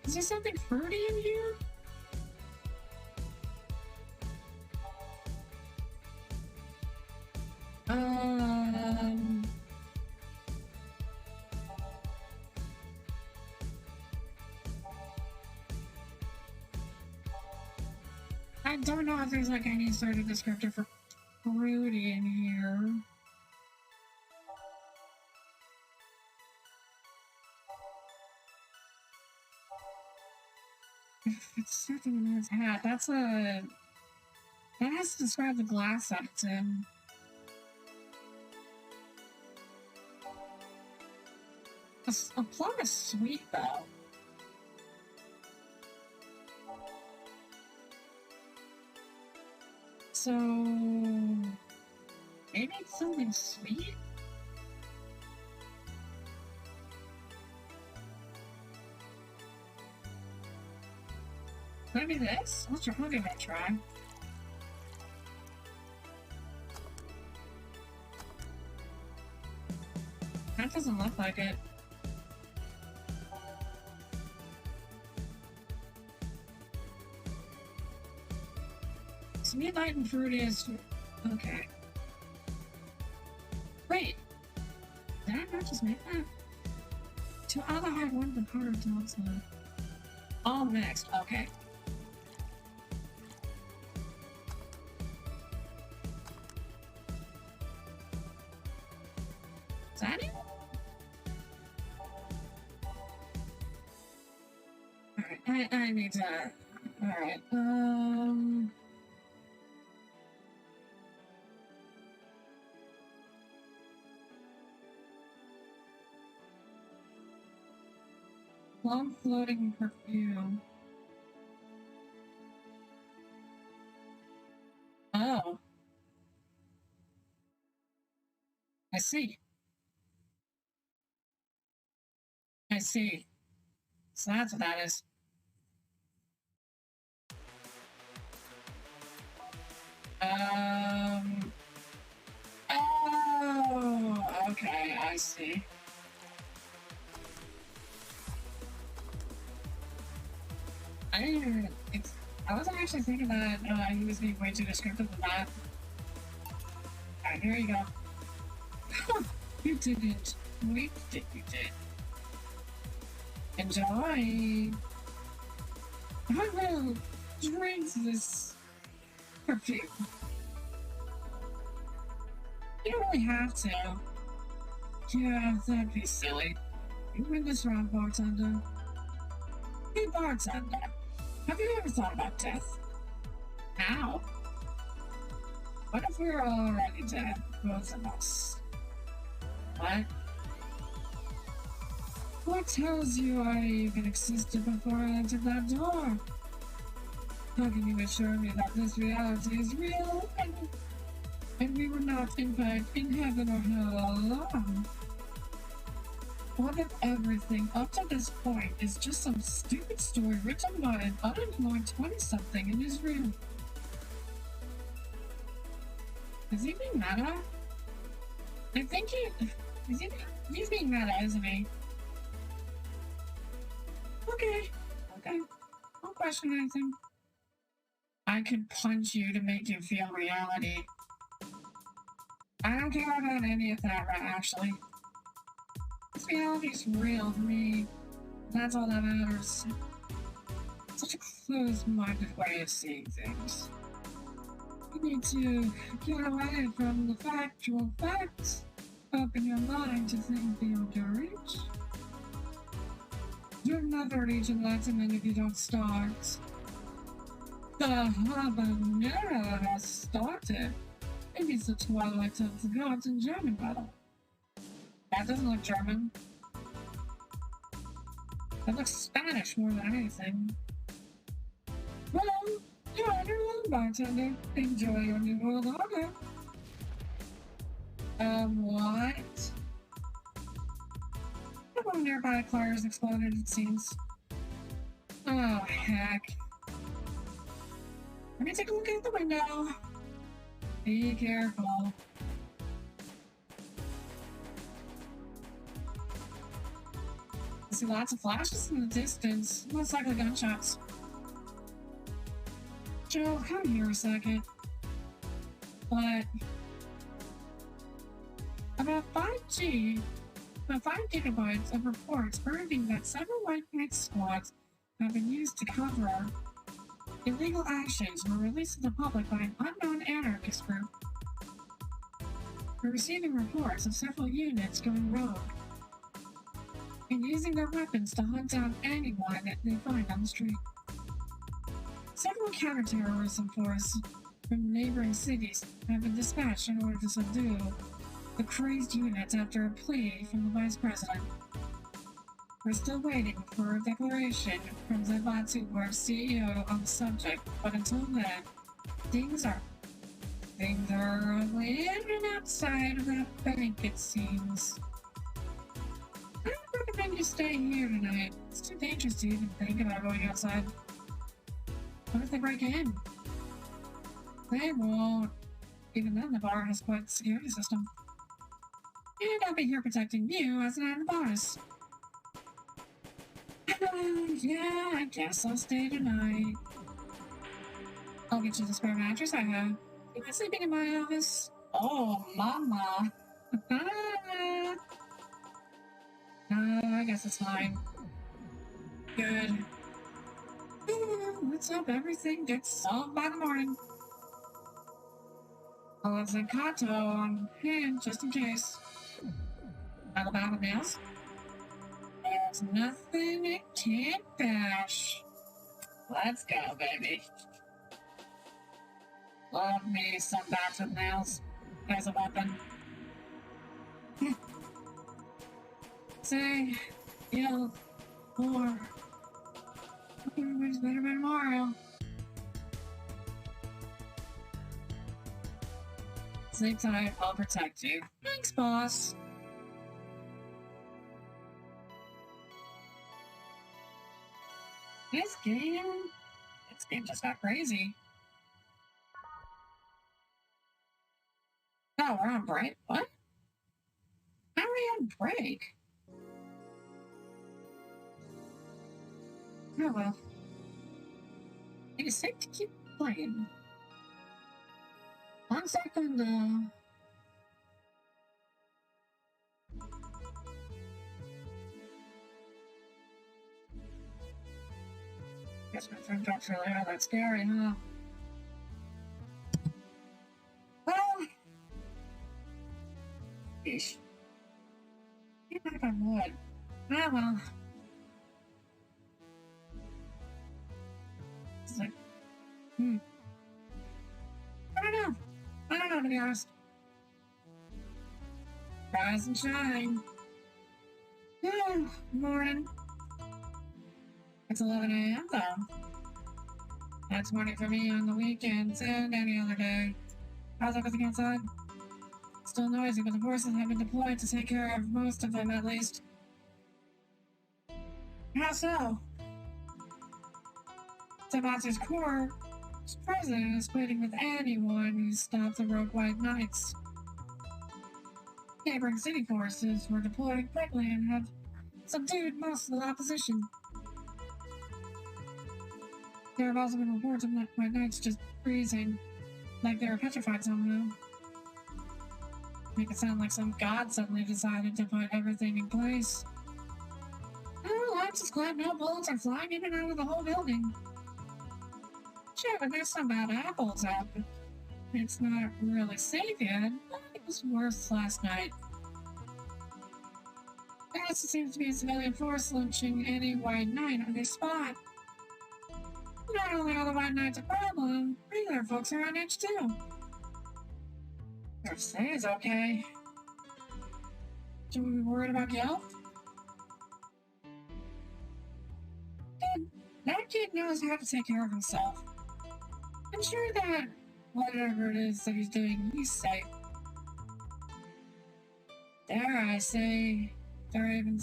Is there something fruity in here? I don't know if there's like any sort of descriptor for fruity in here. It's something in his hat. That's a... that has to describe the glass that it's in. A plum is sweet, though. So... maybe it's something sweet? Maybe this? Let's give it a try. That doesn't look like it. Sweet, light, and fruity is... okay. Wait! Did I not just make that? Two aldehyde, one of the harder dogs left. All mixed, okay. Is that it? Alright, I need to... alright, long floating perfume. Oh. I see. I see. So that's what that is. Oh, okay, I see. I wasn't actually thinking that he was being way too descriptive of that. Alright, here you go. You didn't. We did, you did. Enjoy. I will drink this perfume. You don't really have to. Yeah, that'd be silly. You're in this wrong, bartender. Hey, bartender. Have you ever thought about death? How? What if we're already dead, both of us? What? What tells you I even existed before I entered that door? How can you assure me that this reality is real and we were not, in fact, in heaven or hell alone? What if everything up to this point is just some stupid story written by an unemployed 20-something in his room? Is he being meta? I think he's being meta, isn't he? Okay. Don't question anything. I could punch you to make you feel reality. I don't care about any of that, actually. This reality's real to me. That's all that matters. Such a closed-minded way of seeing things. You need to get away from the factual facts. Open your mind to think beyond your reach. You'll never reach enlightenment if you don't start. The habanero has started. Maybe it's the twilight of the gods in German battle. That doesn't look German. That looks Spanish more than anything. Well, you're on your own, bartender. Enjoy your new world order. What? One of nearby cars exploded, it seems. Oh, heck. Let me take a look out the window. Be careful. I see lots of flashes in the distance. Most likely gunshots. Joe, come here a second. What? About 5 gigabytes of reports proving that several white knight squads have been used to cover illegal actions were released to the public by an unknown anarchist group. We're receiving reports of several units going rogue and using their weapons to hunt down anyone that they find on the street. Several counterterrorism forces from neighboring cities have been dispatched in order to subdue the crazed units after a plea from the vice president. We're still waiting for a declaration from Zaibatsu, our CEO, on the subject, but until then, things are ugly in and outside of that bank, it seems. I don't recommend you stay here tonight. It's too dangerous to even think about going outside. What if they break in? They won't. Even then, the bar has quite a security system. And I'll be here protecting you as an added bonus. Yeah, I guess I'll stay tonight. I'll get you the spare mattress I have. You been sleeping in my office? Oh, mama. I guess it's fine. Good. Let's hope everything gets solved by the morning. I'll have Zenkato on hand just in case. Alabama nails? There's nothing it can't bash. Let's go, baby. Love me some bats with nails as a weapon. Say, heal, or hope everybody's better by tomorrow. Sleep tight, I'll protect you. Thanks, boss. This game just got crazy. Oh, we're on break? What? How are we on break? Oh well. It is safe to keep playing. 1 second, Guess my friend don't really are that scary, huh? Well, yeesh. Get back on wood. Ah, well. It's like, hmm. I don't know. I don't know, to be honest. Rise and shine. Oh, morning. It's 11 a.m. though. That's morning for me on the weekends and any other day. How's everything outside? Still noisy, but the forces have been deployed to take care of most of them, at least. How so? Tabatsu's Corps' president is pleading with anyone who stops the Rogue White Knights. Neighboring city forces were deployed quickly and have subdued most of the opposition. There have also been reports of White Knights just freezing, like they were petrified somehow. Make it sound like some god suddenly decided to put everything in place. Oh, I'm just glad no bullets are flying in and out of the whole building. Sure, but there's some bad apples out. It's not really safe yet, but it was worse last night. There also seems to be a civilian force lynching any White Knight on their spot. Not only are the White Knights a problem, regular folks are on edge too. Say is okay. Should we be worried about Gil? That kid knows how to take care of himself. I'm sure that whatever it is that he's doing, he's safe. Dare I say even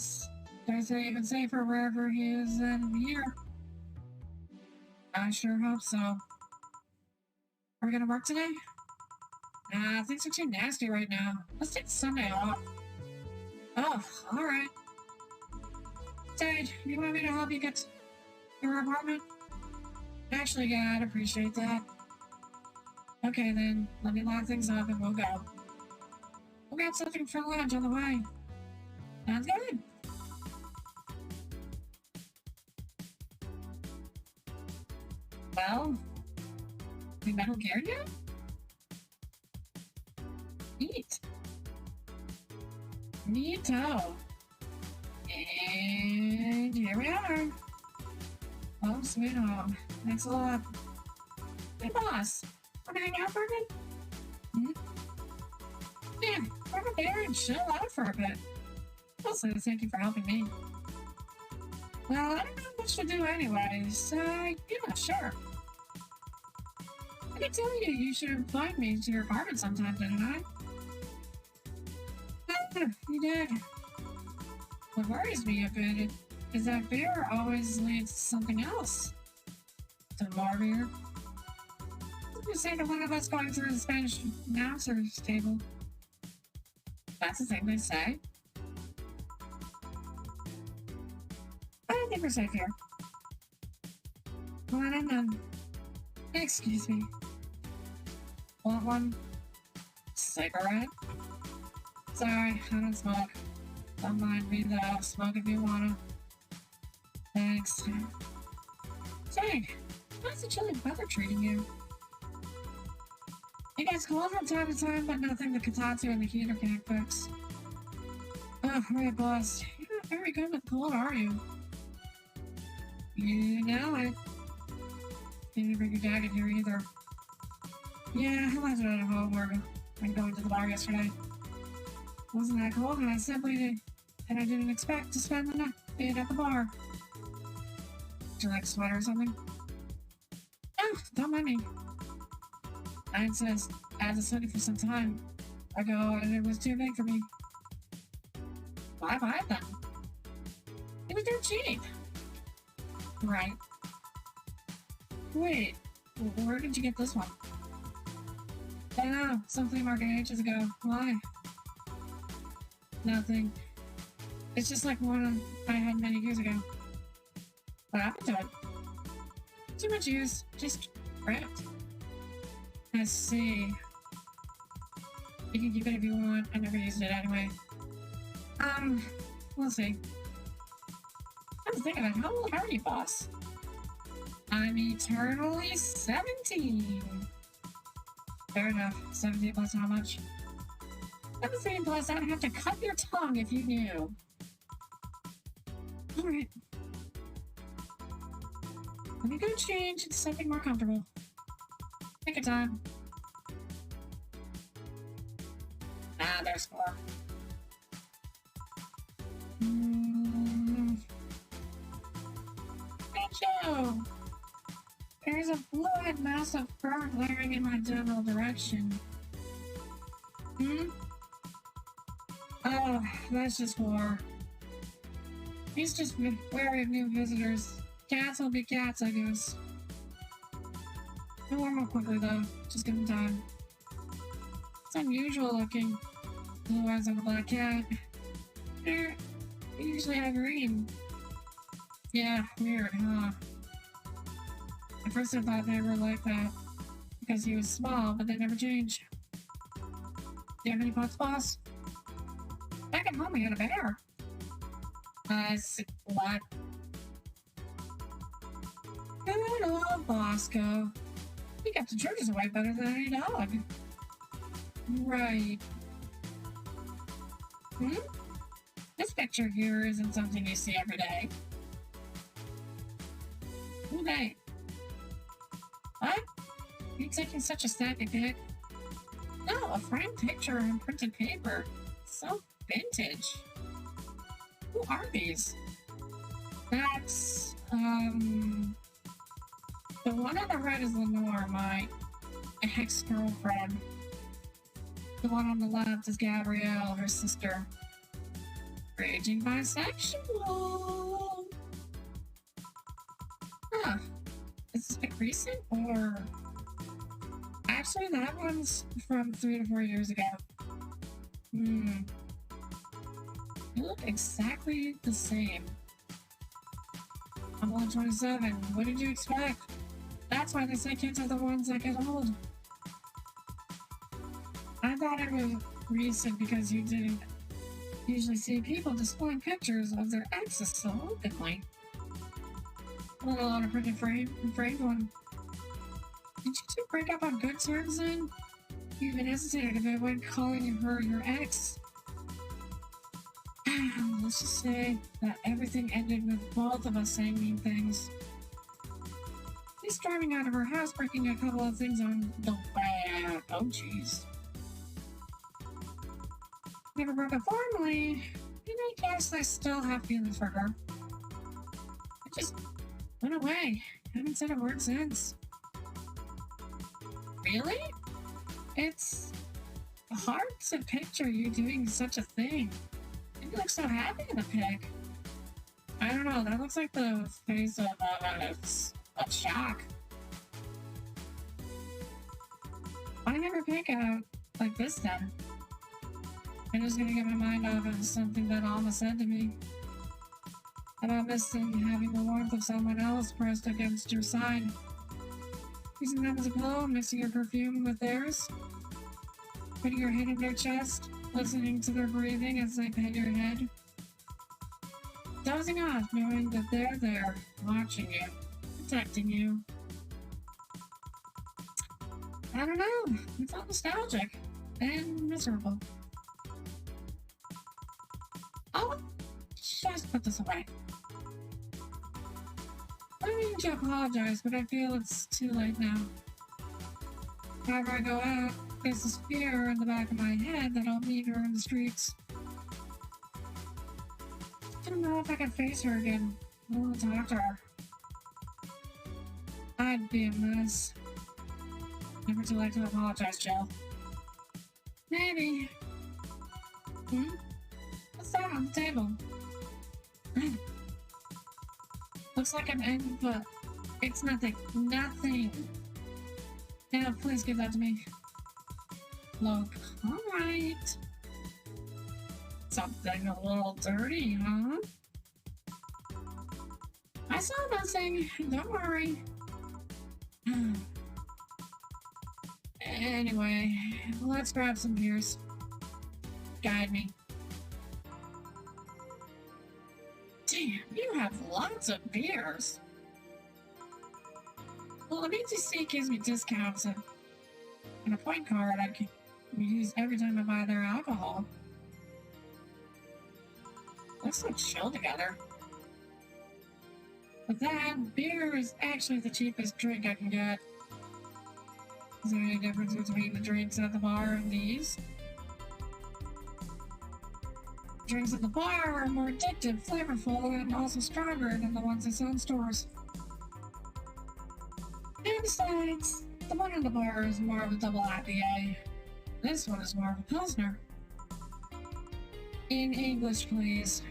safer wherever he is than here. I sure hope so. Are we gonna work today? Nah, things are too nasty right now. Let's take Sunday off. Oh, alright. Dad, you want me to help you get to your apartment? Actually, yeah, I'd appreciate that. Okay then, let me lock things up and we'll go. We'll grab something for lunch on the way. Sounds good. Well, we metal gear yet? Neat. Neato. And here we are. Oh, sweet home. Thanks a lot. Hey, boss. Wanna hang out for a bit? Hmm? Yeah, grab a beer and chill out for a bit. Also, thank you for helping me. Well, I don't know what to do anyways, so yeah, sure. I did tell you you should invite me to your apartment sometime, didn't I? You did. What worries me a bit is that beer always leads to something else. To more beer. You say to one of us going through the Spanish announcer's table. That's the thing they say. I think we're safe here. Come on in then. Excuse me. Want one? Cigarette? Sorry, I don't smoke. Don't mind me though. Smoke if you wanna. Thanks. Say, how's the chilly weather treating you? It gets cold from time to time, but nothing the Kotatsu and the heater can't fix. Oh, right, boss. You're not very good with cold, are you? You know it. Didn't bring your jacket here either. Yeah, I left it at home when going to the bar yesterday. It wasn't that cold, and I didn't expect to spend the night at the bar. Would you like a sweater or something? Oh, don't mind me. I had this hoodie for some time ago, and it was too big for me. Why buy it then? It was dirt cheap. Right. Wait, where did you get this one? I don't know, some flea market ages ago. Why? Nothing. It's just like one I had many years ago. What happened to it? Too much use. Just ripped. I see. You can keep it if you want. I never used it anyway. We'll see. I was thinking, how old are you, boss? I'm eternally 17. Fair enough. 17 plus how much? 17 plus I'd have to cut your tongue if you knew. Alright. Let me go change into something more comfortable. Take your time. Ah, there's 4. Joe! There's a fluid mass of fur glaring in my general direction. Oh, that's just 4. He's just wary of new visitors. Cats will be cats, I guess. He'll warm up quickly, though. Just give him time. It's unusual looking. Blue eyes on a black cat. They usually have green. Yeah, weird, huh? At first I thought they were like that because he was small, but they never change. Do you have any pots, boss? Back at home we had a bear. What? Good old Bosco. He kept the churches away better than any dog. Right. This picture here isn't something you see every day. Okay. What? You taking such a snappy pic? No, a framed picture on printed paper. So vintage. Who are these? That's, the one on the right is Lenore, my ex-girlfriend. The one on the left is Gabrielle, her sister. Raging bisexual. Huh. Is this pic recent or... Actually, that one's from 3 to 4 years ago. You look exactly the same. I'm only 27. What did you expect? That's why they say kids are the ones that get old. I thought it was recent because you didn't usually see people displaying pictures of their exes so openly. Let alone a printed framed one. Did you two break up on good terms then? You even hesitated a bit when calling her your ex. Let's just say that everything ended with both of us saying mean things. He's storming out of her house, breaking a couple of things on the way. Oh, jeez. Never broke up formally, and I guess I still have feelings for her. I just went away. Haven't said a word since. Really? It's hard to picture you doing such a thing. You look so happy in the pic. I don't know, that looks like the face of shock. Why never pick out like this then? I'm just gonna get my mind off of something that Alma said to me. About missing having the warmth of someone else pressed against your side. Using them as a pillow, mixing your perfume with theirs. Putting your head in their chest, listening to their breathing as they pet your head. Dozing off, knowing that they're there, watching you, protecting you. I don't know, it's all nostalgic and miserable. I'll just put this away. I mean to apologize, but I feel it's too late now. Whenever I go out, there's this fear in the back of my head that I'll meet her in the streets. I don't know if I can face her again. I want to talk to her. I'd be a mess. Never too late to apologize, Jill. Maybe. What's that on the table? Looks like an end, but it's nothing. Nothing. Yeah, please give that to me. Look, alright. Something a little dirty, huh? I saw nothing. Don't worry. Anyway, let's grab some beers. Guide me. Damn, you have lots of beers. Well, the BTC gives me discounts and a point card I can use every time I buy their alcohol. Let's so chill together. But then, beer is actually the cheapest drink I can get. Is there any difference between the drinks at the bar and these? Drinks at the bar are more addictive, flavorful, and also stronger than the ones I sell in stores. And besides, the one in the bar is more of a double IPA. This one is more of a Pilsner. In English, please.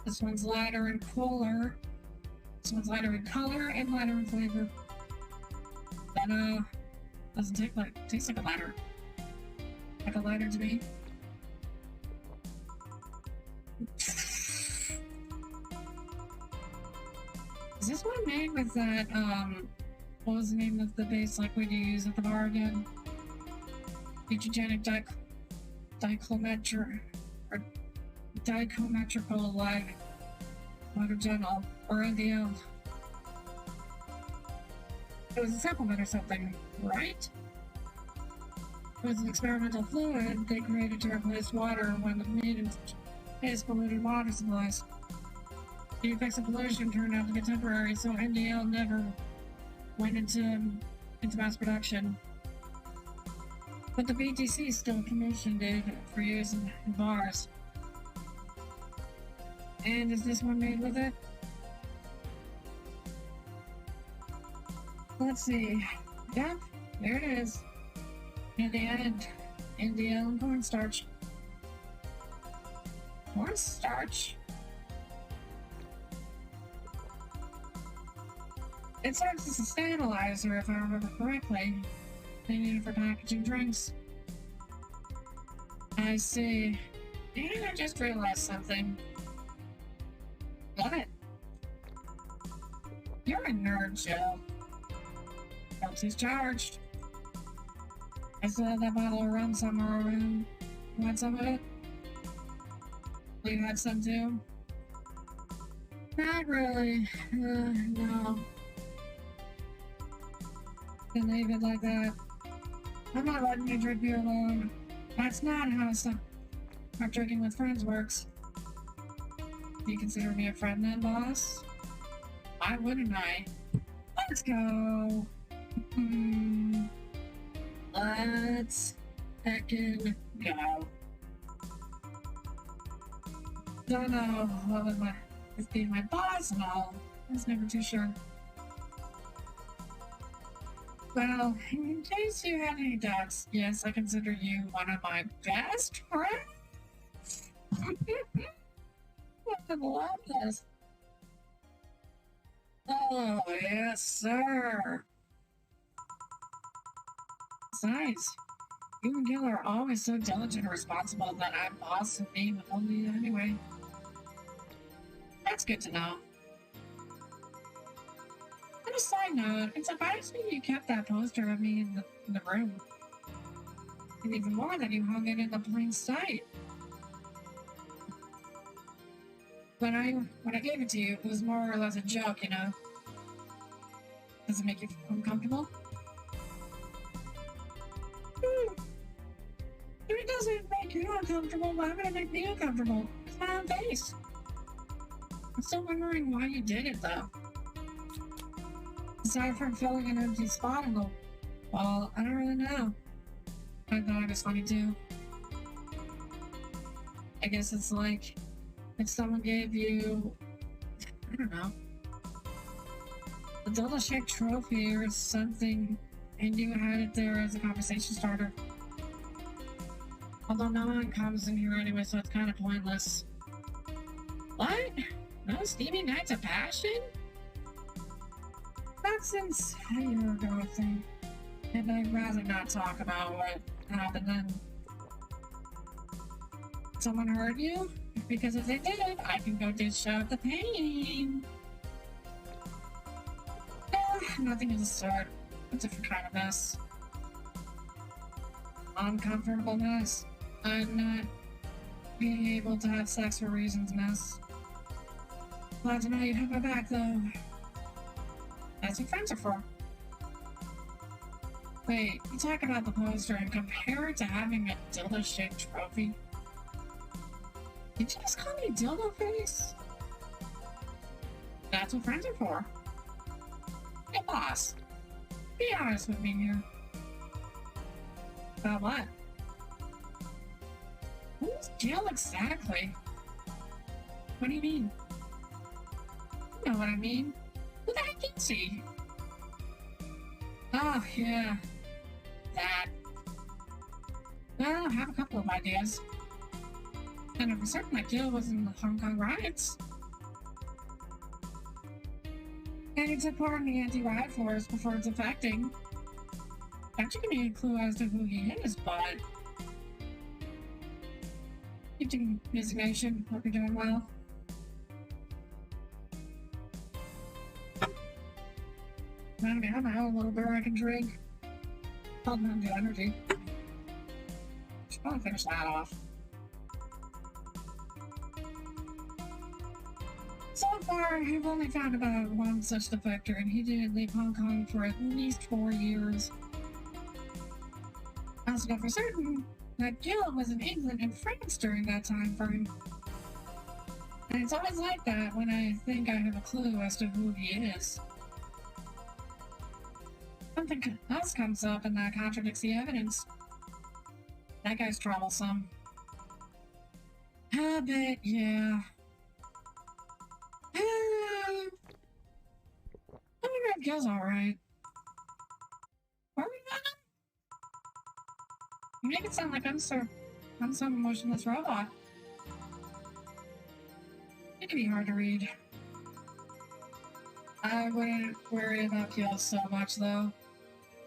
This one's lighter and cooler. This one's lighter in color and lighter in flavor. That, doesn't taste like a lighter. Like a lighter to me. Is this one made with that, what was the name of the base liquid you use at the bar again? Butygenic dichrometrical hydrogenol, or NDL. It was a supplement or something, right? It was an experimental fluid they created to replace water when it needed its polluted water supplies. The effects of pollution turned out to be temporary, so NDL never went into mass production. But the BTC still commissioned it for use in bars. And is this one made with it? Let's see. Yep, there it is. In the end, NDL and cornstarch. Cornstarch? It serves as a stabilizer, if I remember correctly. They need it for packaging drinks. I see. And I just realized something. What? You're a nerd, Joe. Guilty's charged. I still have that bottle of rum somewhere around. You want some of it? You had some too? Not really. No. Can leave it like that. I'm not letting you drink beer alone. That's not how our drinking with friends works. Do you consider me a friend then, boss? Why wouldn't I? Let's go. Let's heckin' go. Don't know what with being my boss and all. I was never too sure. Well, in case you had any doubts, yes, I consider you one of my best friends. I love this. Oh, yes, sir. Besides, you and Gil are always so diligent and responsible that I'm boss of me only you anyway. That's good to know. On a side note, it surprised me you kept that poster of me in the room. And even more that you hung it in the plain sight. When I gave it to you, it was more or less a joke, you know. Does it make you uncomfortable? If it doesn't make you uncomfortable, why would it make me uncomfortable? It's my own face. I'm still wondering why you did it, though. Aside from filling an empty spot in the wall, I don't really know. I thought it was funny, too. I guess it's like if someone gave you, I don't know, a double-shaped trophy or something, and you had it there as a conversation starter. Although no one comes in here anyway, so it's kind of pointless. What? No steamy nights of passion? Not since a year ago, I think. And I'd rather not talk about what happened then. Someone hurt you? Because if they did, I can go dish out the pain. Nothing of the sort. A different kind of mess. Uncomfortable mess. I'm not being able to have sex for reasons mess. Glad to know you have my back, though. That's what friends are for. Wait, you talk about the poster and compare it to having a dildo-shaped trophy? Did you just call me dildo face? That's what friends are for. Hey, boss. Be honest with me here. About what? Who's Jill exactly? What do you mean? You know what I mean. Who the heck is he? Oh, yeah. That. Well, I have a couple of ideas. And I'm certain that Jill was in the Hong Kong riots. And he took part in the anti-riot force before defecting. That should give me a clue as to who he is, but... Keeping resignation, hope you're doing well. I have my own little beer I can drink. Called Mountain Energy. Should probably finish that off. So far, I've only found about one such defector, and he didn't leave Hong Kong for at least 4 years. I also know for certain that Jill was in England and France during that time frame. And it's always like that when I think I have a clue as to who he is. Something else comes up and that contradicts the evidence. That guy's troublesome. A bit, yeah. I wonder if Gil's alright. Where are we going? You make it sound like I'm some emotionless robot. It can be hard to read. I wouldn't worry about Gil so much, though.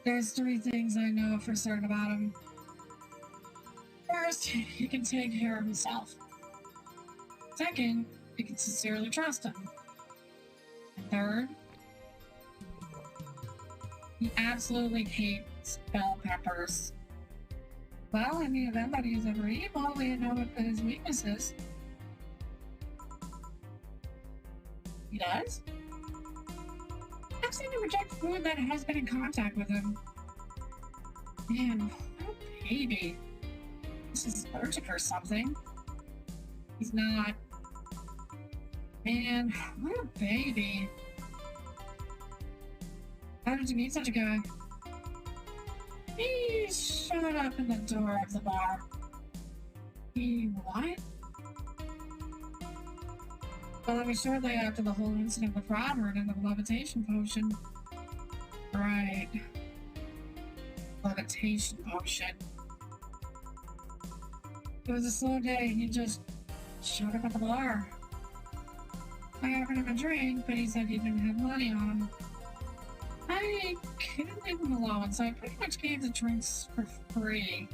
There's 3 things I know for certain about him. First, he can take care of himself. Second, you can sincerely trust him. And third, he absolutely hates bell peppers. Well, in the event that he's ever evil, we know what his weaknesses. He does? I've seen him reject food that has been in contact with him. Man, what a baby. This is allergic or something. He's not. Man, what a baby. How did you meet such a guy? He showed up in the door of the bar. He what? Well, it was shortly after the whole incident with Robert and the levitation potion. Right. Levitation potion. It was a slow day. He just showed up at the bar. I offered him a drink, but he said he didn't have money on him. I couldn't leave him alone, so I pretty much gave the drinks for free.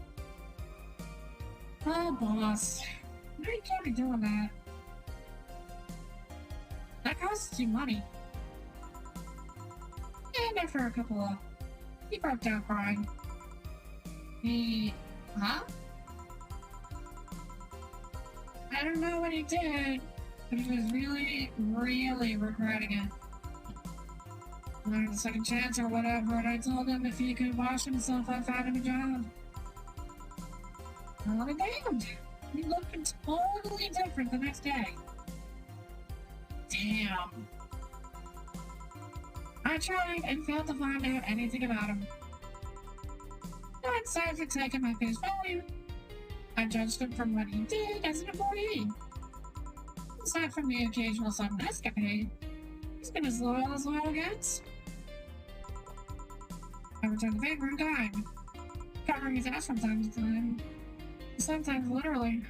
Oh, boss. Why you can't be doing that? That costs you money. And after a couple of... He broke down crying. Huh? I don't know what he did, but he was really, really regretting it. Wanted a second chance or whatever, and I told him if he could wash himself, I'd find him a job. Well, I'm damned. He looked totally different the next day. Damn. I tried and failed to find out anything about him. I decided to take him at face value. I judged him from what he did as an employee. Aside from the occasional sudden escapade, he's been as loyal gets. I returned the favor in kind, covering his ass from time to time, sometimes literally.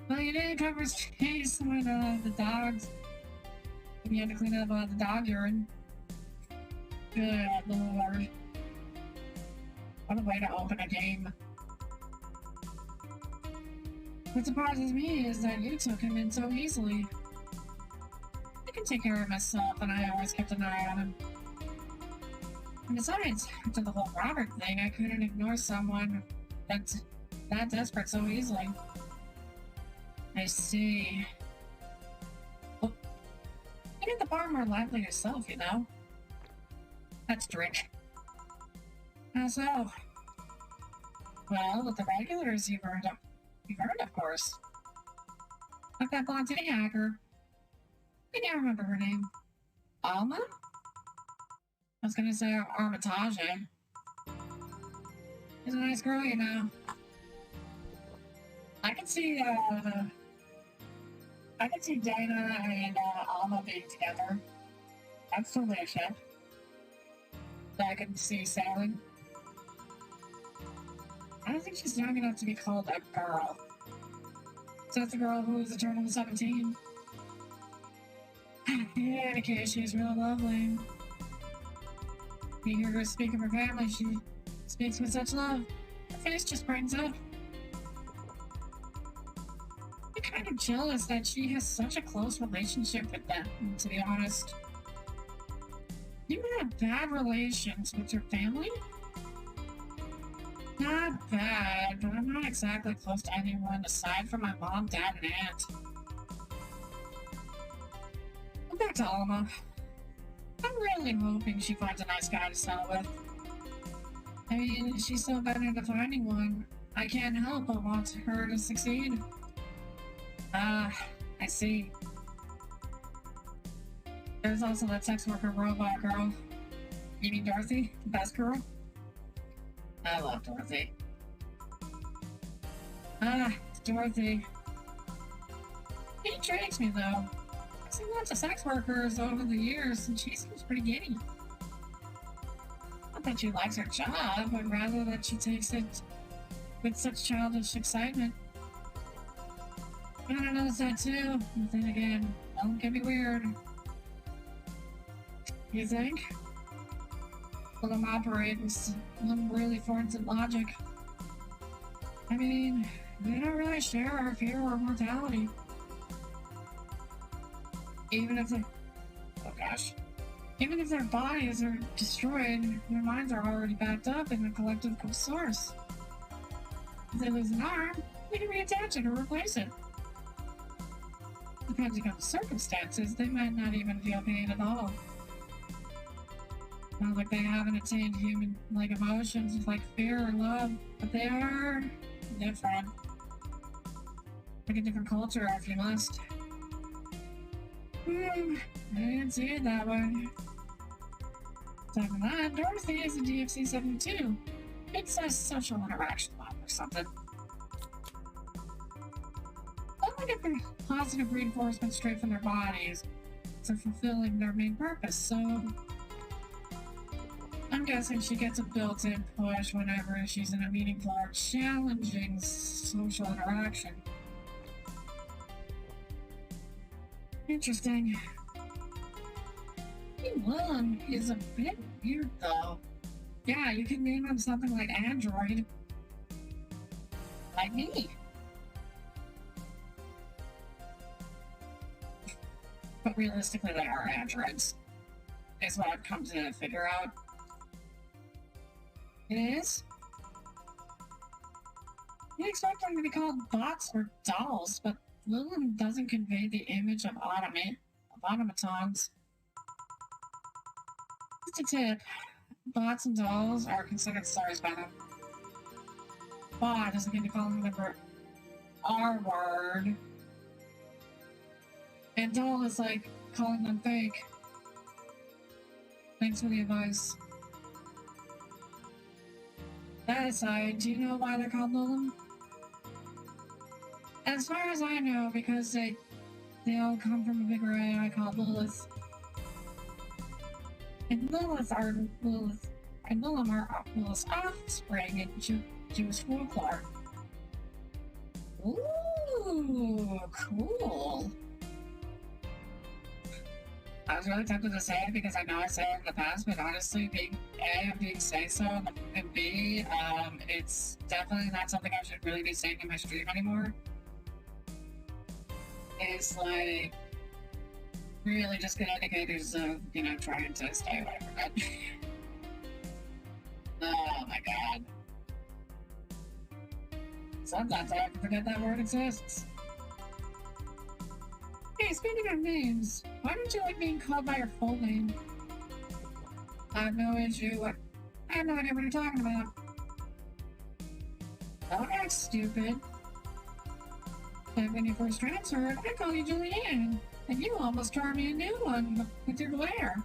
Well, he did cover his face when the dogs, when he had to clean up the dog urine. Good lord. What a way to open a game. What surprises me is that you took him in so easily. I can take care of myself, and I always kept an eye on him. And besides, after the whole Robert thing, I couldn't ignore someone that's that desperate so easily. I see. Oh. I make the bar more lively yourself, you know? That's drink. How so? Well, with the regulars you've earned, of course. Like that blonde titty hacker. I can't remember her name. Alma? I was gonna say Armitage. She's a nice girl, you know. I can see Dana and Alma being together. That's totally a ship that I can see sailing. I don't think she's young enough to be called a girl. So that's a girl who is a turn of 17. In any case, she's real lovely. You hear her speak of her family, she speaks with such love. Her face just brightens up. I'm kind of jealous that she has such a close relationship with them, to be honest. You have bad relations with your family? Not bad, but I'm not exactly close to anyone aside from my mom, dad, and aunt. Back to Alma. I'm really hoping she finds a nice guy to sell with. I mean, she's so bad at finding one. I can't help but want her to succeed. I see. There's also that sex worker robot girl. You mean Dorothy? The best girl? I love Dorothy. Dorothy. She intrigues me, though. I've seen lots of sex workers over the years, and she seems pretty giddy. Not that she likes her job, but rather that she takes it with such childish excitement. I don't notice that too, but then again, don't get me weird. You think? Well, I'm operating some really foreign logic. I mean, they don't really share our fear of mortality. Even if their bodies are destroyed, their minds are already backed up in a collective source. If they lose an arm, they can reattach it or replace it. Depending on the circumstances, they might not even feel pain at all. Not like they haven't attained human-like emotions like fear or love, but they are different. Like a different culture, if you must. I didn't see it that way. Aside from that, Dorothy is a DFC-72. It's a social interaction model or something. Don't get the positive reinforcement straight from their bodies. They're fulfilling their main purpose, so I'm guessing she gets a built-in push whenever she's in a meaningful or challenging social interaction. Interesting. Willem is a bit weird, though. Yeah, you can name him something like Android. Like me. But realistically, they are androids. Is what I've come to figure out. It is? You expect them to be called bots or dolls, but Willem doesn't convey the image of automatons. Just a tip. Bots and dolls are considered stars by them. Bot doesn't get to call them the R word. And doll is like calling them fake. Thanks for the advice. That aside, do you know why they're called Willem? As far as I know, because they all come from a bigger AI called Lilith. And Willem are Lilith's offspring in Jewish folklore. Ooh, cool. I was really tempted to say it because I know I said it in the past, but honestly, being A, I'm being say so, and B, it's definitely not something I should really be saying in my stream anymore. It's like really just good indicators of, you know, trying to stay away from it. Oh my god. Sometimes I have to forget that word exists. Hey, speaking of names, why don't you like being called by your full name? I have no issue. I have no idea what you're talking about. Don't act stupid. But when you first transferred, I called you Julianne, and you almost tore me a new one with your glare.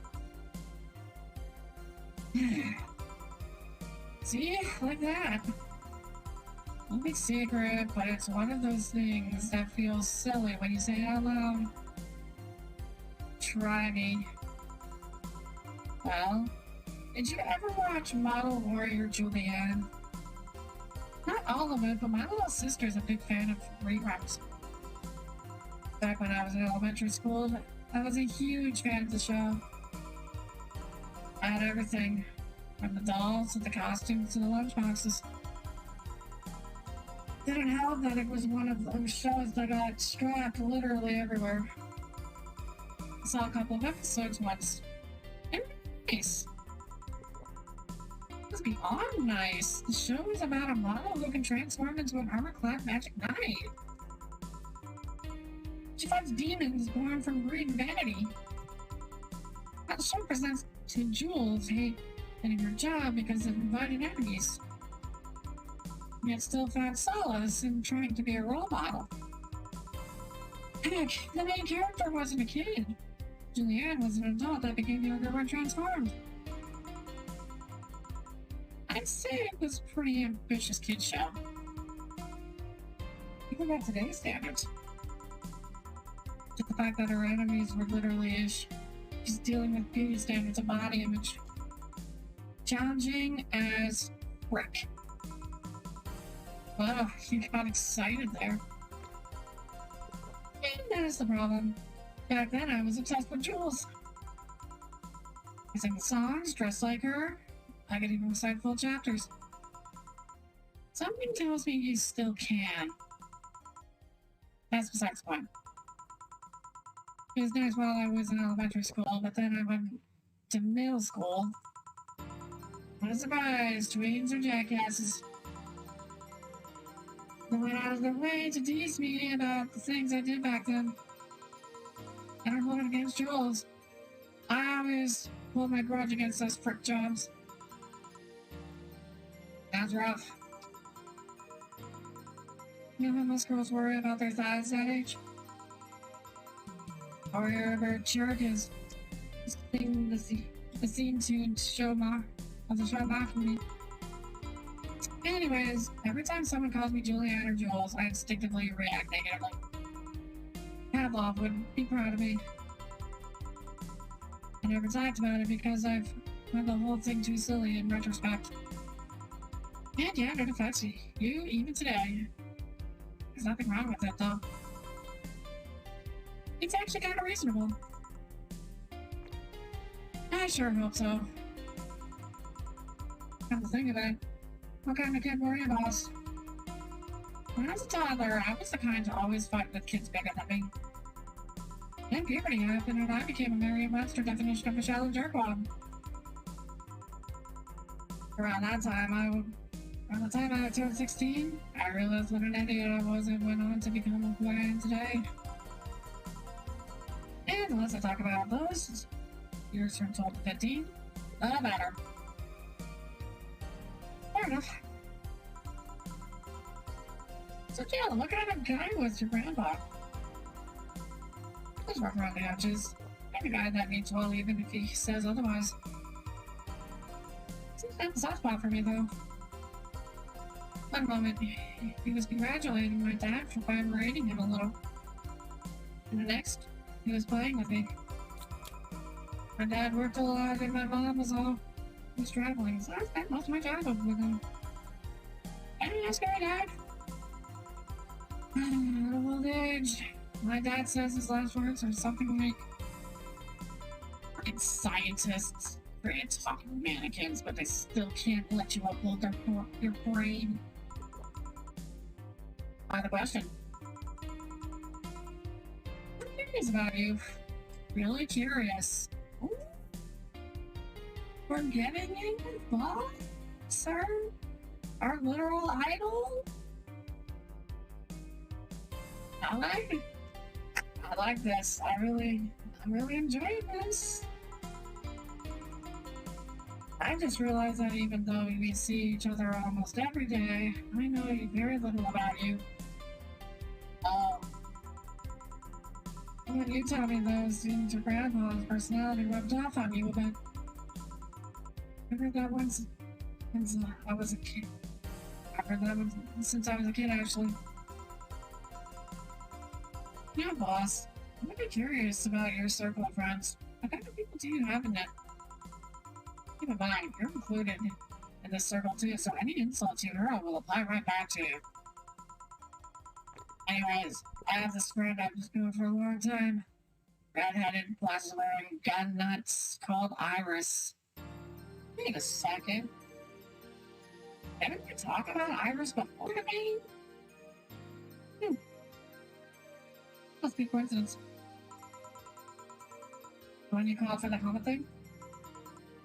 See? Like that. No big secret, but it's one of those things that feels silly when you say it out loud. Try me. Well, did you ever watch Model Warrior Julianne? Not all of it, but my little sister's a big fan of reruns. Back when I was in elementary school, I was a huge fan of the show. I had everything, from the dolls to the costumes to the lunchboxes. Didn't help that it was one of those shows that got strapped literally everywhere. I saw a couple of episodes once. They were nice. It was beyond nice. The show is about a model who can transform into an armor-clad magic knight. She fights demons born from greed and vanity. Now the show presents to Jules hating her job because of inviting enemies. Yet still found solace in trying to be a role model. Heck, the main character wasn't a kid. Julianne was an adult that became younger when transformed. I'd say it was a pretty ambitious kid show. Even by today's standards. Just the fact that her enemies were literally just dealing with beauty standards of body image. Challenging as frick. Wow, you got excited there. And that is the problem. Back then, I was obsessed with Jules. I sang the songs, dressed like her. I could even recite full chapters. Something tells me you still can. That's besides the point. It was nice while I was in elementary school, but then I went to middle school. What a surprise, tweens are jackasses. They went out of their way to tease me about the things I did back then. I don't hold it against Jules. I always hold my grudge against those prick jobs. That's rough. You know how most girls worry about their thighs that age? Or your jerk is singing the theme tune of the show mocking me. Anyways, every time someone calls me Julianne or Jules, I instinctively react negatively. Pavlov would be proud of me. I never talked about it because I've found the whole thing too silly in retrospect. And yeah, it affects you even today. There's nothing wrong with it, though. It's actually kind of reasonable. I sure hope so. Come to think of it, what kind of kid were you, boss? When I was a toddler, I was the kind to always fight with kids bigger than me. Then puberty happened, and I became a Merriam-Webster definition of a shallow jerkwad. Around the time I turned 16, I realized what an idiot I was and went on to become who I am today. And unless I talk about those years from 12 to 15, the better. Fair enough. So yeah, what kind of guy was your grandpa? He's rough around the edges. I'm a guy that means well even if he says otherwise. Seems to have a soft spot for me though. One moment, he was congratulating my dad for berating him a little. And the next, he was playing with me. My dad worked a lot and my mom was traveling, so I spent most of my childhood with him. I didn't ask my dad. Out of old age, my dad says his last words are something like, "Freaking scientists create talking mannequins, but they still can't let you upload your brain." The question. I'm curious about you. Really curious. Ooh. We're getting involved, sir? Our literal idol? I like this. I'm really enjoying this. I just realized that even though we see each other almost every day, I know very little about you. Um, when you tell me those things, your grandpa's personality rubbed off on you a bit. I heard that once since I was a kid. I heard that since I was a kid, actually. Yeah, boss. I'm really curious about your circle of friends. What kind of people do you have in it? Keep in mind, you're included in this circle too, so any insults you hurl will apply right back to you. Anyways, I have this friend I've just known for a long time. Red-headed, glasses-wearing, gun nuts, called Iris. Wait a second. Didn't we talk about Iris before me? Must be a coincidence. The one you called for the helmet thing?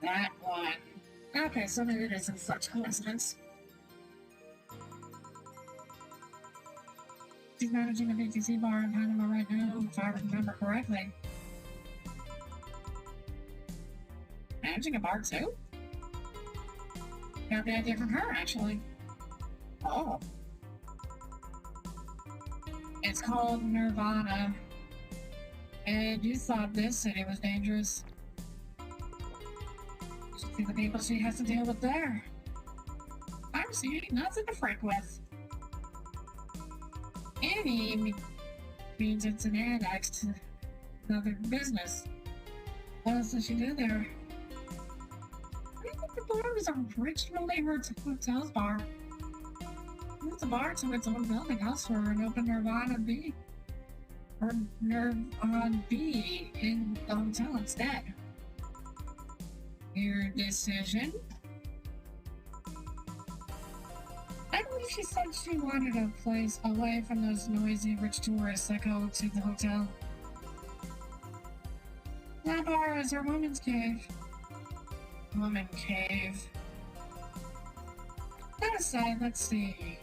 That one. Okay, so maybe it isn't such coincidence. She's managing a BTC bar in Panama right now, if I remember correctly. Managing a bar too? Got the idea from her, actually. Oh. It's called Nirvana. And you thought this city was dangerous. You should see the people she has to deal with there. Piracy ain't nothing to freak with. Annie means it's an annex to another business. What else does she do there? I think the bar was originally her hotel's bar. It's a bar to its own building house for an open Nirvana B. Or Nirvana B in the hotel instead. Your decision? I believe she said she wanted a place away from those noisy rich tourists that go to the hotel. That bar is her woman's cave. Woman cave. That aside, let's see.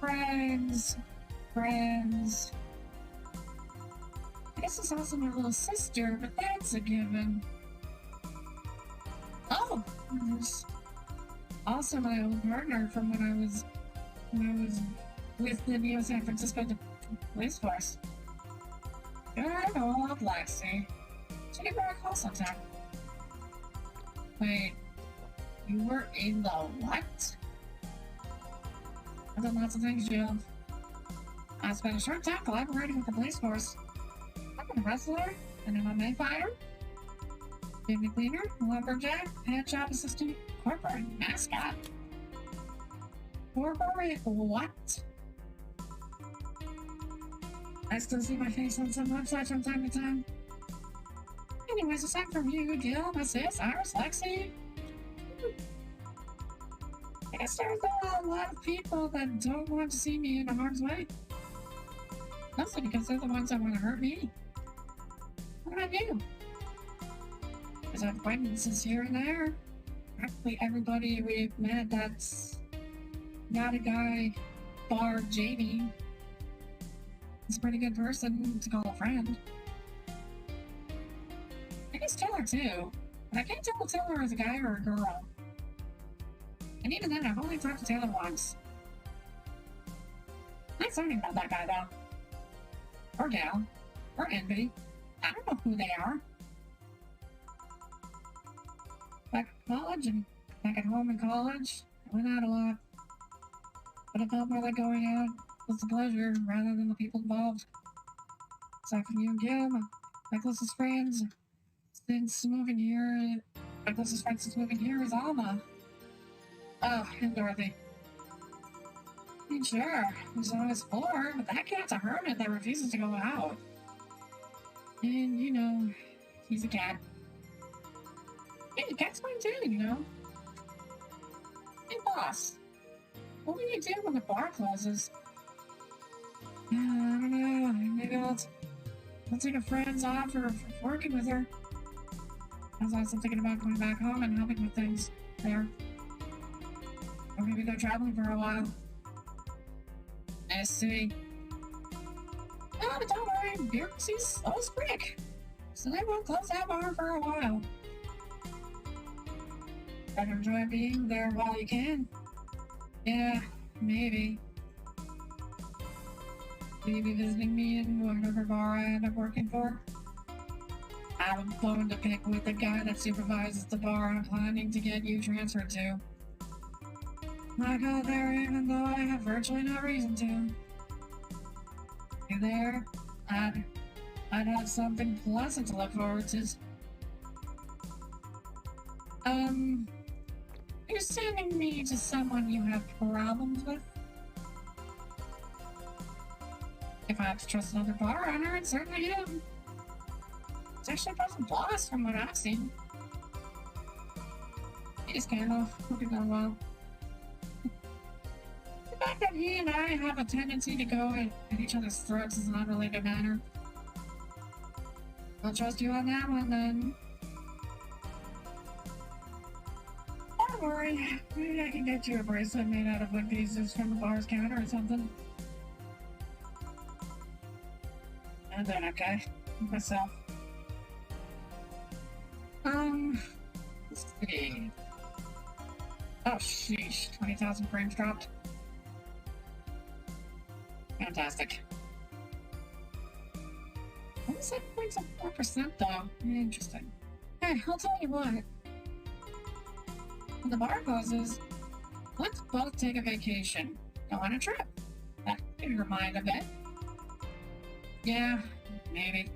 Friends. This is also my little sister, but that's a given. Oh, there's also my old partner from when I was with the Neo San Francisco Police Force. Good old Lexi. She gave her a call sometime. Wait, you were in the what? I've done lots of things, Jill. I spent a short time collaborating with the police force. I'm a wrestler, an MMA fighter, baby cleaner, lumberjack, head shop assistant, corporate mascot. Corporate what? I still see my face on some websites from time to time. Anyways, aside from you, Gil, my sis, Iris, Lexi. I guess there's a lot of people that don't want to see me in harm's way. Mostly because they're the ones that want to hurt me. What about you? There's acquaintances here and there. Practically everybody we've met that's not a guy, bar Jamie. He's a pretty good person to call a friend. I guess Taylor too, but I can't tell if Taylor is a guy or a girl. And even then, I've only talked to Taylor once. Nice learning about that guy though. Or gal. Or envy. I don't know who they are. Back at college and back at home in college, I went out a lot. But it felt more like going out was a pleasure rather than the people involved. Aside from you and Gil, my closest friends since moving here, is Alma. Oh, and Dorothy. I mean, sure, there's always 4, but that cat's a hermit that refuses to go out. And, you know, he's a cat. Hey, the cat's fine too, you know. Hey, boss. What will you do when the bar closes? I don't know. Maybe I'll take a friend's offer for working with her. I was also thinking about going back home and helping with things there. Or maybe go traveling for a while. I see. Oh, but don't worry, bureaucracy's always quick. So they won't close that bar for a while. Better enjoy being there while you can. Yeah, maybe. Will you be visiting me in whatever bar I end up working for? I have a bone to pick with the guy that supervises the bar I'm planning to get you transferred to. I go there even though I have virtually no reason to. You there? I'd have something pleasant to look forward to. You're sending me to someone you have problems with? If I have to trust another bar owner, it certainly am. It's actually a pleasant boss from what I've seen. He's kind of looking down well. The fact that he and I have a tendency to go at each other's throats is an unrelated matter. I'll trust you on that one then. Don't worry, maybe I can get you a bracelet made out of wood pieces from the bar's counter or something. I'm doing okay myself. Let's see. Oh, sheesh. 20,000 frames dropped. Fantastic. Only 7.4% though. Interesting. Hey, I'll tell you what. When the bar closes, let's both take a vacation. Go on a trip. That could your mind a bit. Yeah, maybe.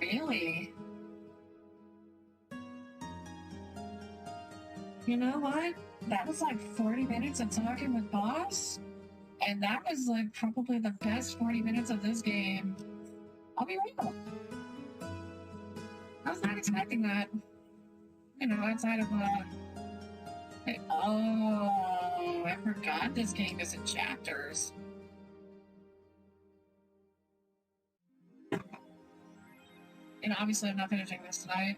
Really? You know what? That was like 40 minutes of talking with Boss, and that was like probably the best 40 minutes of this game. I'll be real. I was not expecting that. You know, outside of oh, I forgot this game is in chapters. And obviously I'm not finishing this tonight.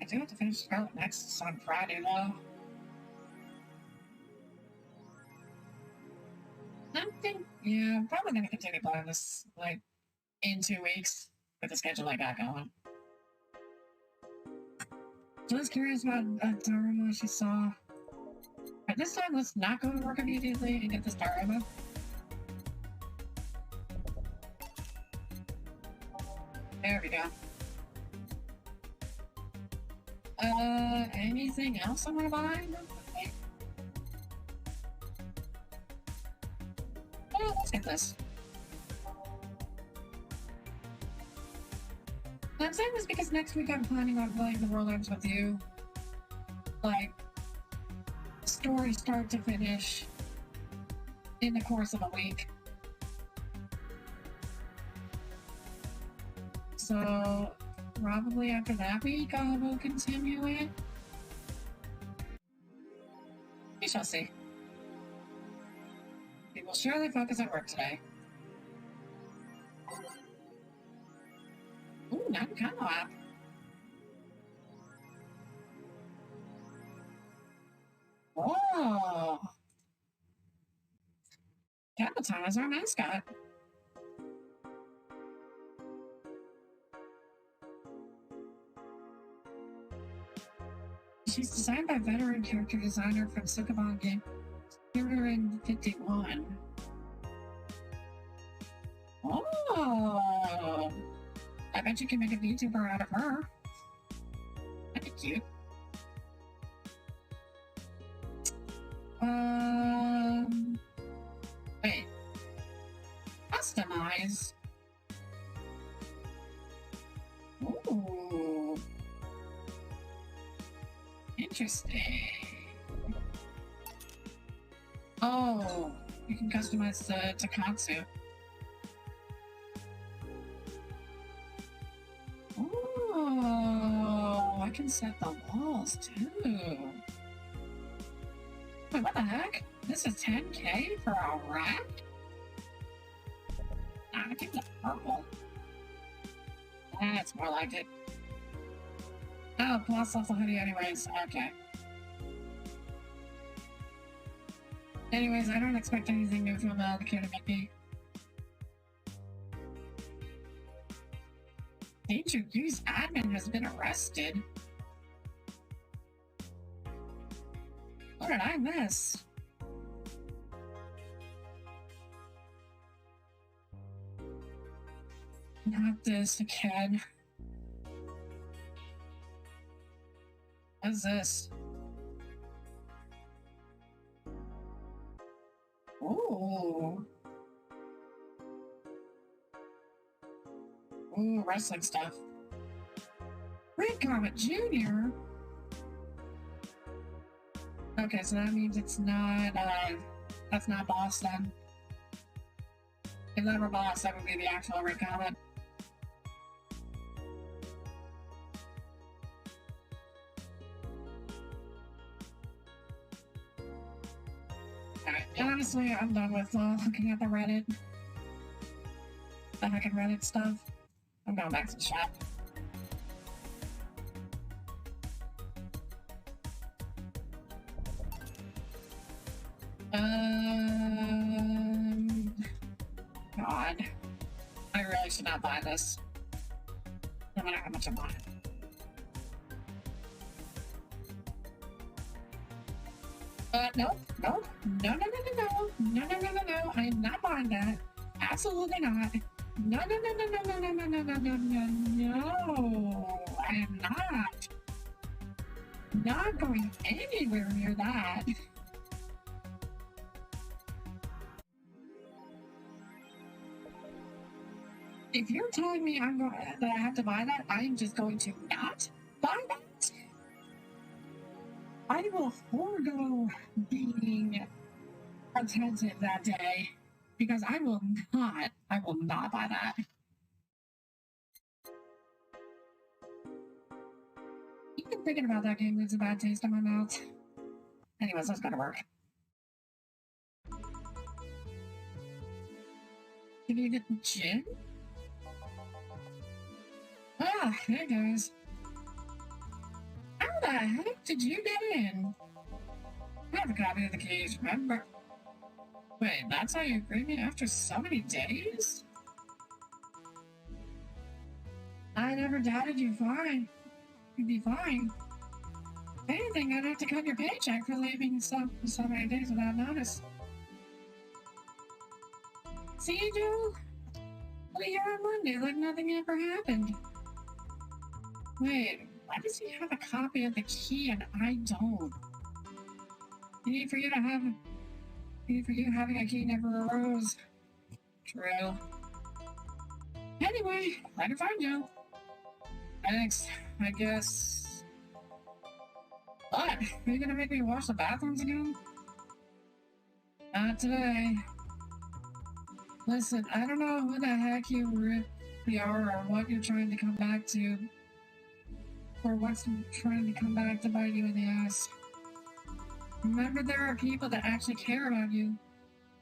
I do have to finish Scarlet Nexus on Friday though. Yeah, I'm probably gonna continue playing this like in 2 weeks with the schedule I got going. Just curious about Dharma she saw. But this time, let's not go to work immediately and get this Dharma. There we go. Anything else I want to buy? Oh, let's get this. I'm saying this because next week I'm planning on playing the World Ends with you. Like, story start to finish in the course of a week. So, probably after that week I will continue it. We shall see. We will surely focus at work today. Ooh, non-combo app. Oh! Capitan is our mascot. She's designed by veteran character designer from Sukabon Game, Shooter in 51. Oh! I bet you can make a VTuber out of her. That'd be cute. Wait. Customize? Ooh. Interesting. Oh, you can customize the Takatsu. Oh, I can set the walls too. Wait, what the heck? This is 10K for a rack? Nah, I think it's purple. That's more like it. Oh, plus off the hoodie anyways. Okay. Anyways, I don't expect anything new from the community. Danger Use admin has been arrested. What did I miss? Not this again. What's this? Ooh. Ooh, wrestling stuff. Red Comet Jr.? Okay, so that means it's not, that's not Boss then. If that were Boss, that would be the actual Red Comet. Alright, honestly, I'm done with looking at the Reddit. The heckin' Reddit stuff. I'm going back to the shop. God. I really should not buy this. No matter how much I want it. Nope, nope. No, no, no, no, no. No, no, no, no, no. I am not buying that. Absolutely not. No, no, no, no, no, no, no, no, no, no, no, no. I am not. Not going anywhere near that. If you're telling me that I have to buy that, I'm just going to not buy that. I will forego being attentive that day because I will not buy that. Even thinking about that game leaves a bad taste in my mouth. Anyways, that's gonna work. Did you get the gin? Ah, hey guys. How the heck did you get in? I have a copy of the keys, remember? Wait, that's how you greet me after so many days? I never doubted you'd be fine. If anything, I'd have to cut your paycheck for leaving so many days without notice. See you do? Well, here on Monday, like nothing ever happened. Wait, why does he have a copy of the key and I don't? Need for you having a key never arose. True. Anyway, glad to find you. Thanks, I guess. What? Are you gonna make me wash the bathrooms again? Not today. Listen, I don't know who the heck you really are or what you're trying to come back to. Or what's trying to come back to bite you in the ass. Remember, there are people that actually care about you.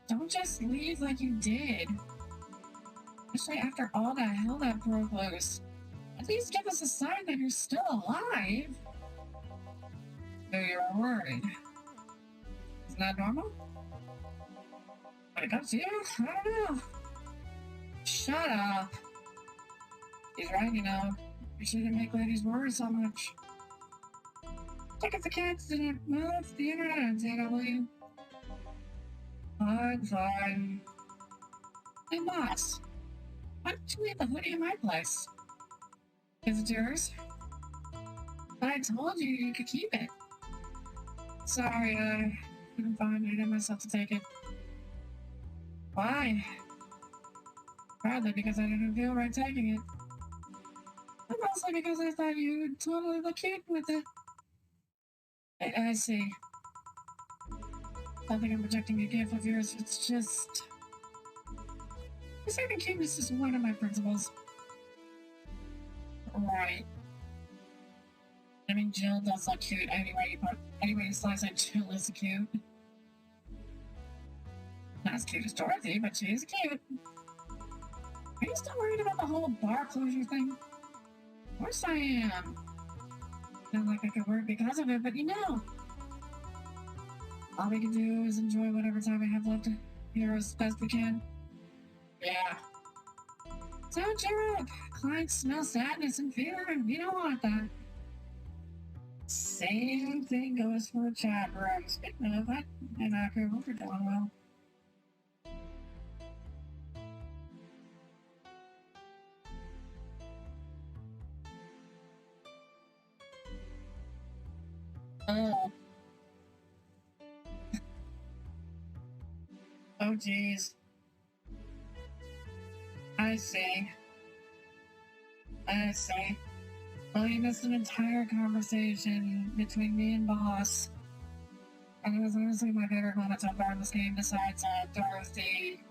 Don't just leave like you did. Especially after all the hell that broke loose. At least give us a sign that you're still alive. So you're worried. Isn't that normal? When it comes to you, I don't know. Shut up. He's right, you know. You shouldn't make ladies worry so much. Check if the cats didn't move the internet and say I believe. Fine. Hey, boss. Why did you leave the hoodie in my place? Is it yours? But I told you you could keep it. Sorry, I couldn't find it in myself to take it. Why? Probably because I didn't feel right taking it. And mostly because I thought you would totally look cute with it. I see. I think I'm rejecting a gift of yours. It's just... Preserving cuteness is one of my principles. Right. I mean, Jill does look cute anyway, but anyway you slice it, Jill is cute. Not as cute as Dorothy, but she is cute. Are you still worried about the whole bar closure thing? Of course I am. Not like I could work because of it, but you know. All we can do is enjoy whatever time we have left here as best we can. Yeah. So cheer up. Clients smell sadness and fear, and we don't want that. Same thing goes for chat rooms. Speaking of that, and I hope you're doing well. Oh. Oh, geez. I see. I see. Well, you missed an entire conversation between me and Boss. And it was honestly my favorite moment so far in this game besides Dorothy.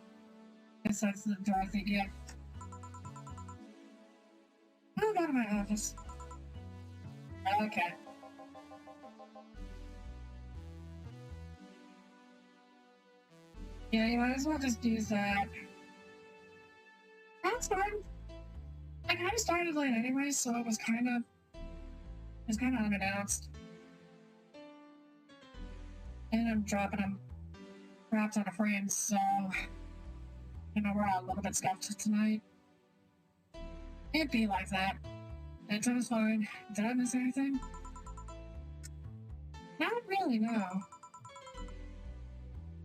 Besides the Dorothy gift. I'll go to my office. Okay. Yeah, you might as well just use that. That's fine. I kind of started late anyway, so it was kind of unannounced. And I'm dropping them wrapped on a frame, so we're all a little bit scuffed tonight. It'd be like that. That was fine. Did I miss anything? Not really, no.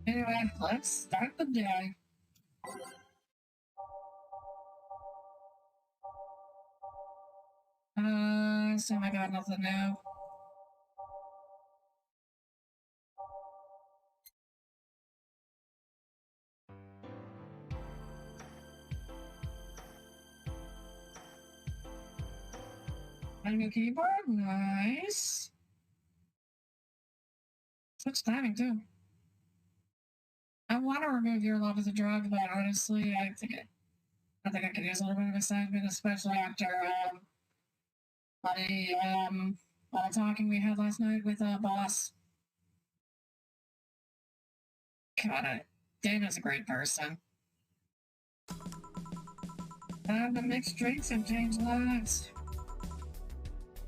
Anyway, let's start the day. So I got nothing new. A new keyboard? Nice. Switch timing, too. I want to remove your love as a drug, but honestly, I think I could use a little bit of excitement, especially after all the talking we had last night with Boss. God, Dana's a great person. Time to mix drinks and change lives.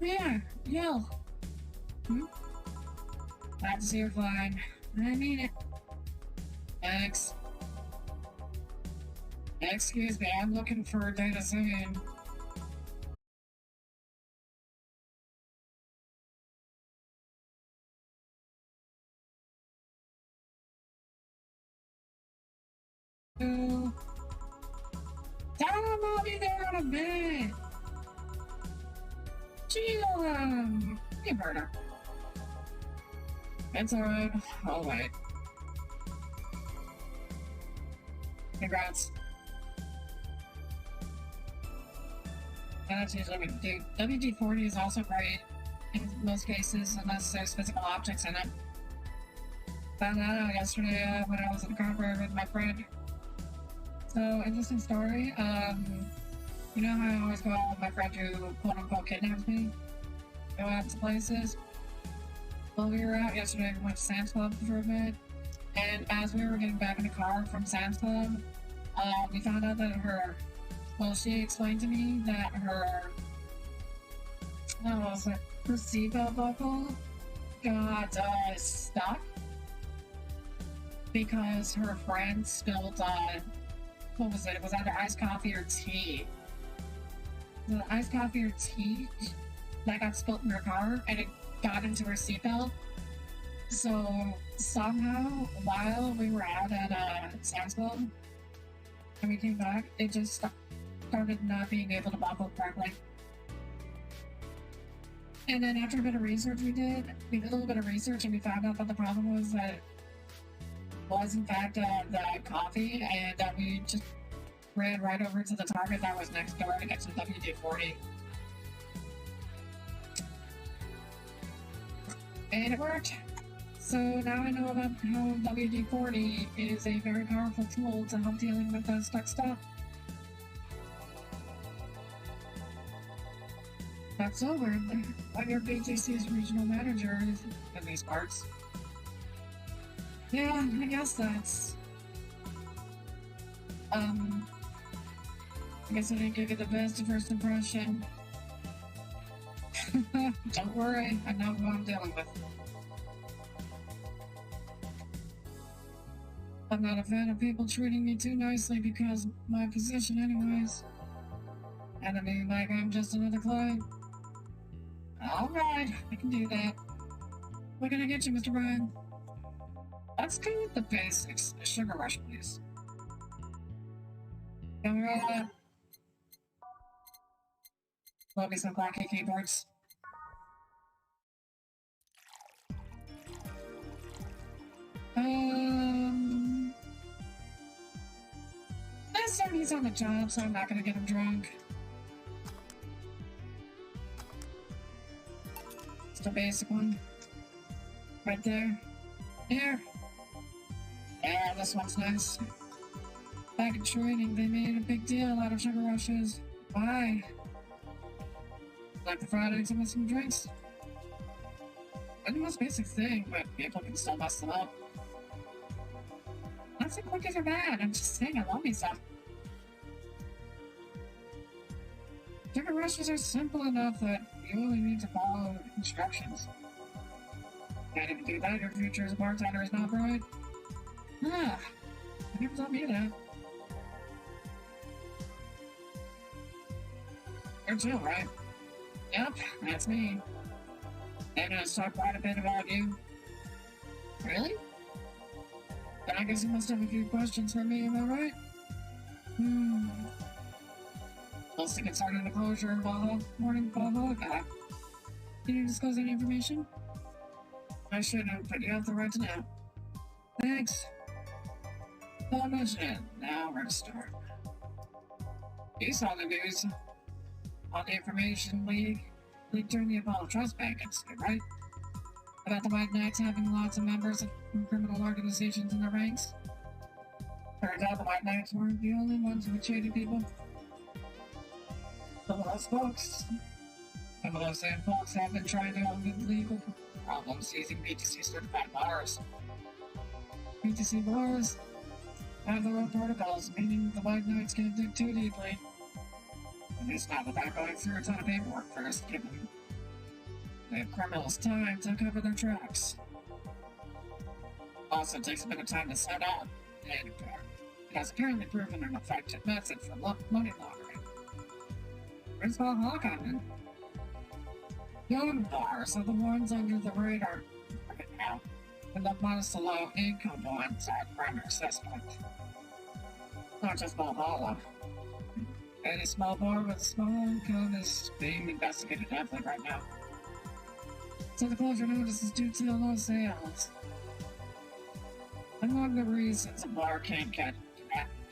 Yeah, yell. Glad to see you're fine. I mean it. Thanks. Excuse me, I'm looking for Dana soon. Tell him I'll be there in a bit. Chill, hey, murder. It's alright. I'll wait. Congrats. That's usually what we do. WD-40 is also great in most cases, unless there's physical objects in it. Found that out yesterday when I was in the car with my friend. So, interesting story. You know how I always go out with my friend who quote-unquote kidnaps me? Go out to places? Well, we were out yesterday, we went to Sam's Club for a bit, and as we were getting back in the car from Sam's Club, we found out that she explained to me that her seatbelt buckle got stuck because her friend spilled, what was it? It was either iced coffee or tea. The iced coffee or tea that got spilled in her car, and it got into her seatbelt. So somehow, while we were out at Sam's Club, and we came back, it just started not being able to buckle correctly. And then after a bit of research we did a little bit of research, and we found out that the problem was that it was in fact the coffee, and we just ran right over to the Target that was next door to get some WD-40. And it worked. So now I know about how WD-40 is a very powerful tool to help dealing with stuck stuff. That's so weird. I'm your BGC's regional manager in these parts. Yeah, I guess that's... I guess I didn't give you the best first impression. Don't worry, I know who I'm dealing with. I'm not a fan of people treating me too nicely because of my position anyways. And I mean, like, I'm just another client. Alright, I can do that. What can I get you, Mr. Bryan? Let's go with the basics. A sugar rush, please. Can we roll that? Love me some Clacky keyboards. Last time he's on the job, so I'm not gonna get him drunk. Just a basic one. Right there. Here. Yeah, this one's nice. Back in training, they made a big deal out of sugar rushes. Why? Like the Friday to miss some drinks? It's the most basic thing, but people can still mess them up. Not saying cookies are bad, I'm just saying I love me some. Sugar rushes are simple enough that you only need to follow instructions. Can't even do that, your future as a bartender is not bright. Ah, I never thought me that. You're Jill, right? Yep, that's me. I'm gonna talk quite a bit about you. Really? Then I guess you must have a few questions for me, am I right? Mostly concerning the closure of morning Valhalla. Can you disclose any information? I shouldn't, but you have the right to know. Thanks. Well mentioned. Now we're to start. You saw the news. All the information leaked during the Apollo Trust Bank incident, right? About the White Knights having lots of members of criminal organizations in their ranks. Turns out the White Knights weren't the only ones who shady people. Some of those same folks have been trying to help with legal problems using BTC certified bars. BTC bars have their own protocols, meaning the White Knights can't dig too deeply. At least not without going through a ton of paperwork first, giving the criminals time to cover their tracks. Also takes a bit of time to set up, and it has apparently proven an effective method for money laundering. Where's Valhalla coming? Young bars are the ones under the radar right now, and the most low-income ones are primary suspect. Not just Valhalla. Any small bar with small income is being investigated heavily right now. So the closure notice is due to low sales. Among the reasons a bar can't get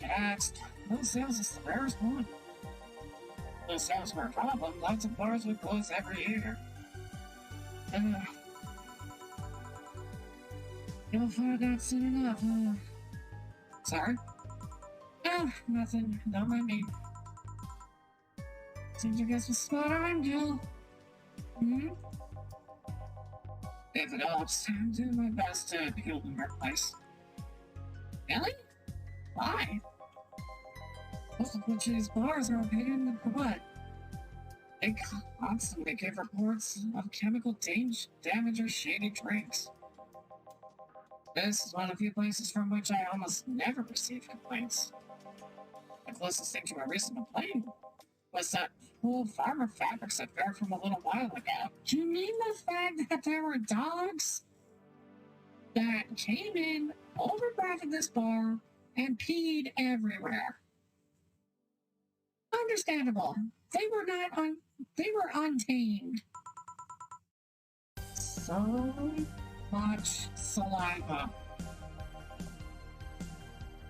axed, low sales is the rarest one. Low sales were a problem, lots of bars would close every year. You'll find out soon enough, Sorry? Oh, nothing. Don't mind me. Seems your guess was spot on, Jill. If it helps, I'm doing my best to heal the workplace. Really? Why? Most of these bars are paid in the butt. They constantly give reports of chemical damage or shady drinks. This is one of the few places from which I almost never receive complaints. The closest thing to a recent complaint was that pool farmer fabrics affair from a little while ago. Do you mean the fact that there were dogs that came in, overcrowded this bar, and peed everywhere? Understandable. They were untamed. So much saliva.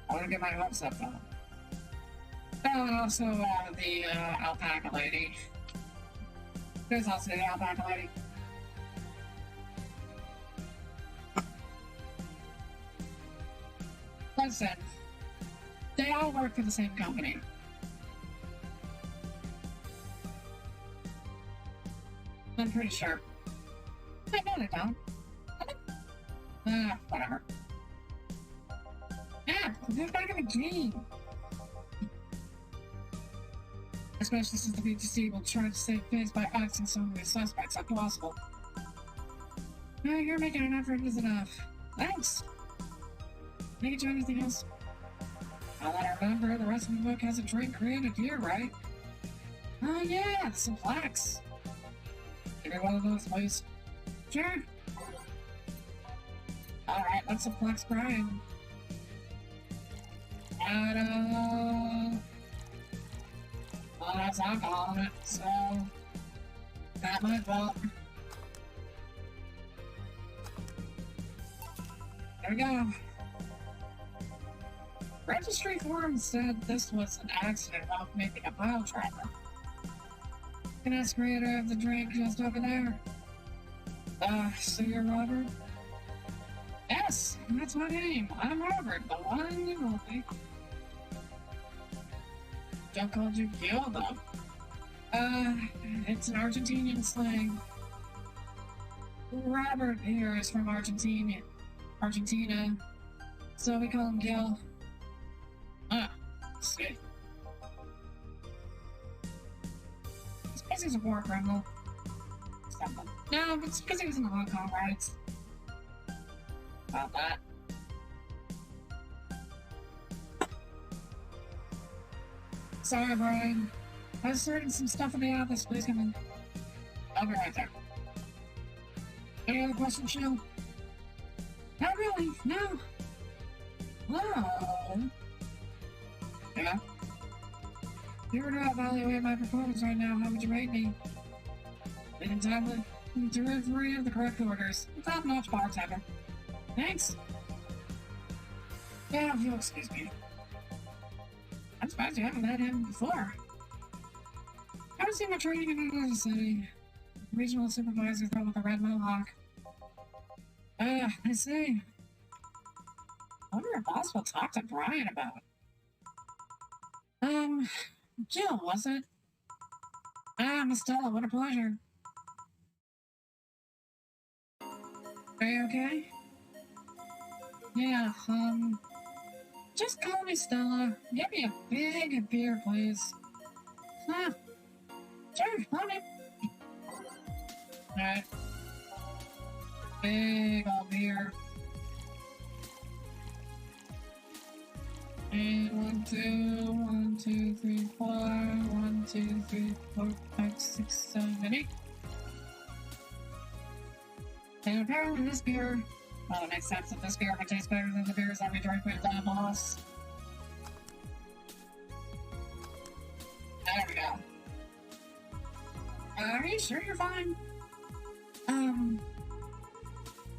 I want to get my hopes up though. Oh, and also the alpaca lady. There's also the alpaca lady. Listen, they all work for the same company. I'm pretty sure. I know they don't. Whatever. Yeah, they're back in the game. Especially since the BTC will try to save face by axing some of the suspects if possible. You're making an effort is enough. Thanks. Can I get you anything else? Now that I remember, the rest of the book has a drink created here, right? Oh yeah, some flax. Give me one of those, please. Sure. Alright, let's some flax grind. And, well, that's alcohol in it, so not my fault. There we go. Registry form said this was an accident while making a pile driver. Can ask creator of the drink just over there. So you're Robert? Yes, that's my name. I'm Robert, the one and only. Joe called you Gil, though. It's an Argentinian slang. Robert here is from Argentina, so we call him Gil. See. It's because he's a war criminal. Something. No, it's because he was in the Hong Kong riots. About that. Sorry, Brian. I was sorting some stuff in the office. Please come in. I'll be right there. Any other questions, Jill? Not really, no. Whoa. Yeah? If you were to evaluate my performance right now, how would you rate me? In time, delivery of the correct orders. Top-notch bartender. Thanks. Yeah, if you'll excuse me. I'm surprised you haven't met him before. I haven't seen my training in another city. Regional supervisor throw with a red mohawk. I see. I wonder if boss will talk to Brian about it. Jill, was it? Miss Stella, what a pleasure. Are you okay? Yeah, just call me Stella. Give me a big beer, please. Sure, on it. Alright. Big old beer. And 1, 2, 3, 4. 1, 2, 3, 4, 5, 6, 7, 8. And apparently this beer, well, it makes sense that this beer would taste better than the beers that we drink with the boss. There we go. Are you sure you're fine?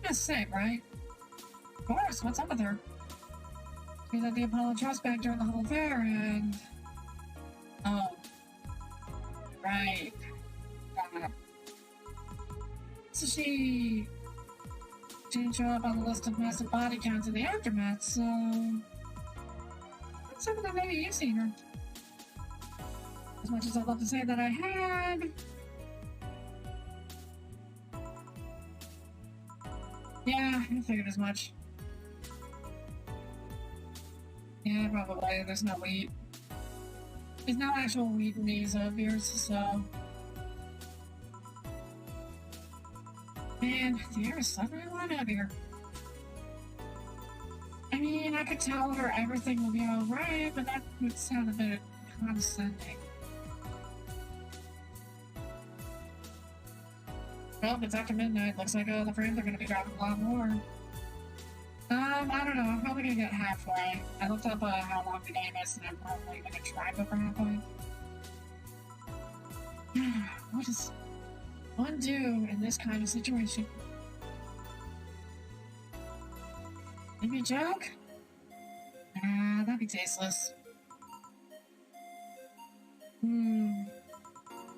Just sick, right? Of course, what's up with her? She was at the Apollo Trust Bank during the whole affair, and... Oh. Right. So she didn't show up on the list of massive body counts in the aftermath, so... What's up with that maybe you've seen her? As much as I'd love to say that I had... Yeah, I figured as much. Yeah, probably. There's no wheat. There's no actual wheat in these beers, so... Man, the air is suddenly a lot heavier. I mean, I could tell her everything will be alright, but that would sound a bit condescending. Well, it's after midnight. Looks like the frames are gonna be dropping a lot more. I don't know. I'm probably gonna get halfway. I looked up how long the game is, and I'm probably gonna try go for halfway. What does one do in this kind of situation? Maybe a joke? That'd be tasteless.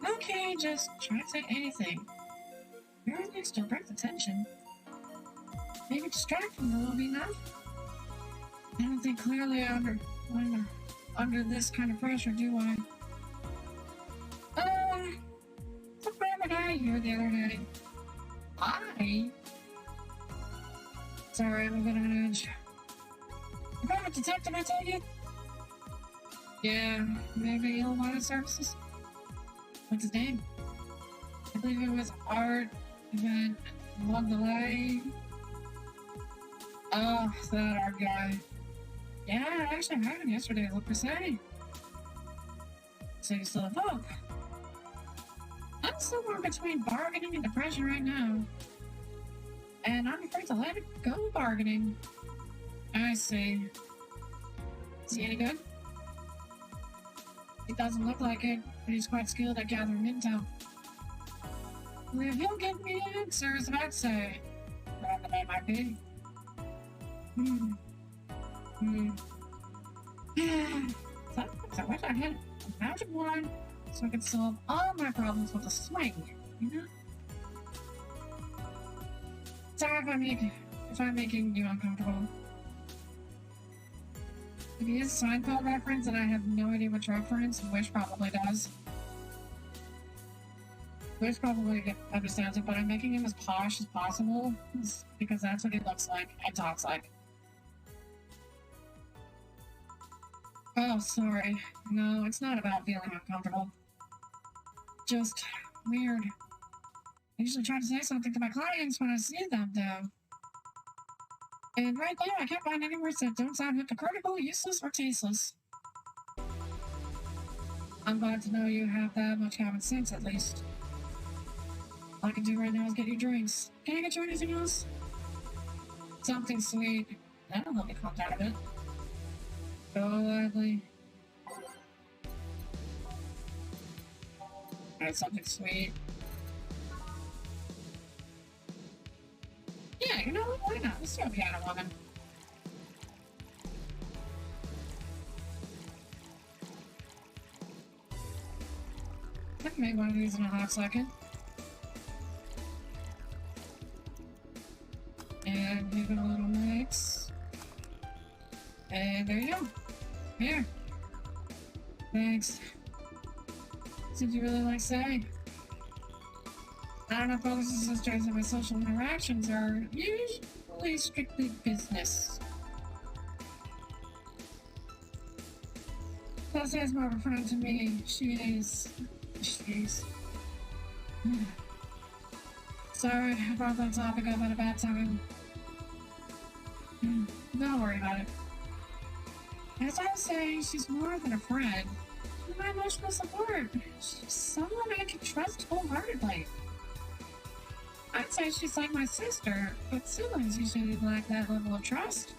Okay, just try to say anything. Everything still brings attention. Maybe distracting will be enough. I don't think clearly under this kind of pressure, do I? Some random guy here the other day. Hi. Sorry, I'm a bit on edge. You got a detective, I take it? Yeah, maybe he'll want his services. What's his name? I believe it was Art Van Londolay. Oh, that art guy. Yeah, I actually heard him yesterday at Le say. So you still have hope. I'm somewhere between bargaining and depression right now. And I'm afraid to let it go bargaining. I see. Is he any good? He doesn't look like it, but he's quite skilled at gathering intel. Well, he'll give me answers, I'd say. Whatever they might be. Sometimes I wish I had a magic wand so I could solve all my problems with a swing, you know? Sorry if I'm making you uncomfortable. If he is Seinfeld reference and I have no idea which reference, Wish probably does. Wish probably understands it, but I'm making him as posh as possible because that's what he looks like and talks like. Oh, sorry. No, it's not about feeling uncomfortable. Just weird. I usually try to say something to my clients when I see them, though. And right there, I can't find any words that don't sound hypocritical, useless, or tasteless. I'm glad to know you have that much common sense, at least. All I can do right now is get you drinks. Can I get you anything else? Something sweet. That'll help me calm down a bit. Go lively. Alright, something sweet. Yeah, you know what? Why not? Let's do a piano woman. I can make one of these in a hot second. And give it a little mix. And there you go. Here. Thanks. Did you really like say? I don't know, brothers and sisters, and my social interactions are usually strictly business. Plus, is more of a friend to me. She's. Sorry, I brought that topic up at a bad time. Don't worry about it. As I was saying, she's more than a friend. She's my emotional support. She's someone I can trust wholeheartedly. I'd say she's like my sister, but siblings usually lack that level of trust.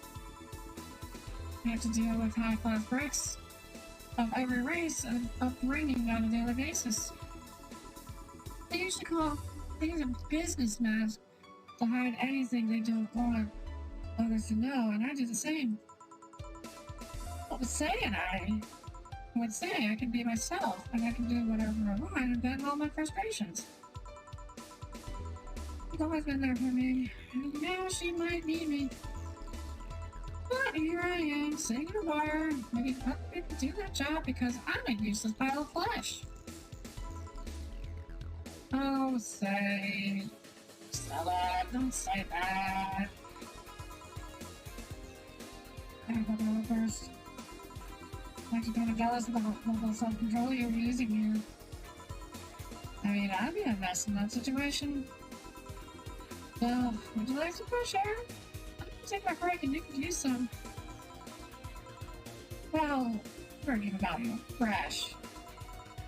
I have to deal with high-class breaks of every race and upbringing on a daily basis. They usually call things a business mask to hide anything they don't want others to know, and I do the same. I would say I can be myself, and I can do whatever I want and vent all my frustrations. She's always been there for me, and now she might need me. But here I am, sitting in a bar, maybe other people do that job because I'm a useless pile of flesh. Oh, say, Stella, don't say that. I gotta go first. I'm actually kind of jealous of the level of self-control you're using here. I mean, I'd be a mess in that situation. So, would you like some fresh air? I'm gonna take my break and you could use some. Well, forget about you. Fresh.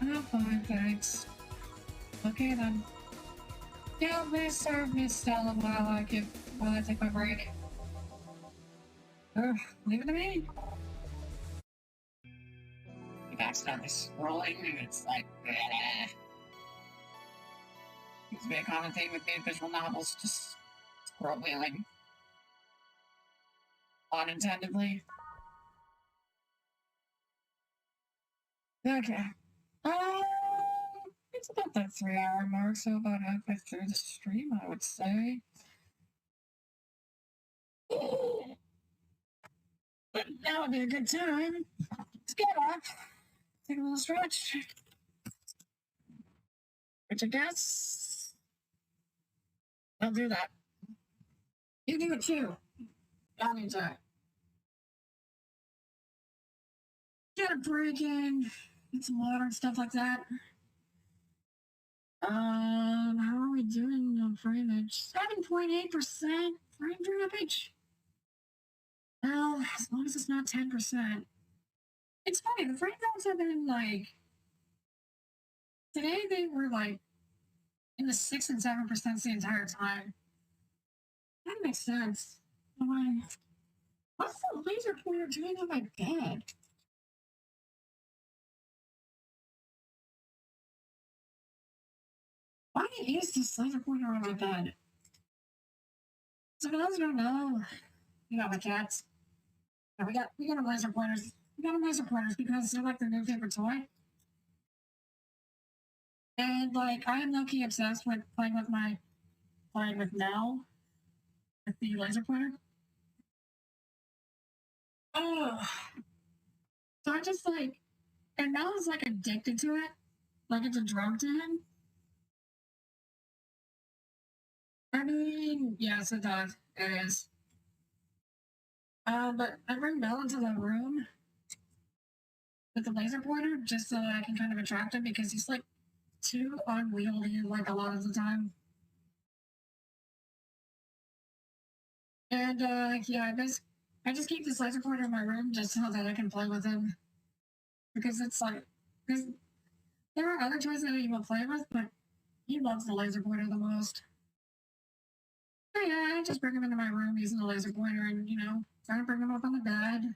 I'm fine, thanks. Okay then. Yeah, please serve Miss Stella while I take my break. Leave it to me. You accidentally scrolling and it's like, Seems to be a common thing with new visual novels, just scroll wheeling. Unintendedly. Okay. It's about that 3-hour mark, so about halfway through the stream, I would say. But now would be a good time to get up, take a little stretch, which I guess I'll do that. You do it too. Y'all need to get a break in, get some water and stuff like that. How are we doing on framage? 7.8% frame droppage. Well, as long as it's not 10%. It's funny, the rainbows have been like, today they were like in the 6 and 7% the entire time. That makes sense. I'm like, what's the laser pointer doing on my bed? Why is this laser pointer on my bed? So for those who don't know, you got my cats. Yeah, we got them laser pointers. We got them laser pointers because they're like their new favorite toy. And like I am low key obsessed with playing with Nell with the laser pointer. Oh, so I just like and Nell is like addicted to it, like it's a drug to him. I mean, yes, it does. It is. But I bring Nell into the room with the laser pointer just so I can kind of attract him because he's like too unwieldy like a lot of the time. And yeah, I just keep this laser pointer in my room just so that I can play with him because it's like because there are other toys that he will play with, but he loves the laser pointer the most. So yeah, I just bring him into my room using the laser pointer and try to bring him up on the bed,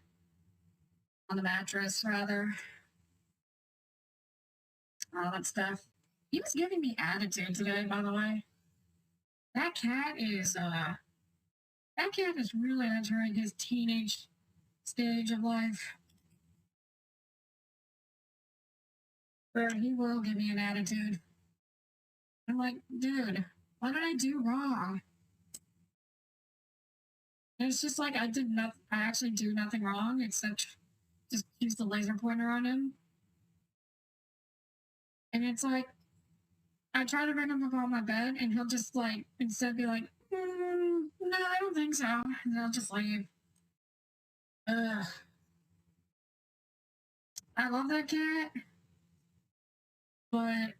on the mattress rather, all that stuff. He was giving me attitude today, by the way. That cat is uh that cat is really entering his teenage stage of life where he will give me an attitude. I'm like, dude, what did I do wrong? And it's just like I did not. I actually do nothing wrong except just use the laser pointer on him. And it's like I try to bring him up on my bed, and he'll just like instead be like, "No, I don't think so," and he'll just leave. Ugh. I love that cat, but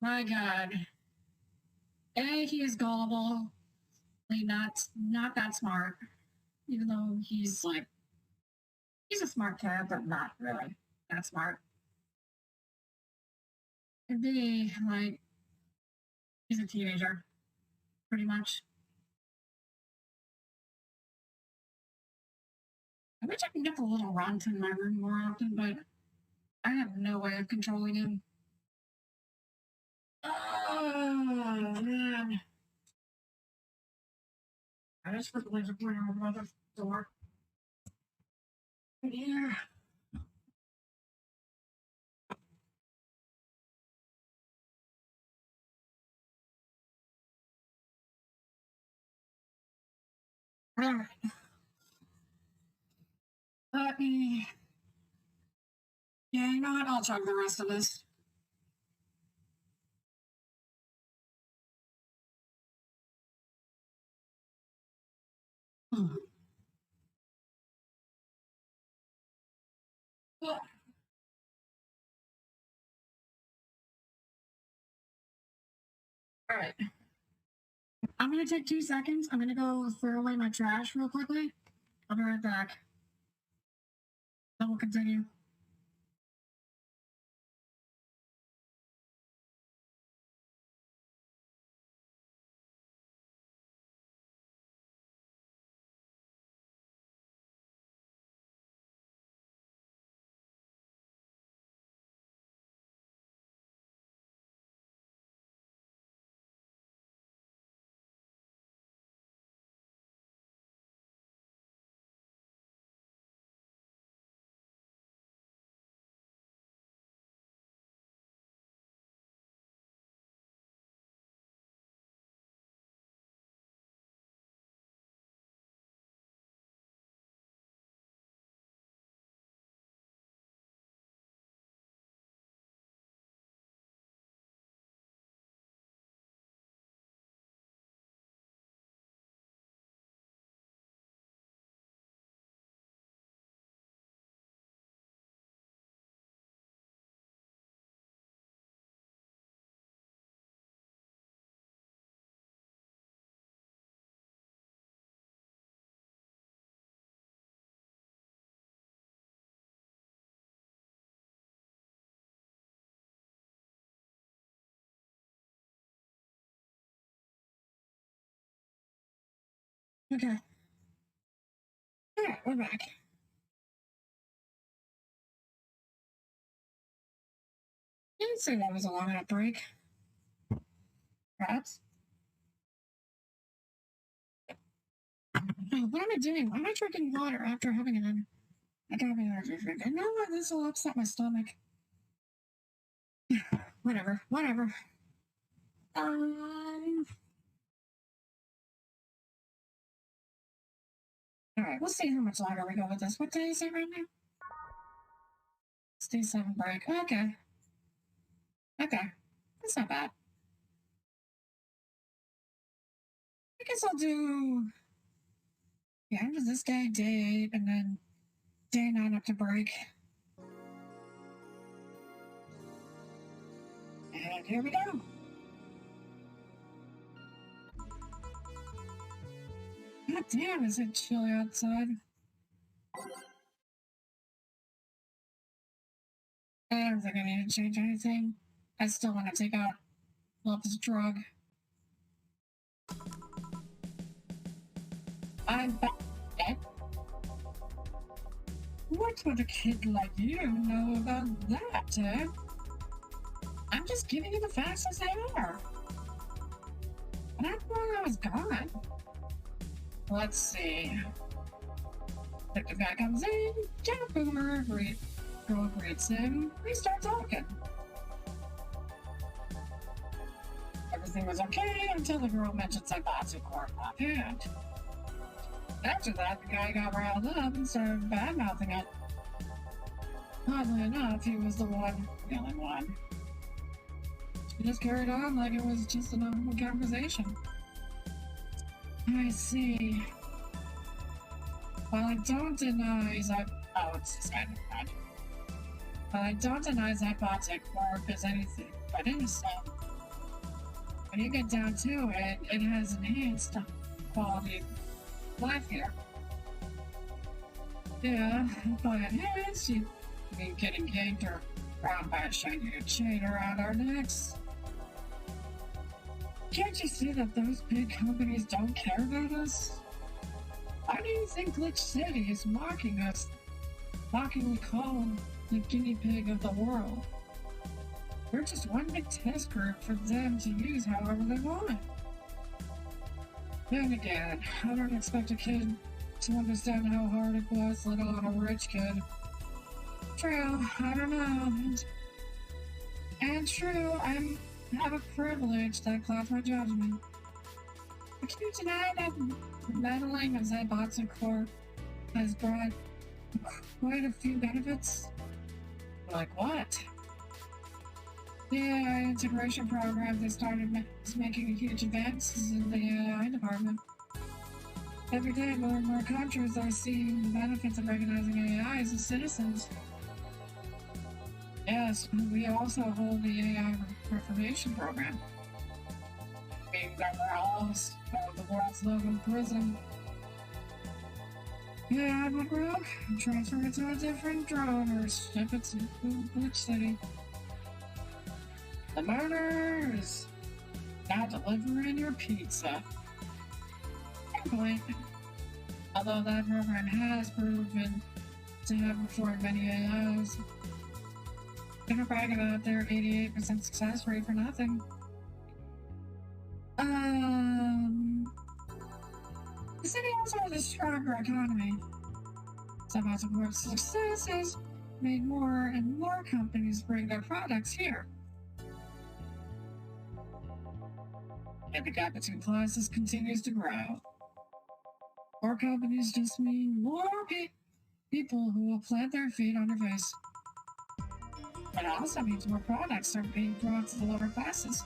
my God, he is gullible. Like, not that smart. Even though he's a smart cat, but not really that smart. And B, like he's a teenager, pretty much. I wish I could get the little runt in my room more often, but I have no way of controlling him. Oh man! I just put the laser pointer over by the door. Right here. All right. Let me. Yeah, you know what? I'll chug the rest of this. Hmm. All right. I'm gonna take 2 seconds. I'm gonna go throw away my trash real quickly. I'll be right back. Then we'll continue. Okay. Alright, we're back. Didn't say that was a long enough break. Perhaps. Oh, what am I doing? Why am I drinking water after having a coffee energy drink? I know this will upset my stomach. Whatever, whatever. Alright, we'll see how much longer we go with this. What day is it right now? It's day 7 break. Okay. Okay. That's not bad. I guess I'll do. Yeah, I'm just this day 8, and then day 9 up to break. And here we go. God damn, is it chilly outside? I don't think I need to change anything. I still want to take out Love's drug. I'm back. What would a kid like you know about that, eh? I'm just giving you the facts as they are. Not while I was gone. Let's see. The guy comes in, Jack Boomer, girl greets him, we start talking. Everything was okay until the girl mentioned Saibatsu Corp offhand. After that, the guy got riled up and started bad-mouthing it. Oddly enough, he was the yelling one. She just carried on like it was just a normal conversation. I see. While I don't deny While I don't deny Zaibatsu Corp is anything but innocent, when you get down to it, it has enhanced quality of life here. Yeah, by enhanced, you mean getting yanked around by a shiny chain around our necks. Can't you see that those big companies don't care about us? Why do you think Glitch City is mocking us, mockingly calling the guinea pig of the world? We're just one big test group for them to use however they want. Then again, I don't expect a kid to understand how hard it was, let alone a rich kid. True, I don't know. And true, I have a privilege that clouds my judgment. But can you deny that meddling of Zaibatsu Corp has brought quite a few benefits? Like what? The AI integration program they started making huge advances in the AI department. Every day, more and more countries are seeing the benefits of recognizing AI as citizens. Yes, we also hold the AI reformation program. Being governors of the world's local prison. Yeah, but Rook, transfer it to a different drone or ship it to Glitch City. The murder is now delivering your pizza. Good point. Although that program has proven to have performed many AIs. Gonna brag about their 88% success rate for nothing. The city also has a stronger economy. Zaibatsu Corp's success has made more and more companies bring their products here. And the gap between classes continues to grow. More companies just mean more people who will plant their feet on your face. But it also means more products are being brought to the lower classes.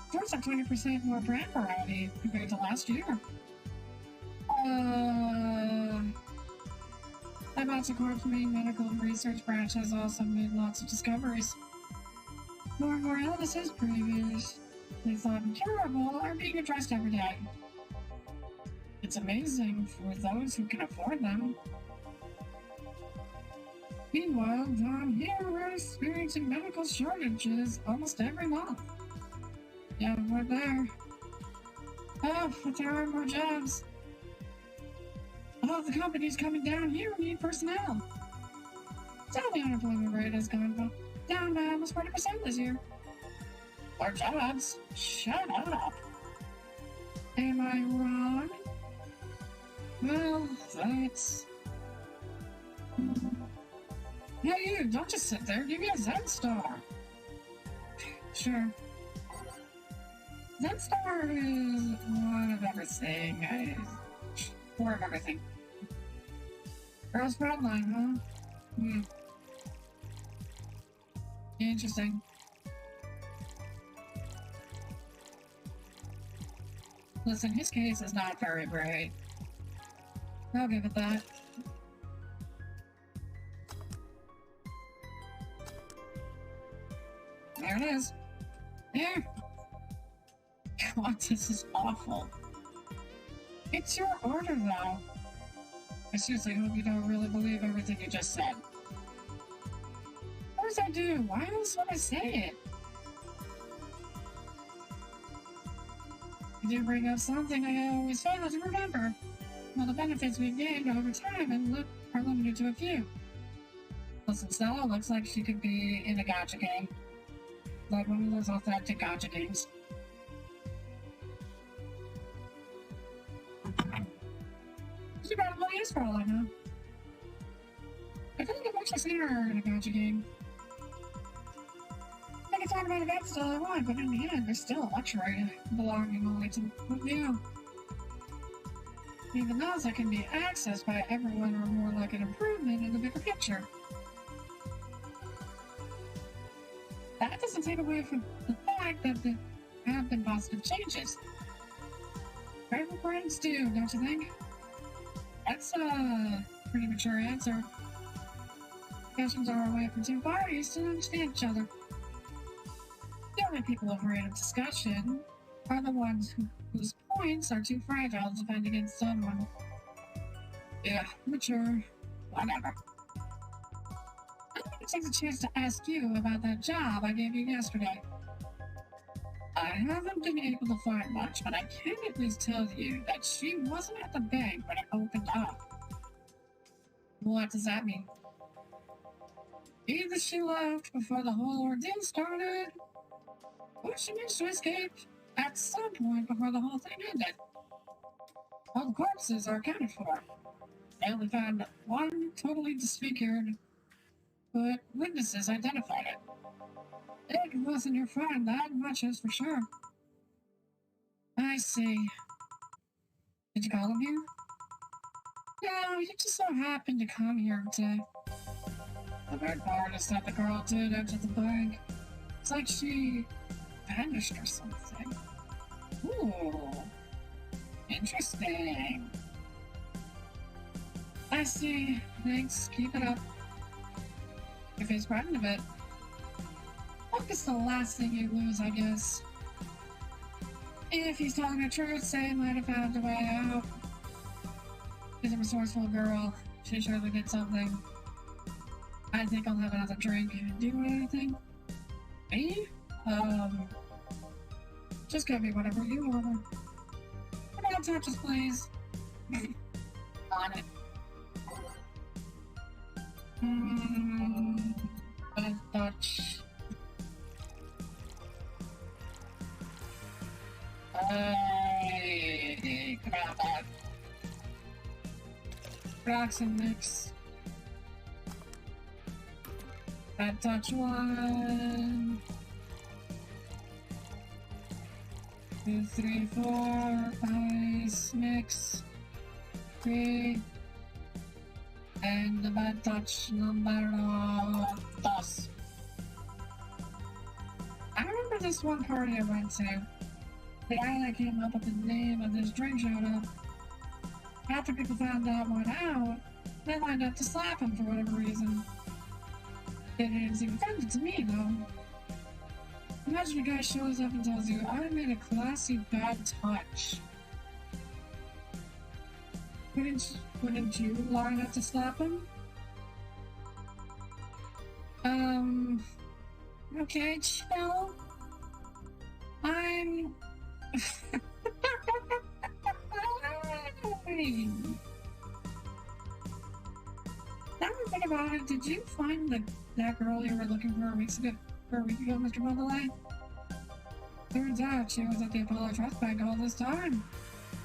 Stores have 20% more brand variety compared to last year. Zaibatsu Corp's main medical research branch has also made lots of discoveries. More and more illnesses previously thought incurable are being addressed every day. It's amazing for those who can afford them. Meanwhile, down here we're experiencing medical shortages almost every month. Yeah, we're there. Oh, but there are more jobs. All the companies coming down here need personnel. So the unemployment rate has gone down by almost 40% this year. More jobs? Shut up. Am I wrong? Well, that's... Hey, you, don't just sit there. Give me a Zen Star. Sure. Zen Star is one of everything. Four of everything. Girl's Frontline, huh? Hmm. Interesting. Listen, his case is not very great. I'll give it that. There it is. There. God, this is awful. It's your order, though. I seriously hope you don't really believe everything you just said. Of course I do. Why else would I say it? You do bring up something I always fail to remember. Well, the benefits we've gained over time and are limited to a few. Listen, Stella looks like she could be in a gacha game. Like one of those authentic gacha games. She probably is for all I know. I feel like I've actually seen her in a gacha game. I can talk about events all I want, but in the end, there's still a luxury belonging only to you. Even those that can be accessed by everyone are more like an improvement in the bigger picture. That doesn't take away from the fact that there have been positive changes. Right brains do, don't you think? That's a pretty mature answer. Discussions are a way for two parties to understand each other. The only people afraid of discussion are the ones whose points are too fragile to defend against someone. Yeah, mature. Whatever. I think it takes a chance to ask you about that job I gave you yesterday. I haven't been able to find much, but I can at least tell you that she wasn't at the bank when it opened up. What does that mean? Either she left before the whole ordeal started, or she managed to escape at some point before the whole thing ended. All the corpses are accounted for. They only found one totally disfigured, but witnesses identified it. It wasn't your friend, that much is for sure. I see. Did you call him here? No, he just so happened to come here today. The weird part is that the girl did enter the bank. It's like she vanished or something. Ooh. Interesting. I see. Thanks. Keep it up. Your face brightened a bit. Luck is the last thing you lose, I guess. If he's telling the truth, say might have found a way out. She's a resourceful girl. She surely did something. I think I'll have another drink. Do you want anything? Me? Just give me whatever you order. Bad touches, please. On it. Bad touch. Hey, come on, bud. Rocks and mix. Bad touch 1. 2, 3, 4. Ice mix. 3. And the bad touch number 2. I remember this one party I went to. The guy that came up with the name of this drink showed up. After people found out what out, they lined up to slap him for whatever reason. It didn't seem offended to me, though. Imagine a guy shows up and tells you, I made a classy bad touch. Wouldn't you line up to slap him? Okay, chill. I'm... about it, did you find that girl you were looking for a week ago, Mr. Bundley? Turns out she was at the Apollo Trust Bank all this time.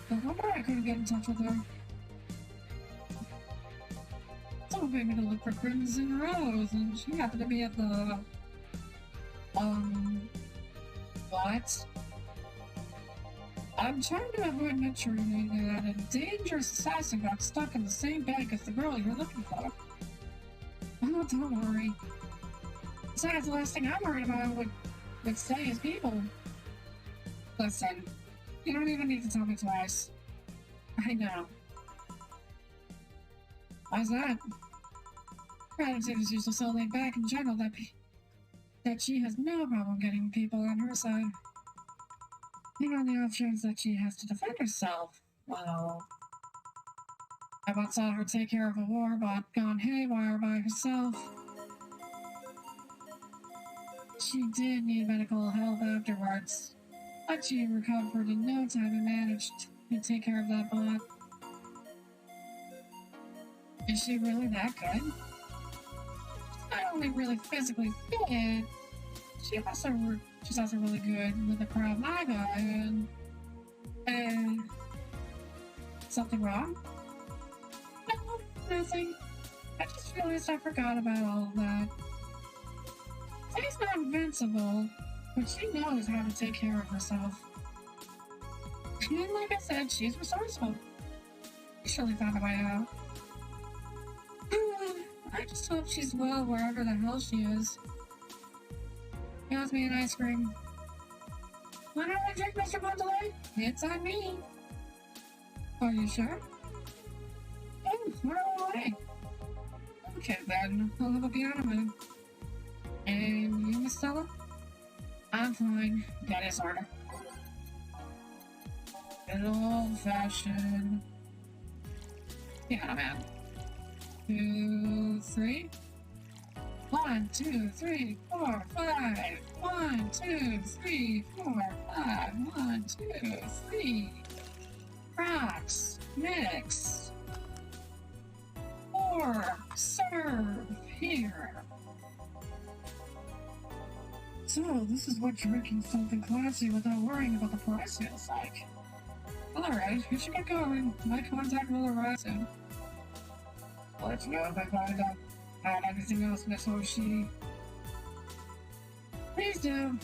No wonder I couldn't get in touch with her. Someone paid me to look for Crimson Rose, and she happened to be at the... What? I'm trying to avoid mentioning that a dangerous assassin got stuck in the same bank as the girl you're looking for. Oh, don't worry. Besides, the last thing I'm worried about would say is people. Listen, you don't even need to tell me twice. I know. Why's that? Gratitude is usually so laid back in general that she has no problem getting people on her side. And on the off chance that she has to defend herself, well, I once saw her take care of a war bot gone haywire by herself. She did need medical help afterwards, but she recovered in no time and managed to take care of that bot. Is she really that good? She's not only really physically fit, she's also really good with the Krav Maga and something wrong? No, nothing. I just realized I forgot about all of that. She's not invincible, but she knows how to take care of herself. And like I said, she's resourceful. She surely found a way out. I just hope she's well wherever the hell she is. Pass me an ice cream. Why don't I drink, Mr. Bundley? It's on me. Are you sure? Oh, far away. Okay then, I'll have a piano mood. And you, Miss Stella? I'm fine. That is harder. Good old-fashioned piano man. 2, 3. 1, 2, 3, 4, 5. 1, 2, 3, 4, 5. 1, 2, 3. Rocks. Mix. 4. Serve. Here. So, this is what drinking something classy without worrying about the price feels like. Alright, we should get going. My contact will arrive soon. I'll let you know if I find out anything else, Miss Hoshi. Please do.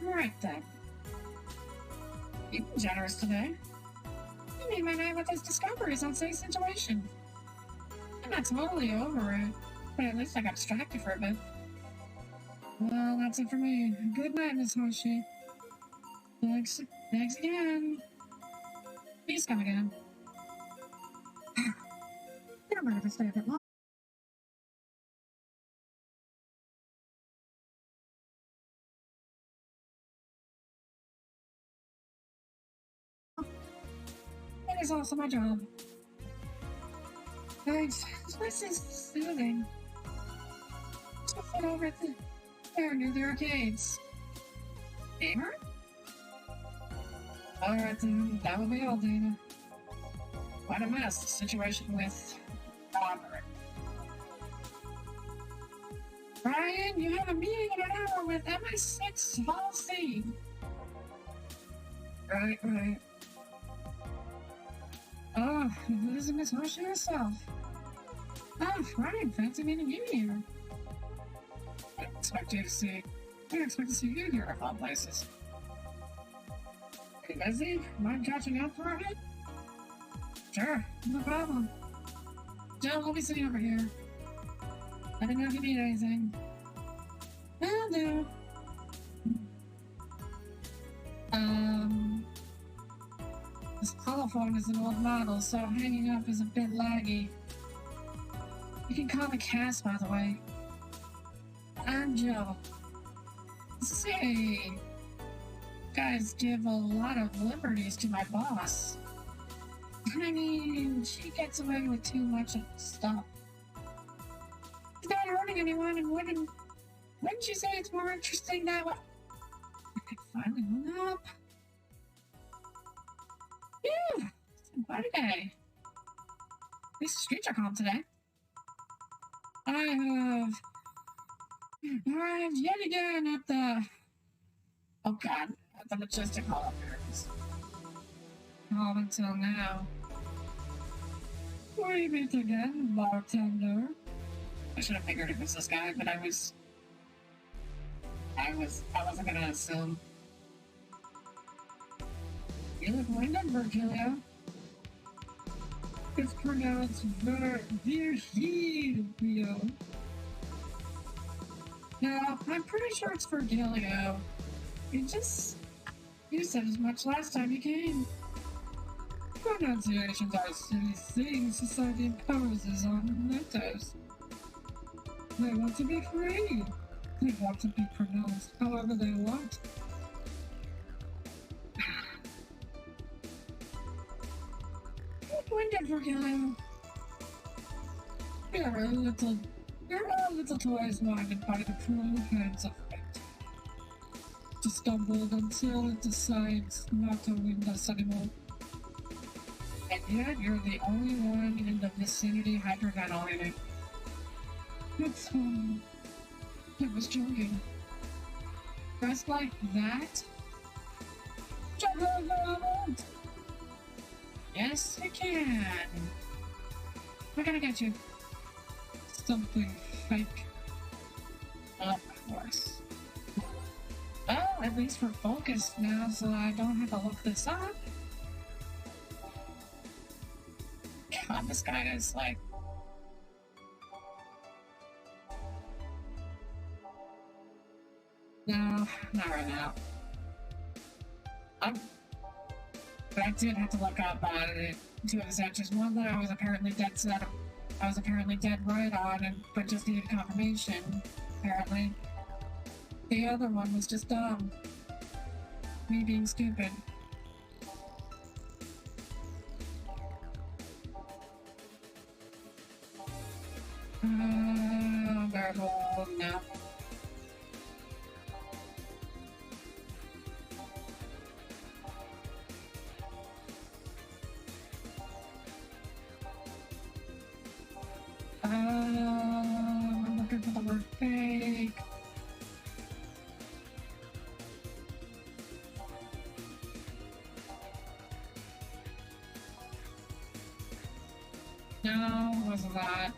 Alright then. You've been generous today. You made my night with those discoveries on Say's situation. I'm not totally over it, but at least I got distracted for a bit. Well, that's it for me. Good night, Miss Hoshi. Thanks again. Please come again. I might have to stay a bit longer. It is also my job. Thanks. This place is soothing. Just sit over there near the arcades. Gamer? Alright then, that will be all, Dana. Quite a mess, the situation with Robert. Brian, you have a meeting in an hour with MI6 Hall C. Right. Oh, it isn't Miss Hoshi herself. Oh, Brian, fancy meeting you here. I didn't expect to see you here of all places. Are you busy? Mind catching up for a bit? Sure, no problem. Joe, we'll be sitting over here. Let me know if you need anything. Will do. This telephone is an old model, so hanging up is a bit laggy. You can call me Cass, by the way. I'm Joe. Say, guys give a lot of liberties to my boss. I mean, she gets away with too much of stuff. She's not hurting anyone, and wouldn't you say it's more interesting that way? I finally hung up. Yeah, what a day. At least the streets are calm today. I have arrived yet again at the, oh god, at the Majestic Hall of Mirrors. All until now. We meet again, bartender. I should have figured it was this guy, but I wasn't gonna assume. You look winded, Virgilio. It's pronounced Virgilio. No, I'm pretty sure it's Virgilio. You said as much last time you came. Pronunciations are silly things society imposes on mementos. They want to be free. They want to be pronounced however they want. Winded Virgilio. You're a little toys minded by the cruel hands of fate. Just stumbled until it decides not to wind us anymore. And yet you're the only one in the vicinity hyperventilating. It's I was joking. Dressed like that? Juggernaut! Yes, you can. We're gonna get you. Something fake. Of course. Well, at least we're focused now, so I don't have to look this up. God, this guy is like... No, not right now. But I did have to look up on two of his answers. One that I was apparently dead set. I was apparently dead right on, but just needed confirmation. Apparently, the other one was just dumb. Me being stupid. Variable, no. I'm looking for the word fake. No, it wasn't that.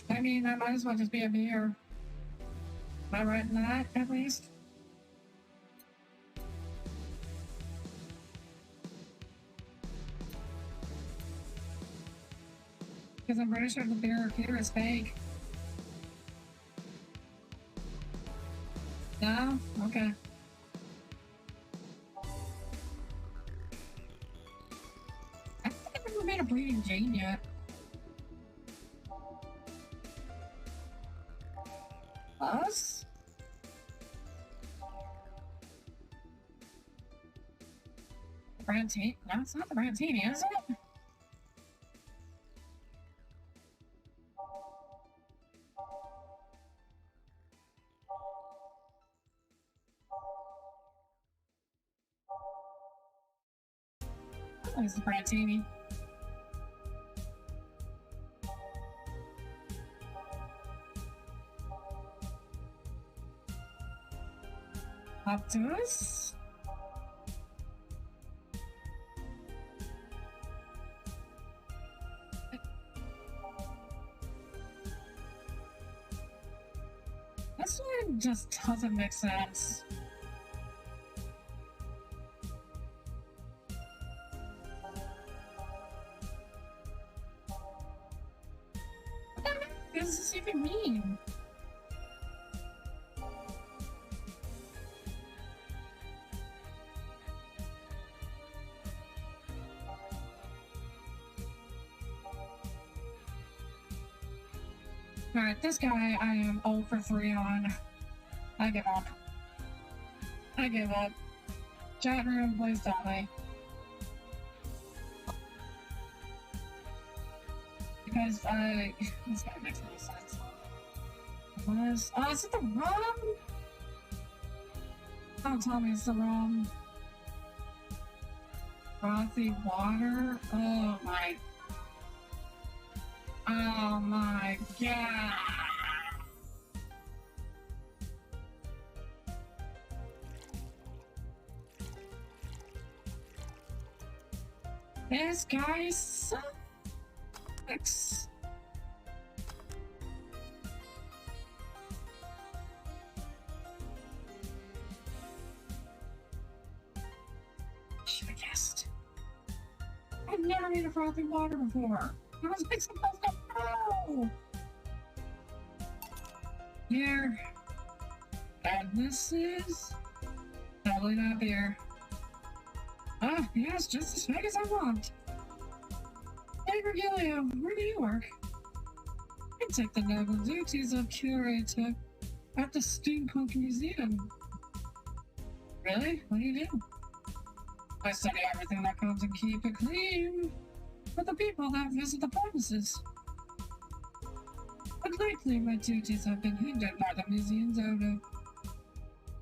I mean, that might as well just be a beer. Am I right in that, at least? Because I'm pretty sure the beer here is fake. No? Okay. I don't think I've ever made a Bleeding Jane yet. Us? Brantini? No, it's not the Brantini, is it? It's the Brantini. Up to us? This one just doesn't make sense. What does this even mean? Alright, this guy I am 0 for 3 on. I give up. I give up. Chat room, please tell me. Because this guy makes no sense. Oh, is it the rum? Don't tell me it's the wrong frothy water. Oh my god. This guy sucks. Should have guessed. I've never made a frothy water before. How was I supposed to know? Here. And this is probably not beer. Ah, yes, just as big as I want. Hey, Virgilio, where do you work? I take the noble duties of curator at the Steampunk Museum. Really? What do you do? I study everything that comes and keep it clean for the people that visit the premises. But lately, my duties have been hindered by the museum's owner.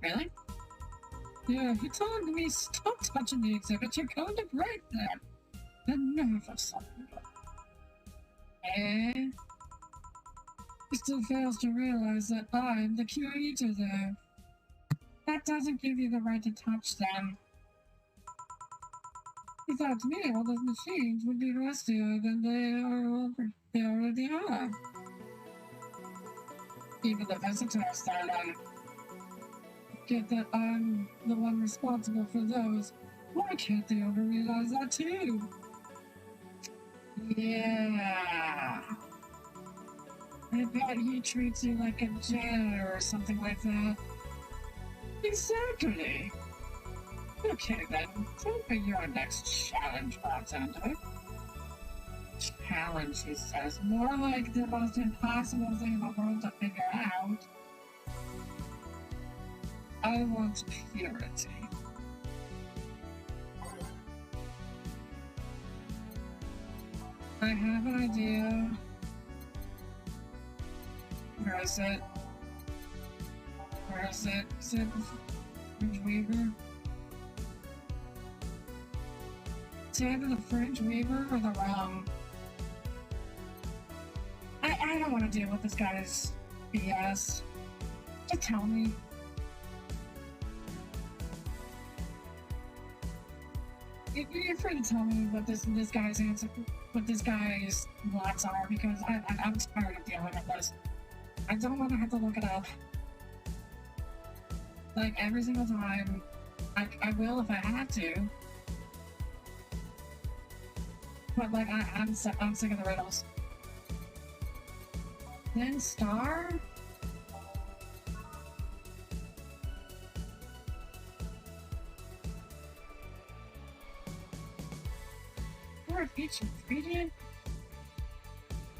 Really? Yeah, he told me stop touching the exhibits, you're going to break them. The nerve of someone. Eh? He still fails to realize that I'm the curator there. That doesn't give you the right to touch them. He thought to me all those machines would be rustier than they already are. Even the visitors that get that I'm the one responsible for those. Why can't the owner realize that too? Yeah. I bet he treats you like a janitor or something like that. Exactly. Okay then, tell me your next challenge, bartender. Challenge, he says. More like the most impossible thing in the world to figure out. I want purity. I have an idea. Where is it? Where is it? Is it Fringe Weaver? Is it either the Fringe Weaver or the wrong? I don't want to deal with this guy's BS. Just tell me. You're free to tell me what this guy's answer, what this guy's wants are, because I'm tired of dealing with this. I don't want to have to look it up. Like, every single time. I will if I have to. But, like, I'm sick of the riddles. Then Star? Or each ingredient?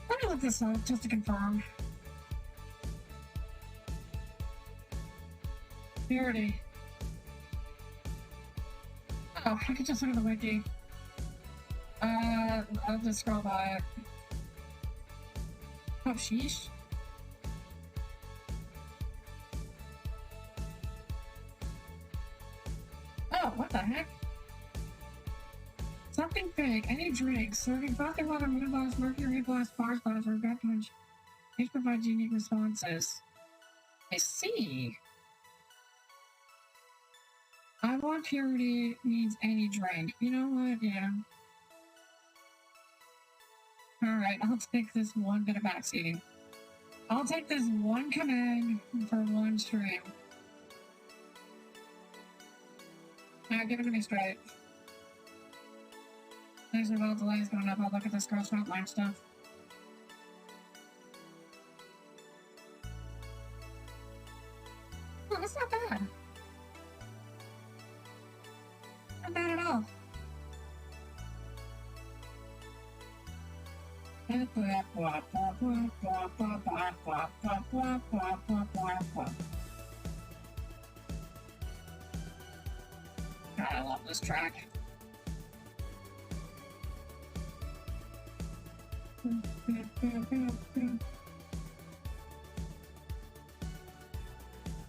Let me look this up just to confirm. Purity. Oh, I could just look at the wiki. I'll just scroll by it. Oh, sheesh. Oh, what the heck? Something big, any drink, serving vodka water, moon blast, mercury blast, bars blast, or gut punch. Each provides unique responses. I see. I want purity means any drink. You know what? Yeah. Alright, I'll take this one bit of backseating. I'll take this one command for one stream. Now give it to me straight. Thanks for all delays going up. I'll look at this girl's frontline stuff. Oh, that's not bad. Not bad at all. God, I love this track.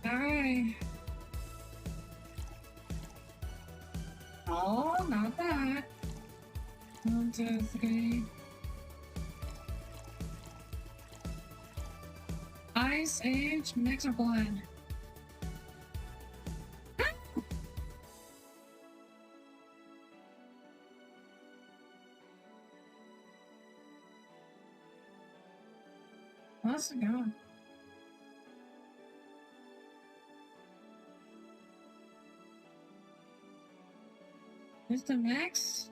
Alrighty. Oh, not that. 1, 2, 3. Ice Age Mixer Blend. Let's go. Is the mix?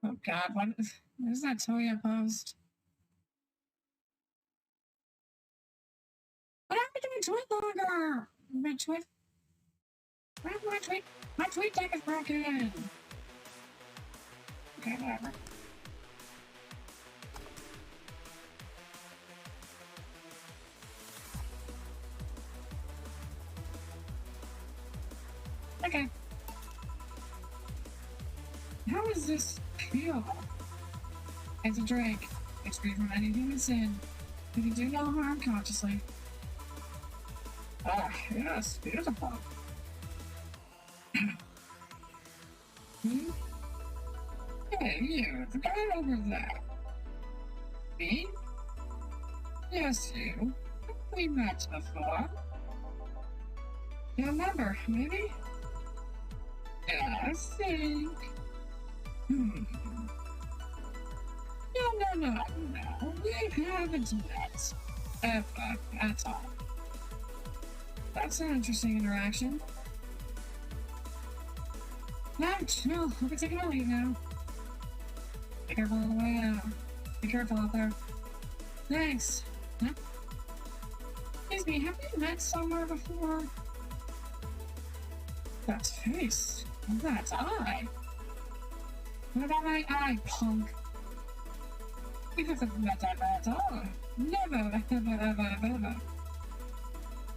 Oh god, what is that Toya post? What happened to my tweet logger? My tweet deck is broken. Okay, whatever. Okay. How is this pure? It's a drink. It's free from any human sin. You can do no harm consciously. Ah, yes, beautiful. Hmm? Hey, you, the guy over there. Me? Yes, you. We met before. You remember, maybe? Yeah, I think. No. We haven't met. Ever, at all. That's an interesting interaction. Right, no, we'll be taking a leave now. Be careful on the way out. Be careful out there. Thanks. Huh? Excuse me, have we met somewhere before? That's face. That's eye. What about my eye, punk? We haven't met ever at all. Never.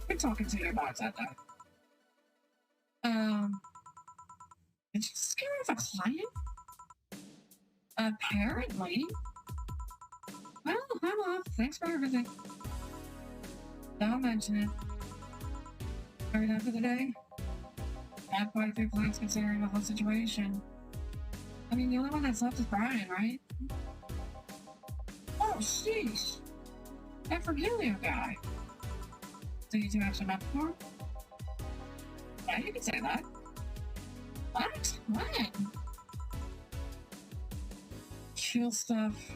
We're talking to you about that, though. Did you scare off a client? Apparently. Well, I'm off. Thanks for everything. Don't mention it. Are we done for the day? I have quite a few clients considering the whole situation. I mean, the only one that's left is Brian, right? Oh, sheesh. That Virgilio guy. So you two actually met before? Yeah, you can say that. What? When? Chill stuff.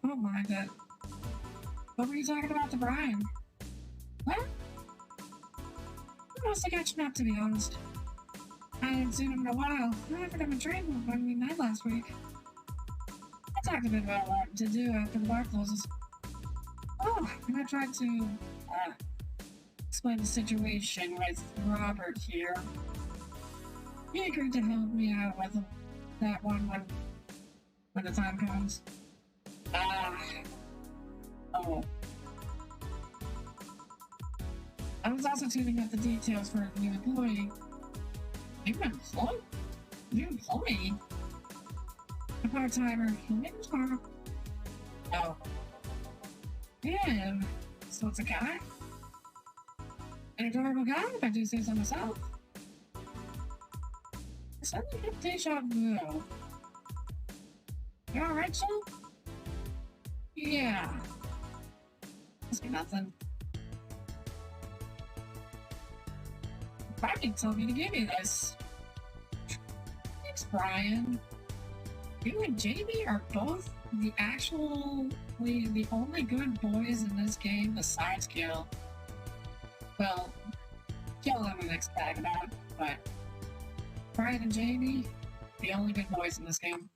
Don't mind it. What were you talking about to Brian? What? I must have catching up, to be honest. I hadn't seen him in a while. I offered him a drink when we met last week. I talked a bit about what to do after the bar closes. Oh, and I tried to, explain the situation with Robert here. He agreed to help me out with that one when the time comes. Oh. I was also tuning up the details for a new employee. New employee? New employee? A part-timer. Maybe tomorrow. Oh. Yeah. So it's a guy? An adorable guy, if I do say so myself. I suddenly get deja vu. You alright, Jill? Yeah. Must be nothing. Brian told me to give you this. Thanks, Brian. You and Jamie are both the only good boys in this game besides Gil. Well, Gil I'm a mixed bag about, but Brian and Jamie, the only good boys in this game.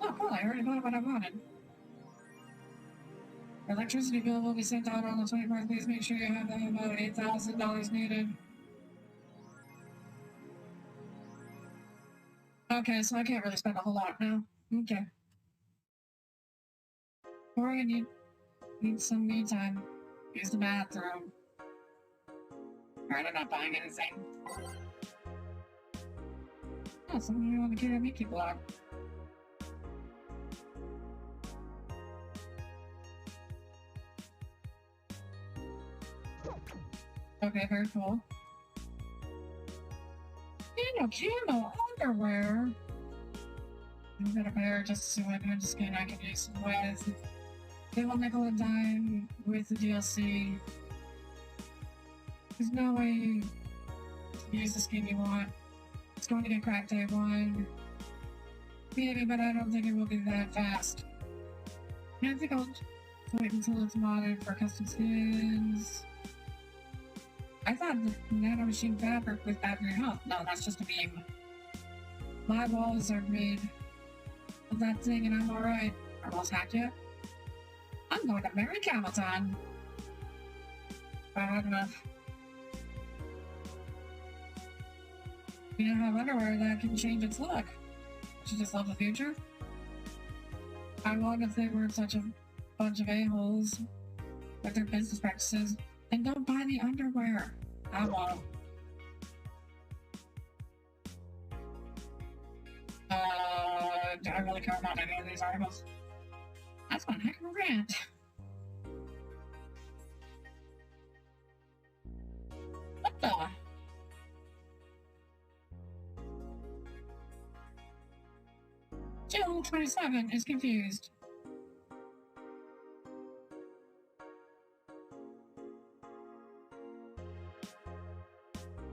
Oh, cool, I already bought what I wanted. Your electricity bill will be sent out on the 24th. Please make sure you have about $8,000 needed. Okay, so I can't really spend a whole lot now. Okay. Or I need some me time. Use the bathroom. Alright, I'm not buying anything. Oh, someone on the karaoke blog. Okay, very cool. Camo underwear. I'm gonna pair just so I can skin I can use with. They will nickel and dime with the DLC. There's no way to use the skin you want. It's going to get cracked day one. Maybe, but I don't think it will be that fast. I think I'll wait until it's modded for custom skins. I thought the nano machine fabric was bad for your health. No, that's just a meme. My walls are made of that thing and I'm alright. Are walls hacked yet? I'm going to marry Camaton. Bad enough. You now have underwear that can change its look. You just love the future? I wonder if they were such a bunch of a-holes with their business practices. Then don't buy the underwear. I won't. Do I really care about any of these articles? That's one heck of a rant. What the? Jill 27 is confused.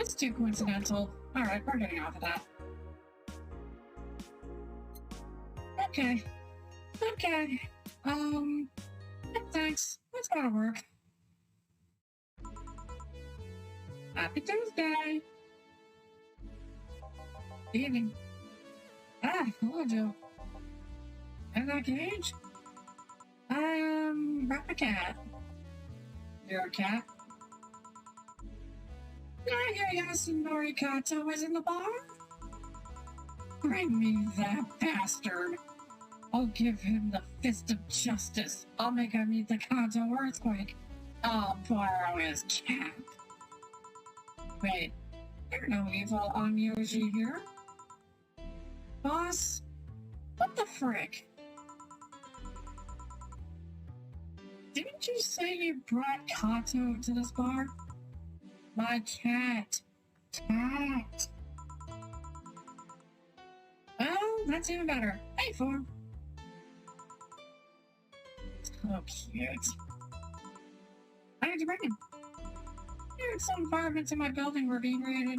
It's too coincidental. Alright, we're getting off of that. Okay. Thanks. Let's go to work. Happy Tuesday! Evening. Ah, hello, Jill. In that cage? I am a cat. You're a cat? I hear Yasunori Kato is in the bar? Bring me that bastard. I'll give him the fist of justice. I'll make him meet the Kanto earthquake. I'll borrow his cap. Wait, there's no evil Onmyoji here. Boss? What the frick? Didn't you say you brought Kato to this bar? My cat. Cat. Well, that's even better. Hey, Form. So cute. Why did you bring him? Heard some apartments in my building were being raided.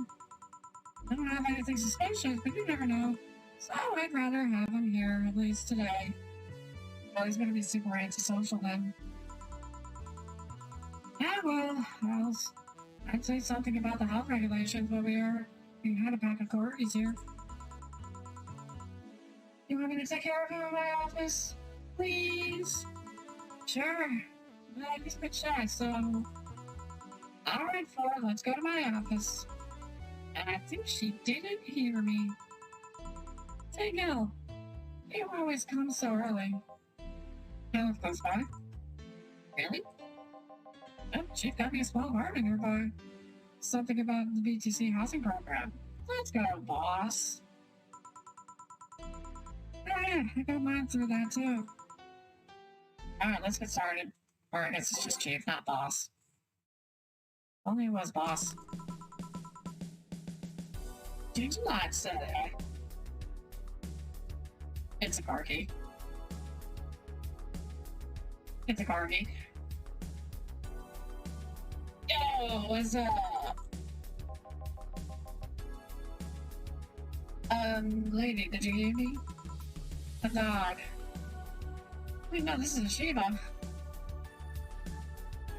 I don't have anything suspicious, but you never know. So I'd rather have him here, at least today. Well, he's gonna be super antisocial then. Yeah, well, I'd say something about the health regulations, but we had a pack of corgis here. You want me to take care of him in my office? Please? Sure. Well, he's a bit shy, so... Alright, Flora, let's go to my office. And I think she didn't hear me. Say, Gil, you always come so early. Gil goes by. Really? Oh, she got me a small apartment nearby. Something about the BTC housing program. Let's go, boss. Oh yeah, I got mine through that too. Alright, let's get started. Or I guess it's just chief, not boss. Only it was boss. Did you not say that? It's a corgi. It's a corgi. Yo, what's up? Lady, did you hear me? A dog. Wait, no, this is a Shiba.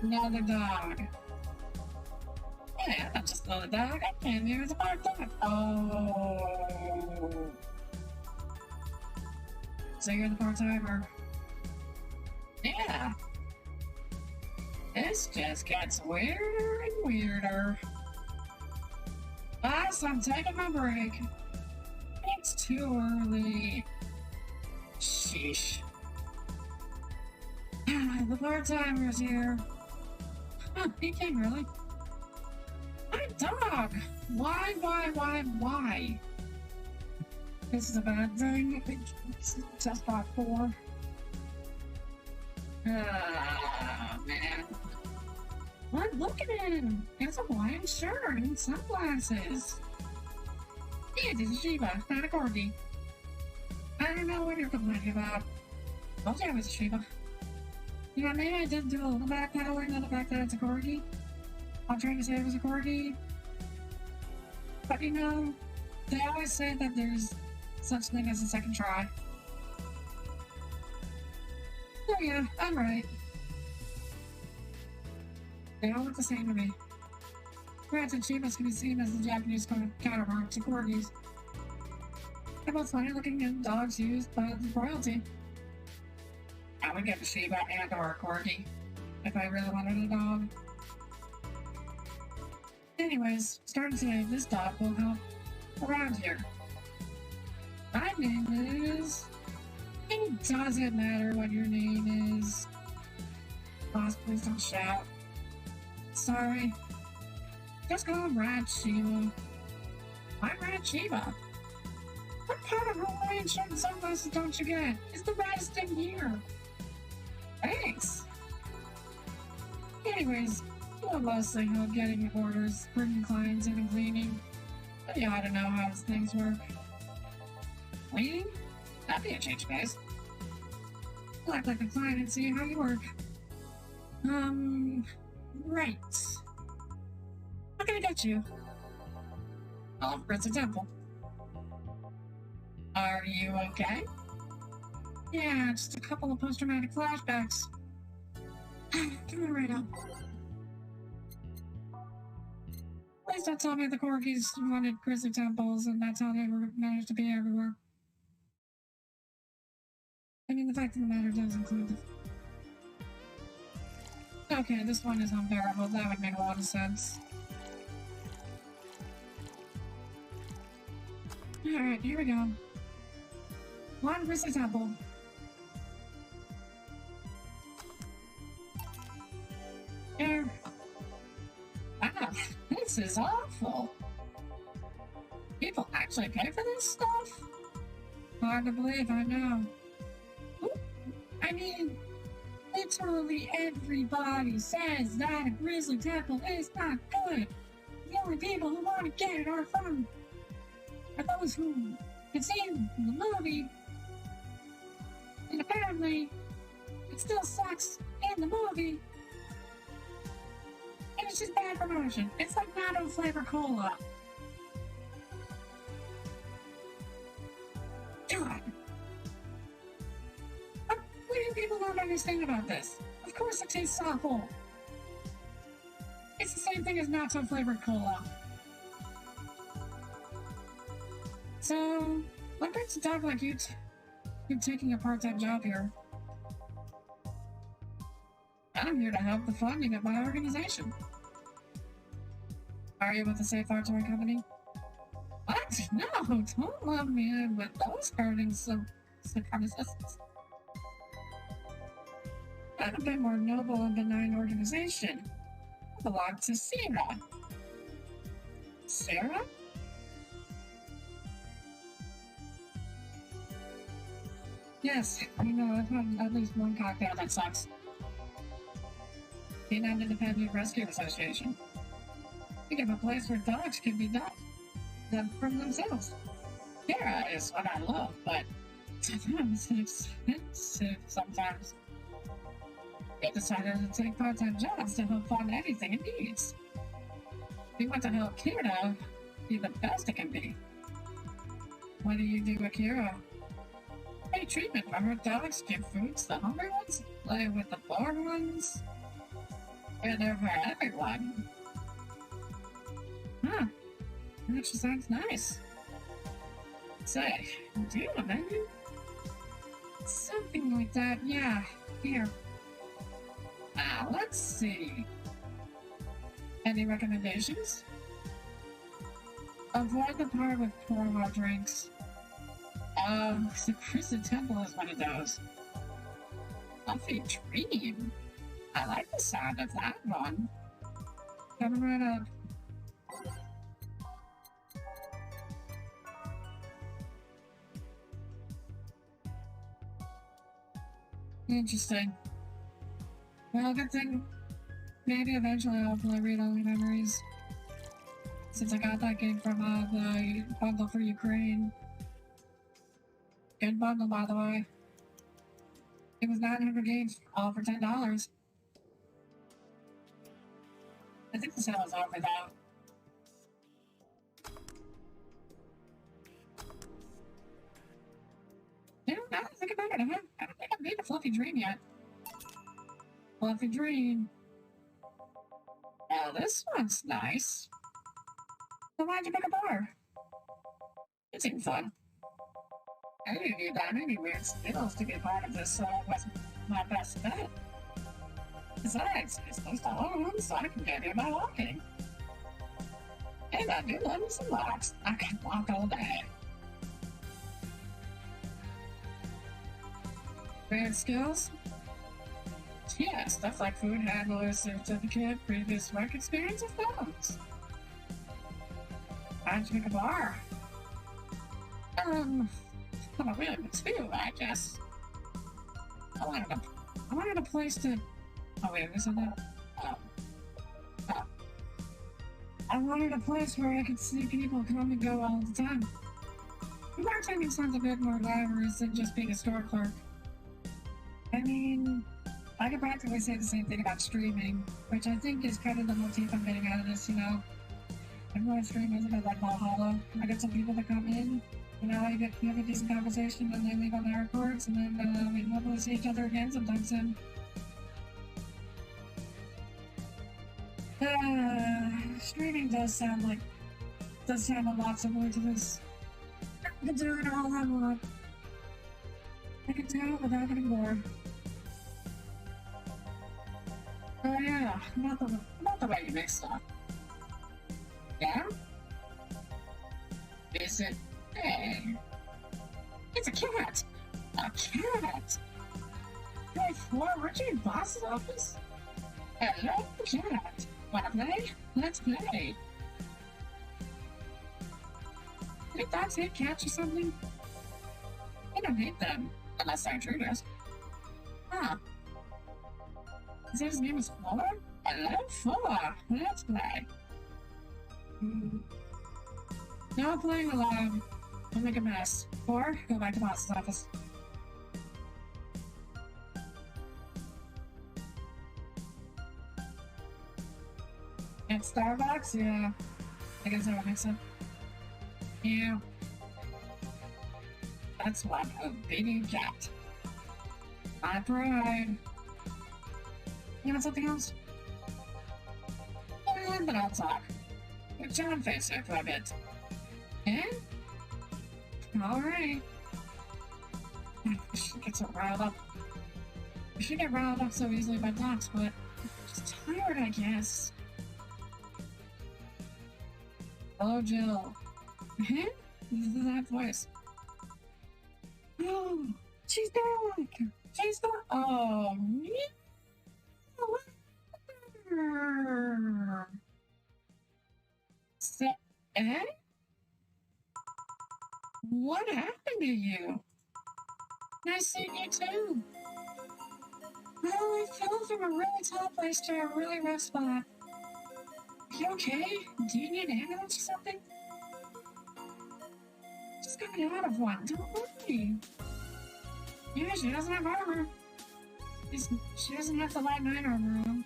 Another dog. Yeah, that's just another dog. I came here as a part dog. Oh. So you're the part-timer. Yeah. This just gets weirder and weirder. Boss, I'm taking my break. It's too early. Sheesh. The part-timer's here. Huh, he came early. My dog! Why? This is a bad thing. It's just got 4. Ah, man. But look at him! It's a white shirt and sunglasses. Yes, it's a Shiba, not a Corgi. I don't know what you're complaining about. Told you I was a Shiba. You know, maybe I did do a little backpedaling on the fact that it's a Corgi. I'm trying to say it was a Corgi. But you know, they always say that there's such thing as a second try. Oh yeah, I'm right. They all look the same to me. Granted, Shibas can be seen as the Japanese counterpart to Corgis. They're both funny looking dogs used by the royalty. I would get a Shiba and or a Corgi if I really wanted a dog. Anyways, starting today, this dog will help around here. My name is... It doesn't matter what your name is. Boss, please don't shout. Sorry. Just call him Rat Shiba. I'm Rat Shiba. What part of Hawaiian shirt and sunglasses don't you get? It's the raddest thing here. Thanks. Anyways, you know mostly how getting orders, bringing clients in and cleaning. But you ought to know how things work. Cleaning? That'd be a change of pace. I'll act like a client and see how you work. Right. What can I get you? Oh, Prince of Temple. Are you okay? Yeah, just a couple of post-traumatic flashbacks. Coming right up. Please don't tell me the Corgis wanted grizzly temples and that's how they managed to be everywhere. I mean, the fact of the matter does include the... Okay, this one is unbearable. That would make a lot of sense. Alright, here we go. One grizzly temple. Here. Ah, this is awful. People actually pay for this stuff? Hard to believe, I know. I mean, literally everybody says that a grizzly temple is not good. The only people who want to get it are those who can see the movie. And apparently, it still sucks in the movie. And it's just bad promotion. It's like Natto flavor cola. God. What do people not understand about this? Of course it tastes awful. It's the same thing as Natto flavored cola. So, what brings a dog like you you're taking a part-time job here? I'm here to help the funding of my organization. Are you with the Safe Harbor Company? What? No, don't love me in with those earnings supremacists. I'm a bit more noble and benign organization. I belong to Sarah. Sarah? Yes, I know, I've had at least one cocktail that sucks. The Independent Rescue Association. We give a place where dogs can be done from themselves. Sarah is what I love, but sometimes it's expensive sometimes. We decided to take part-time jobs to help fund anything it needs. We want to help Kira be the best it can be. What do you do with Kira? Pay treatment for her dogs, give food to the hungry ones, play with the bored ones. We're there for everyone. Huh. That actually sounds nice. Say, do you have a menu? Something like that, yeah. Here. Let's see. Any recommendations? Avoid the part with promo drinks. The Prison Temple is one of those. Coffee Dream. I like the sound of that one. Coming right up. Interesting. Well, good thing Maybe eventually I'll play Read Only Memories. Since I got that game from the bundle for Ukraine. Good bundle, by the way. It was 900 games, all for $10. I think the sale was over though. Yeah, now that I think about it, I don't think I've made a Fluffy Dream yet. Fluffy Dream. Oh, this one's nice. So why'd you pick a bar? It seemed fun. I didn't need that many weird skills to be part of this, so it wasn't my best bet. Besides, it's close to home, so I can get here by walking. And I do love me some walks. I can walk all day. Weird skills? Yeah, stuff like food handler certificate, previous work experience of those. Why'd you pick a bar? I'm a really good too, I guess. I wanted a place to... Oh wait, isn't it? I wanted a place where I could see people come and go all the time. Bartending sounds a bit more glamorous than just being a store clerk. I mean, I could practically say the same thing about streaming, which I think is kind of the motif I'm getting out of this, you know? Everyone's streaming is a bit like Valhalla. I get some people that come in, you know, you have a decent conversation, and they leave on their records, and then we hopefully see each other again sometime soon. Streaming does sound a lot similar to this. I can do it all I want. I can do it without getting bored. Oh yeah, about the way you make stuff. Yeah? Is it? Hey. It's a cat! A cat! Hey, Floor, weren't you in boss's office? Hello, cat! Wanna play? Let's play! Did dogs hate cats or something? I don't hate them, unless they're intruders. Huh. Is that his name is Floor? Hello, Floor! Let's play! No playing alone. I'll make a mess. Or go back to boss's office. At Starbucks? Yeah. I guess that would make sense. Yeah. That's what a baby cat. My pride. You want something else? Yeah, but I'll talk. With John face here for a bit. Eh? Alright. She gets so riled up. She get riled up so easily by talks, but I'm just tired, I guess. Hello, Jill. Eh? That voice. Oh, she's back! She's back! Oh, yeah! Eh? What happened to you? Nice seeing you too. Well, I fell from a really tall place to a really rough spot. You okay? Do you need an ambulance or something? Just got out of one, don't worry. Yeah, she doesn't have armor. She doesn't have the light 9 armor on.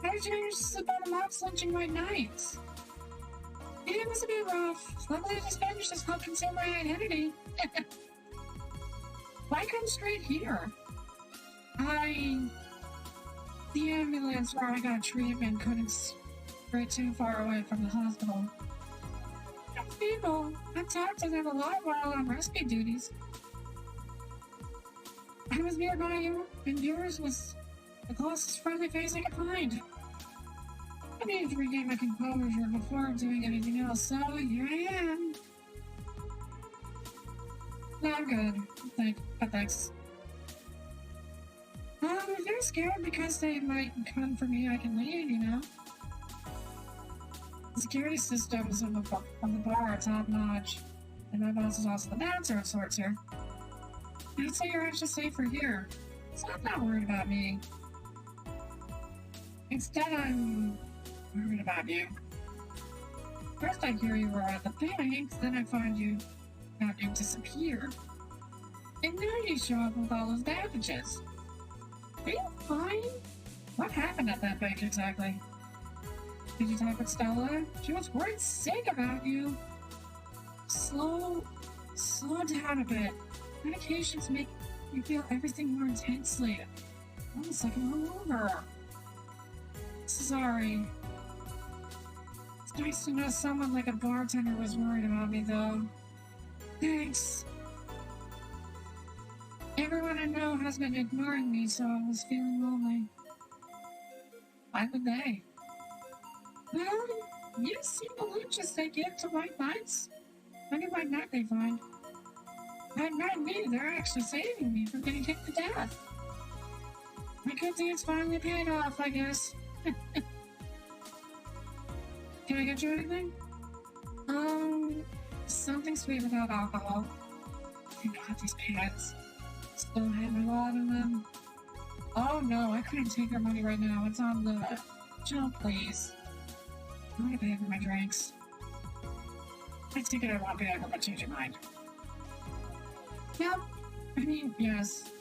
How did you manage to slip out of mobs lynching white knights? Yeah, it was a bit rough. Luckily, this bandage just helped conceal my identity. Why come straight here? The ambulance where I got treatment couldn't stray too far away from the hospital. People, I talked to them a lot while on rescue duties. I was nearby you, and yours was the closest friendly face I could find. I needed to regain my composure before doing anything else, so here I am. No, I'm good. Thanks. If you're scared because they might come for me, I can leave, you know? The security systems of the bar are top-notch, and my boss is also the bouncer of sorts here. I'd say you're actually safer here, so I'm not worried about me. Instead, I'm worried about you. First, I hear you were at the bank, then I find you disappeared. And now you show up with all those bandages. Are you fine? What happened at that bank exactly? Did you talk with Stella? She was worried sick about you. Slow down a bit. Medications make you feel everything more intensely. Almost like a hungover. Sorry. It's nice to know someone like a bartender was worried about me, though. Thanks. Everyone I know has been ignoring me, so I was feeling lonely. Why would they? Well, you see the lunches they give to white knights. Any white knight they find. White knight me, they're actually saving me from getting kicked to death. My good deeds finally paid off, I guess. Can I get you anything? Something sweet without alcohol. Thank God these pants still have a lot in them. Oh no, I couldn't take your money right now. It's on the Joe, please. I'm gonna pay for my drinks. I take it I won't be able to change your mind. Yep. Yes.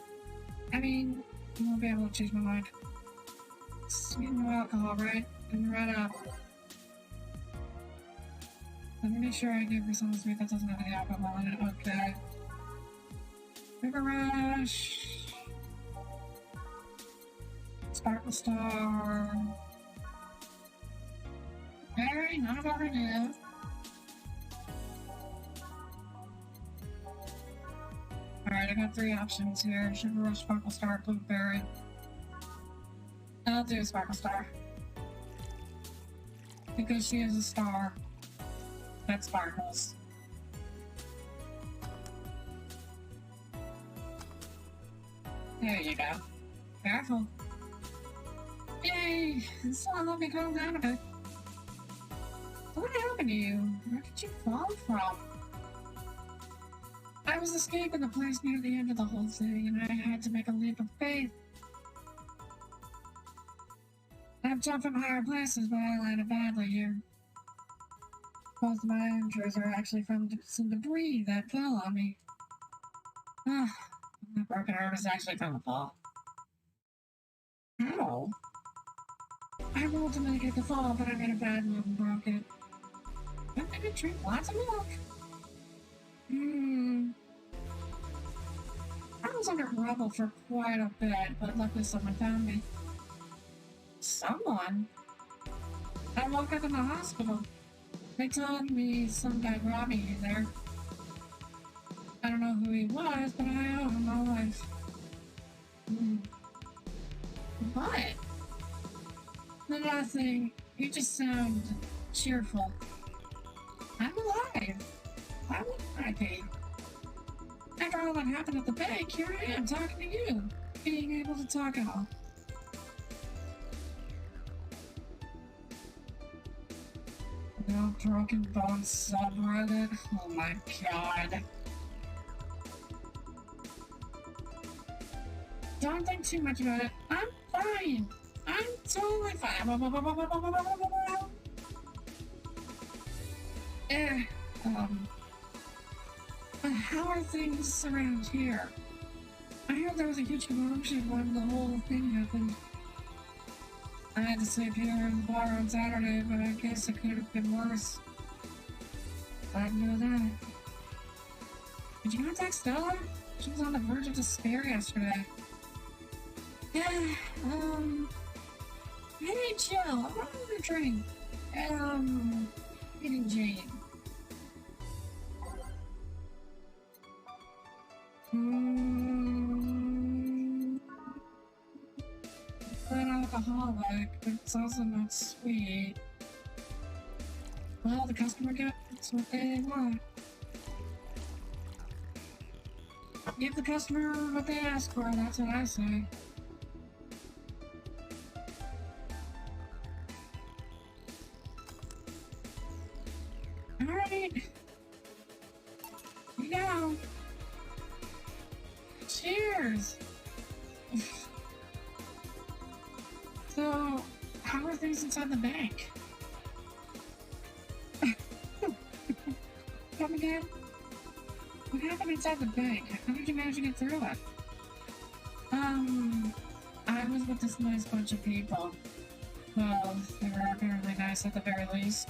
You won't be able to change my mind. Sweet no alcohol, right? And right up. Let me make sure I give her something sweet that doesn't have any alcohol in it. Okay. River Rush. Sparkle Star. Berry, none of our new. Alright, I got 3 options here. Sugar Rush, Sparkle Star, Blueberry. I'll do Sparkle Star. Because she is a star that sparkles. There you go. Careful. Yay! This will help me calm down a bit. What happened to you? Where did you fall from? I was escaping the place near the end of the whole thing, and I had to make a leap of faith. I've jumped from higher places, but I landed badly here. Most of my injuries are actually from some debris that fell on me. Ah, that broken arm is actually from a fall. Ow! I rolled to make the fall, but I made a bad move and broke it. I'm gonna drink lots of milk. I was under rubble for quite a bit, but luckily someone found me. Someone? I woke up in the hospital. They told me some guy robbed me there. I don't know who he was, but I owe him my life. What? Nothing. You just sound cheerful. I'm alive. Why wouldn't I be? After all that happened at the bank, here I am talking to you. Being able to talk at all. No broken bones subreddit? Oh my god. Don't think too much about it. I'm fine. I'm totally fine. But how are things around here? I heard there was a huge commotion when the whole thing happened. I had to sleep here in the bar on Saturday, but I guess it could have been worse. I didn't know that. Did you contact Stella? She was on the verge of despair yesterday. Yeah, hey, chill. I want a drink. Eating Jane. Not alcoholic, but it's also not sweet. Well, the customer gets what they want. Give the customer what they ask for, that's what I say. Alright. Here you go. Cheers! So, were things inside the bank? Come again? What happened inside the bank? How did you manage to get through it? I was with this nice bunch of people. Well, they were apparently nice at the very least.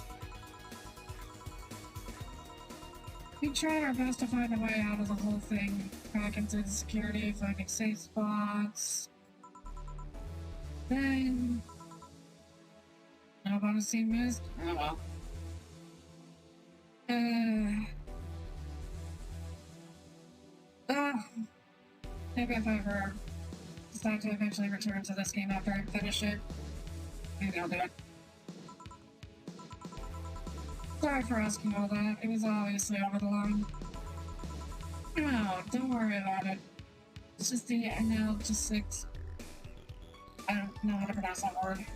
We tried our best to find a way out of the whole thing. Cracking through the security, finding safe spots. Then... no bonus scene missed? Oh well. Maybe if I ever decide to eventually return to this game after I finish it, maybe I'll do it. Sorry for asking all that. It was obviously over the line. No, don't worry about it. It's just the analgesics. I don't know how to pronounce that word.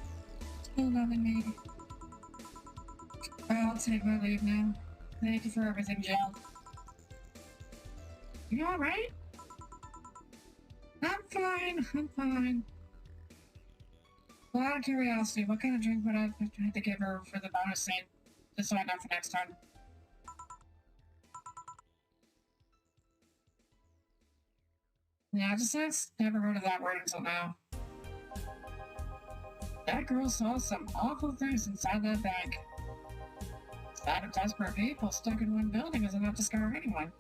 Still loving me. I'll take my leave now. Thank you for everything, Jill. You alright? I'm fine. Well, out of curiosity, what kind of drink would I have to give her for the bonus scene? Just so I know for next time. Yeah, just never heard of that word until now. That girl saw some awful things inside that bank. Sad of desperate people stuck in one building is enough to scar anyone.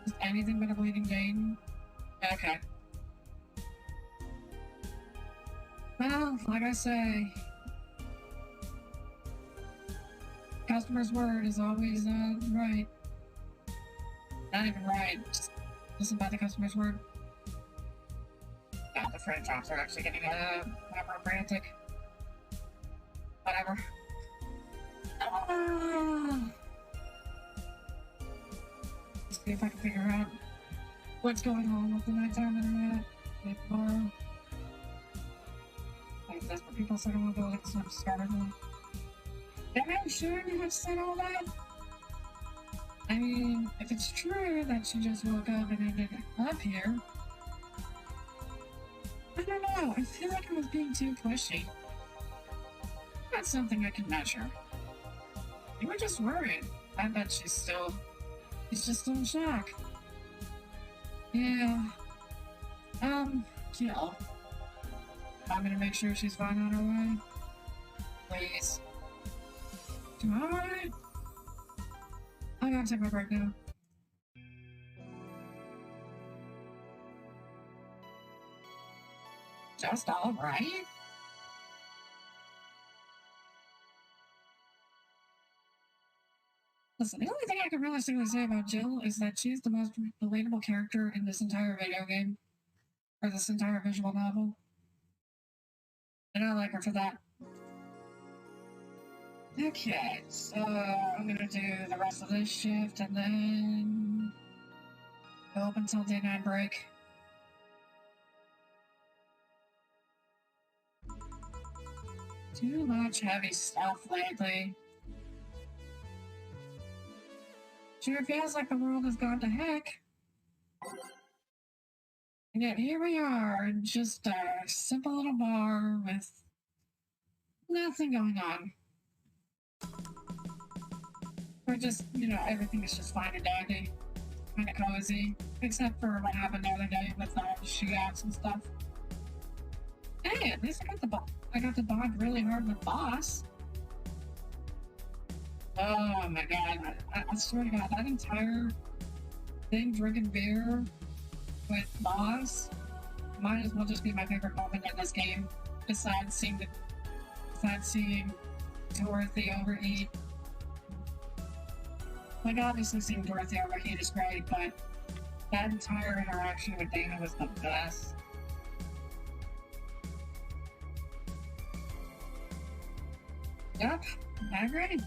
Just anything but a bleeding Jane? Okay. Well, like I say, customer's word is always, right. Not even right, just listen by the customer's word. God, the French drops are actually getting, whatever, frantic. Whatever. Let's see if I can figure out what's going on with the nighttime internet. Maybe tomorrow. Like, desperate people sit on the buildings and I'm scared them. Am I sure you have said all that? I mean, if it's true that she just woke up and ended up here, I don't know, I feel like I was being too pushy. That's something I can measure. You were just worried. I bet she's just still in shock. Yeah. Jill. I'm gonna make sure she's fine on her way. Please. Alright. I gotta take my break now. Just alright? Listen, the only thing I can realistically say about Jill is that she's the most relatable character in this entire video game. Or this entire visual novel. And I like her for that. Okay, so I'm gonna do the rest of this shift and then go up until day-night break. Too much heavy stuff lately. Sure feels like the world has gone to heck. And yet here we are in just a simple little bar with nothing going on. We're just, everything is just fine and dandy. Kind of cozy. Except for what happened the other day with the shootouts and stuff. Hey, at least I got to bond really hard with Boss. Oh my god, I swear to god, that entire thing, drinking beer with Boss, might as well just be my favorite moment in this game, besides seeing Dorothy overeat. Like, obviously seeing Dorothy overheat is great, but that entire interaction with Dana was the best. Yep, I agree.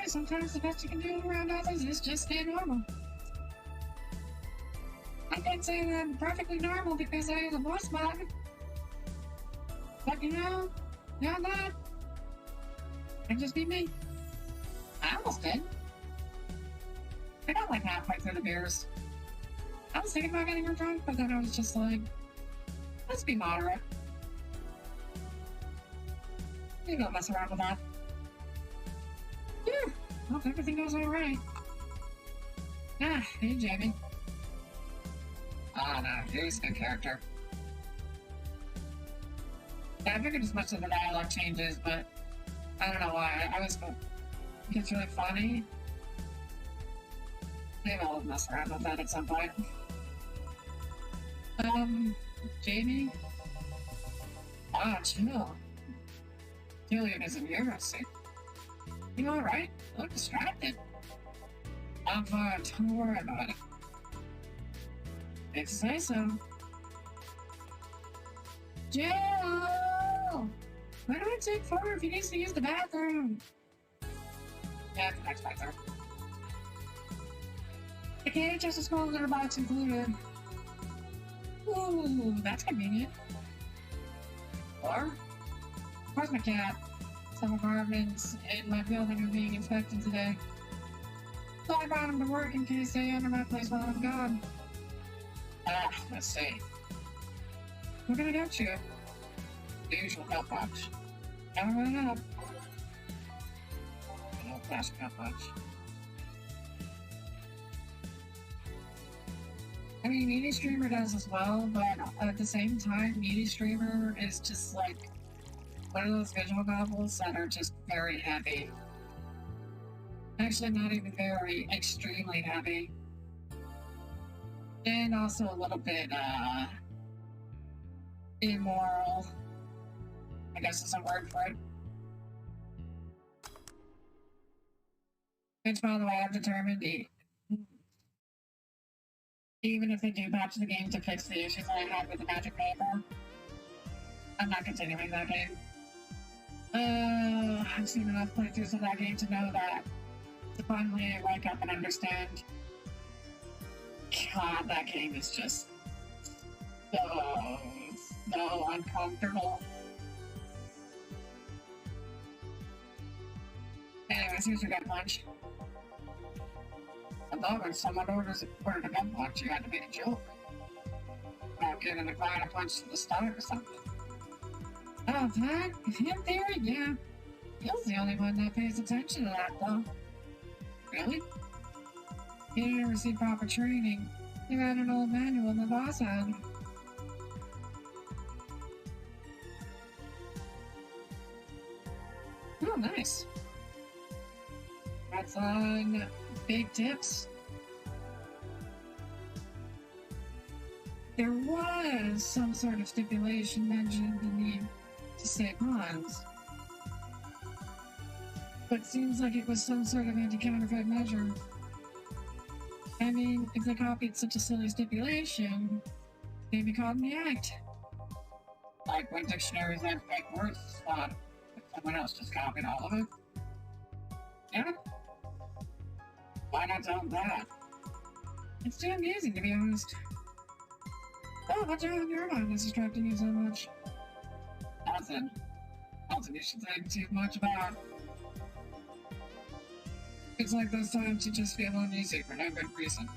Sometimes the best you can do around others is just stay normal. I can't say that I'm perfectly normal because I use a voice mod. But beyond that, I can just be me. I almost did. I got like halfway through the beers. I was thinking about getting her drunk, but then I was just like, let's be moderate. You don't mess around with that. Yeah, hope everything goes alright. Ah, hey, Jamie. Oh, no, he's a good character. Yeah, I figured as much of the dialogue changes, but I don't know why. I always think it's really funny. Maybe I'll mess around with that at some point. Jamie? Ah, chill. Julian isn't here, I see. You alright? You look distracted. I'm fine, don't worry about it. If you say so. Jill! Why do I take photo if he needs to use the bathroom? Yeah, the next bathroom. The cage has a small litter box included. Ooh, that's convenient. Or? Where's my cat? Some apartments in my building are being inspected today. So I brought him to work in case they enter my place while I'm gone. Let's see. We're gonna get you. The usual cup watch. Never run up. No plastic cup watch. I mean, Meaty Streamer does as well, but at the same time, Meaty Streamer is just like one of those visual novels that are just very heavy. Actually, not even very, extremely heavy. And also a little bit, immoral. I guess is a word for it. Which, by the way, I've determined even if they do patch the game to fix the issues I had with the magic paper, I'm not continuing that game. I've seen enough playthroughs of that game to know that to finally wake up and understand. God, that game is just so uncomfortable. Anyways, here's your gut punch. I thought when someone ordered a gut punch, you had to be a joke. About giving the client a punch to the stomach or something. Oh, that? In theory, yeah. Bill's the only one that pays attention to that, though. Really? He didn't receive proper training. He had an old manual the boss had. Oh, nice. That's on big tips. There was some sort of stipulation mentioned the need to say pawns. But seems like it was some sort of anti-counterfeit measure. I mean, if they copied such a silly stipulation, they'd be caught in the act. Like when dictionaries had fake words thought someone else just copied all of it. Yeah? Why not tell them that? It's too amusing, to be honest. Oh, what's on your mind that's distracting you so much? Nothing. Nothing you should think too much about. It's like those times you just feel uneasy for no good reason.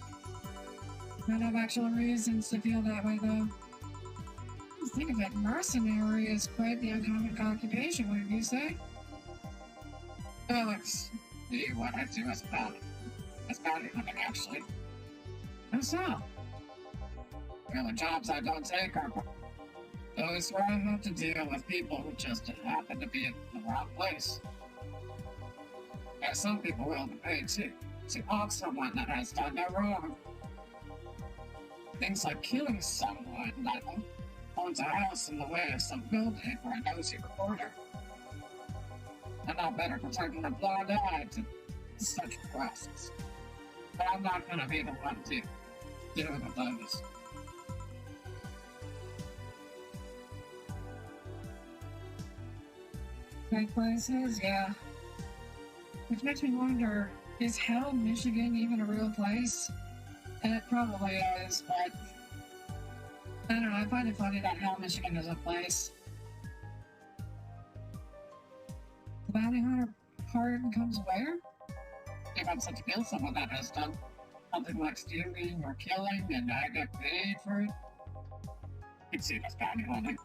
Might have actual reasons to feel that way, though. Think of it, mercenary is quite the uncommon occupation, wouldn't you say? Oh, it's what I do as a bounty. As bounty hunting, actually. How so? Well, the jobs I don't take are those where I have to deal with people who just happen to be in the wrong place. And some people willing to pay too, to off someone that has done no wrong. Things like killing someone that owns a house in the way of some building for a nosy reporter. I'm not better for turning a blind eye to such requests. But I'm not gonna be the one to deal with those. Great places, yeah. Which makes me wonder, is Hell, Michigan even a real place? And it probably is, but I don't know, I find it funny that Hell, Michigan is a place. The bounty hunter part comes where? If I'm set to kill someone that has done something like stealing or killing and I get paid for it, you'd see this bounty hunting.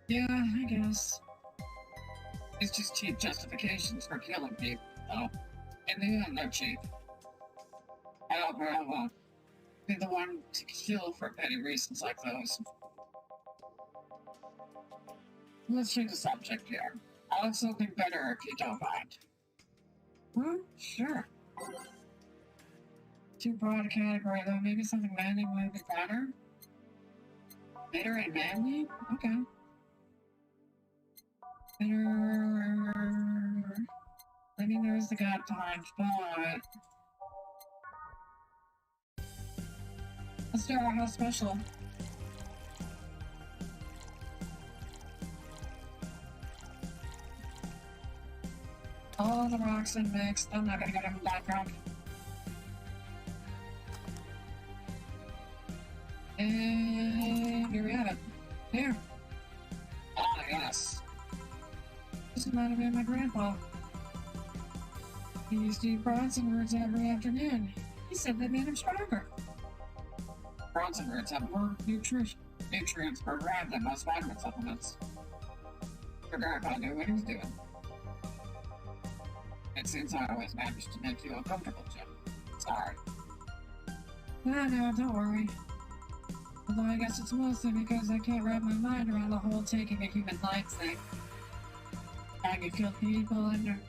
Yeah, I guess. It's just cheap justifications for killing people, though. In the end, they're cheap. I hope I won't be the one to kill for petty reasons like those. Let's change the subject here. I'll have something better if you don't mind. Well, sure. Too broad a category, though. Maybe something manly might be better? Bitter and manly? Okay. Bitter... I mean, there's the god times, but... Let's do our house special. All the rocks and mixed. I'm not gonna get them in the background. And here we have it. Here. Ah, yes. This reminded me of my grandpa. He used to eat Bronson roots every afternoon. He said they made him stronger. Bronson roots have more nutrients per gram than most vitamin supplements. Your grandpa knew what he was doing. It seems I always managed to make you uncomfortable, Jim. Sorry. No, don't worry. Although I guess it's mostly because I can't wrap my mind around the whole taking a human life thing. How you kill people and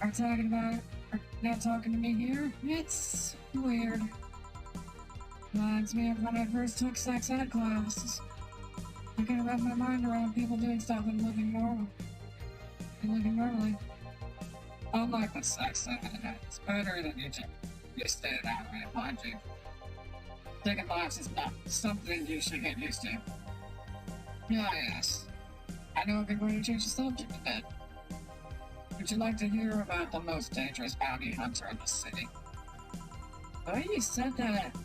are talking about it, are not talking to me here? It's weird. Reminds me of when I first took sex ed classes. I can't wrap my mind around people doing stuff and living normally. Unlike the sex ed, it's better than you stay that way, mind you. Taking lives is not something you should get used to. Ah, yes. I know a good way to change the subject a bit. Would you like to hear about the most dangerous bounty hunter in the city? The way you said that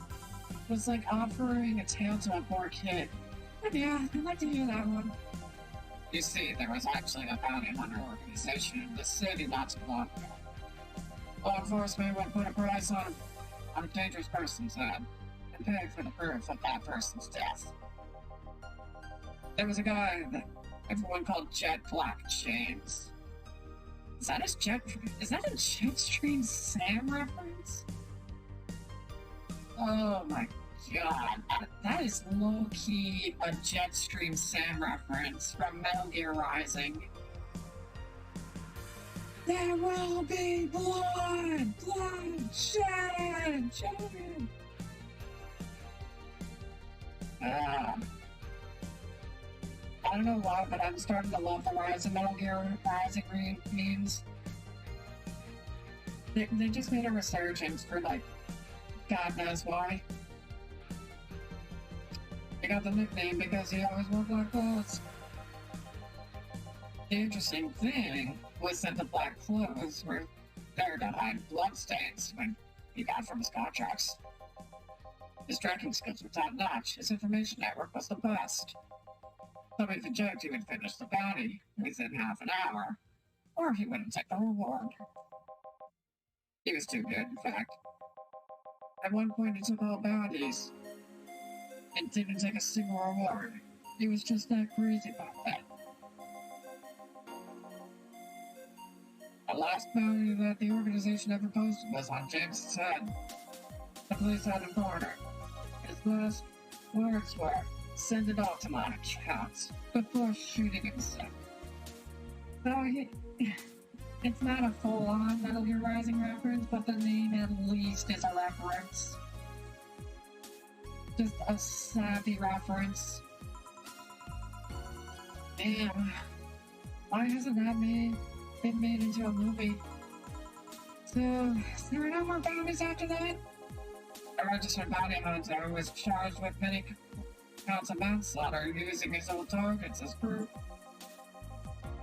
was like offering a tale to a poor kid. But yeah, I'd like to hear that one. You see, there was actually a bounty hunter organization in the city not too long ago. Law enforcement would put a price on a dangerous person's head and pay for the proof of that person's death. There was a guy that everyone called Jet Black James. Is that a Jetstream Sam reference? Oh my god, that is low-key a Jetstream Sam reference from Metal Gear Rising. There will be blood! Shed! I don't know why, but I'm starting to love the Metal Gear Rising memes. They just made a resurgence for, like, God knows why. They got the nickname because he always wore black clothes. The interesting thing was that the black clothes were there to hide bloodstains when he got from his contracts. His tracking skills were top-notch. His information network was the best. So if he joked he would finish the bounty within half an hour, or he wouldn't take the reward. He was too good, in fact. At one point he took all bounties and didn't take a single reward. He was just that crazy about that. The last bounty that the organization ever posted was on James's head. The police had him cornered. His last words were, "Send it all to my account," before shooting himself. So it's not a full-on Metal Gear Rising reference, but the name at least is a reference. Just a savvy reference. Damn. Why hasn't that been made into a movie? So, is there no more bounties after that? A registered bounty hunter was charged with many counts of manslaughter using his old targets as proof.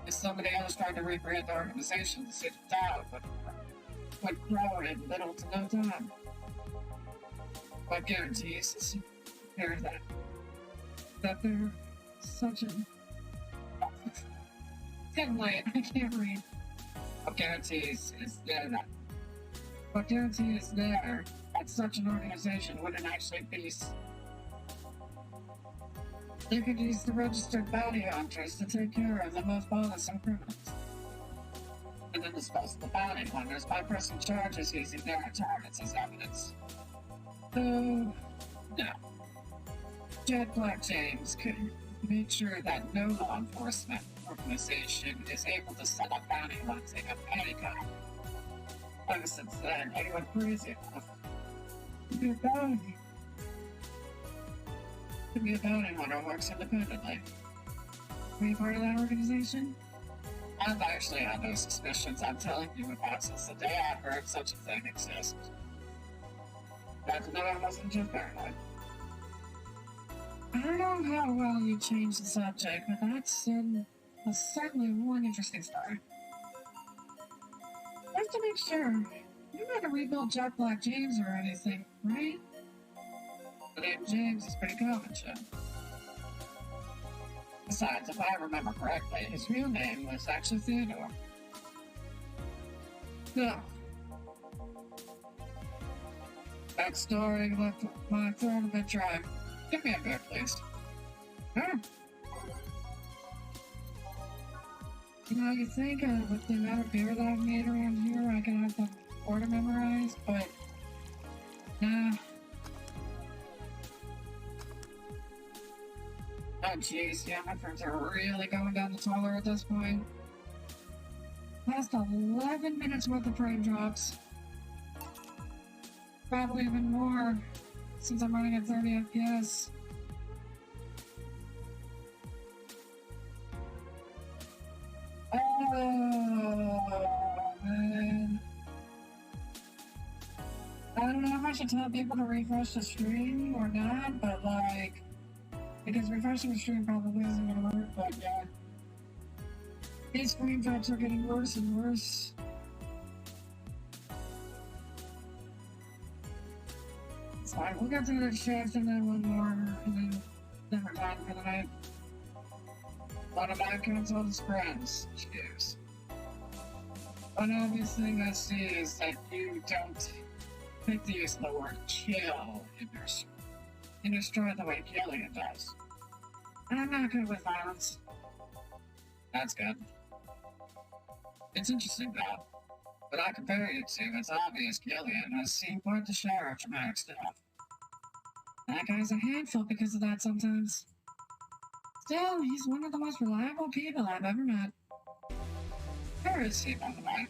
If somebody else tried to recreate the organization, the city doubt would grow in little to no time. What guarantees here that they're such a... It's getting late, I can't read. What guarantees is there that such an organization wouldn't actually be... They could use the registered bounty hunters to take care of the most bothersome criminals. dispose of the bounty hunters by pressing charges using their targets as evidence. So, no. Jet Black James could make sure that no law enforcement organization is able to set up bounty hunting of any kind. Ever since then, anyone crazy enough to be a bounty hunter works independently. Are you part of that organization? I've actually had no suspicions I'm telling you about since the day I heard such a thing exists. That's no, I wasn't just paranoid. I don't know how well you changed the subject, but that's certainly one interesting story. Just to make sure, you're not to rebuild Jet Black James or anything, right? The name James is pretty common, Jim. Besides, if I remember correctly, his real name was actually Theodore. No. That story left my throat a bit dry. Give me a beer, please. Sure. You know, you think with the amount of beer that I've made around here, I can have the order memorized, but nah. Oh jeez, yeah, my friends are really going down the toilet at this point. Last 11 minutes worth of frame drops. Probably even more, since I'm running at 30 FPS. Oh, man. I don't know if I should tell people to refresh the stream or not, but like, because refreshing the stream probably isn't gonna work, but yeah. These screen drops are getting worse and worse. It's fine, we'll get through this shift and then one more, and then we're done for the night. One of my consultant's friends, cheers. One obvious thing I see is that you don't make the use of the word kill in your story the way Gillian does. And I'm not good with violence. That's good. It's interesting though, but I compare you to, it's obvious Gillian has seen quite the share of traumatic stuff. That guy's a handful because of that sometimes. Still, he's one of the most reliable people I've ever met. Where is he, by the way?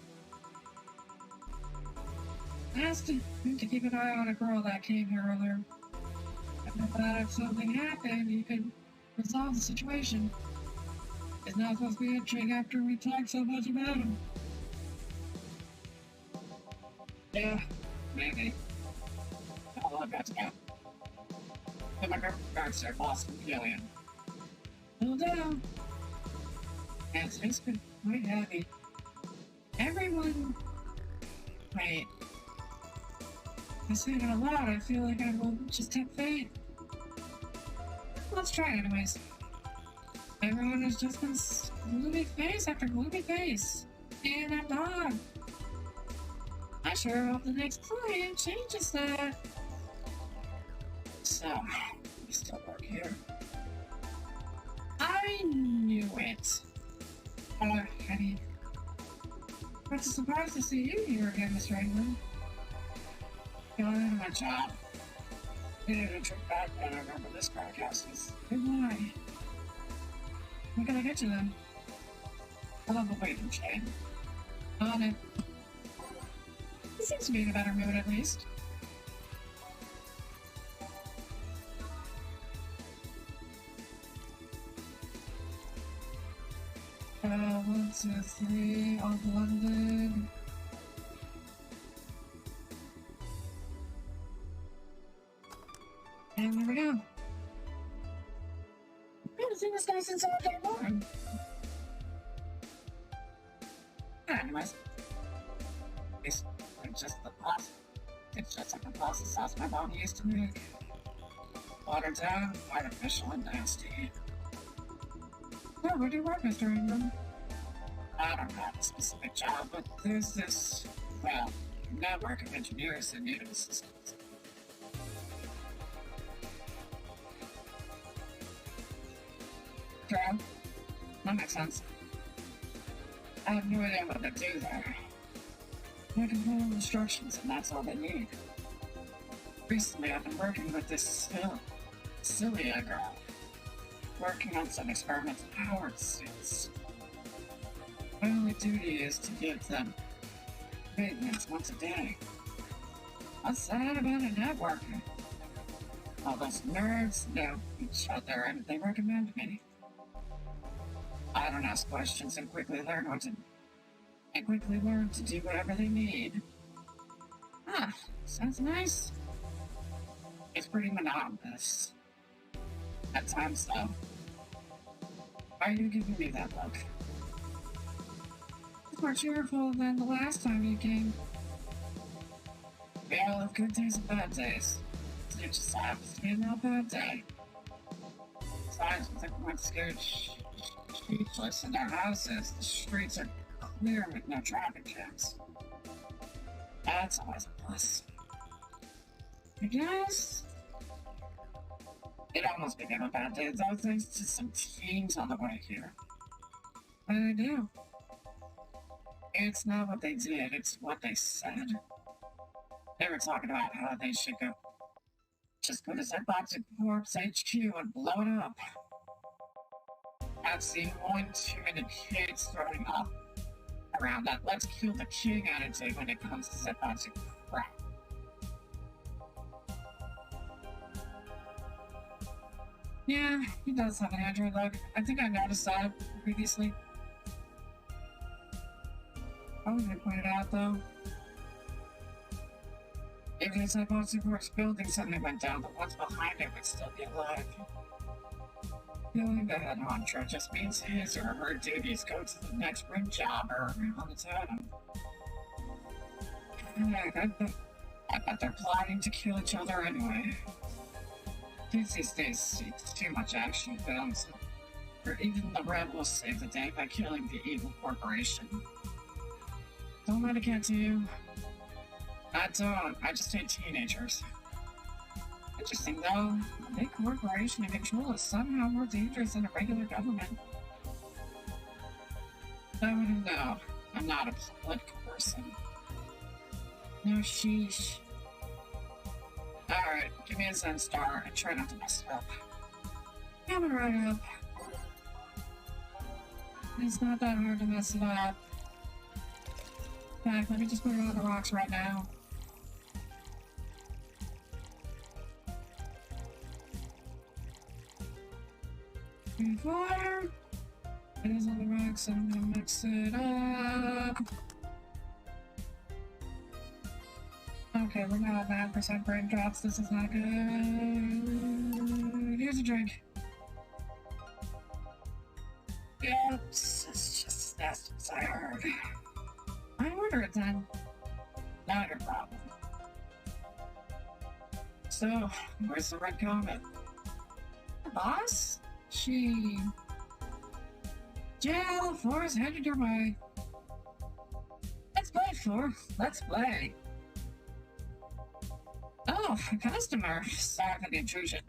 I asked him to keep an eye on a girl that came here earlier. I thought if something happened, you could resolve the situation. He's not supposed to be entering after we talked so much about him. Yeah, maybe. Oh, I've got to go. Put my regards to Boston Gillian. Will do. Yes, it's been quite happy. Everyone... Wait. I say it out loud, I feel like I will just have faith. Let's try it anyways. Everyone has just been gloomy face after gloomy face. And I'm not. I sure hope the next client changes that. So, we still work here. I knew it. Honey. I'm surprised to see you here again, Miss Raymond. Got out of my job. Needed a trip back, but I remember this broadcast is goodbye. What can I get you then? I love the weight from Shane. On it. He seems to be in a better mood at least. One, two, three, all blended. And there we go. I haven't seen this guy since all day long. Anyways. It's just the boss. It's just like the boss's sauce my mom used to make. Watered down, artificial and nasty. Oh, where do you work, Mr. Ingram? I don't have a specific job, but there's this, well, network of engineers in need of assistance. True. That makes sense. I have no idea what to do there. I can follow instructions, and that's all they need. Recently, I've been working with this Celia girl, working on some experimental powered suits. My only duty is to give them maintenance once a day. What's sad about a network? All those nerds know each other and they recommend me. I don't ask questions and quickly learn to do whatever they need. Ah, sounds nice. It's pretty monotonous. At times, though. Why are you giving me that look? It's more cheerful than the last time you came. We all have good days and bad days. It just happens to be a not bad day. Besides, with everyone scared speechless in their houses, the streets are clear with no traffic jams. That's always a plus. I guess it almost became a bad day, though, thanks to some teens on the way here. What did they do? It's not what they did, it's what they said. They were talking about how they should just go to Zedbox Corps HQ and blow it up. I've seen one too many kids throwing up around that let's kill the king attitude when it comes to Zedbox crap. Yeah, he does have an Android look. I think I noticed that previously. I was gonna point it out though. If the Zedbox Corps building suddenly went down, the ones behind it would still be alive. Killing the head honcho just means his or her duties go to the next rim jobber on the totem. I bet they're plotting to kill each other anyway. Kids these days see too much action films, or even the rebels save the day by killing the evil corporation. Don't let it get to you. I don't. I just hate teenagers. Interesting, though. A big corporation in control is somehow more dangerous than a regular government. I wouldn't know. I'm not a political person. No sheesh. Alright, give me a Zen star and try not to mess it up. Coming right up. It's not that hard to mess it up. In fact, let me just put it on the rocks right now. Fire! It is on the rocks, I'm gonna mix it up. Okay, we're now at 9% brain drops. This is not good. Here's a drink. Yep, it's just as nasty as I heard. I order it then. Not your problem. So, where's the red comet? The boss? She... Jail, 4 is headed your way. Let's play, 4. Let's play. Oh, a customer. Sorry for the intrusion.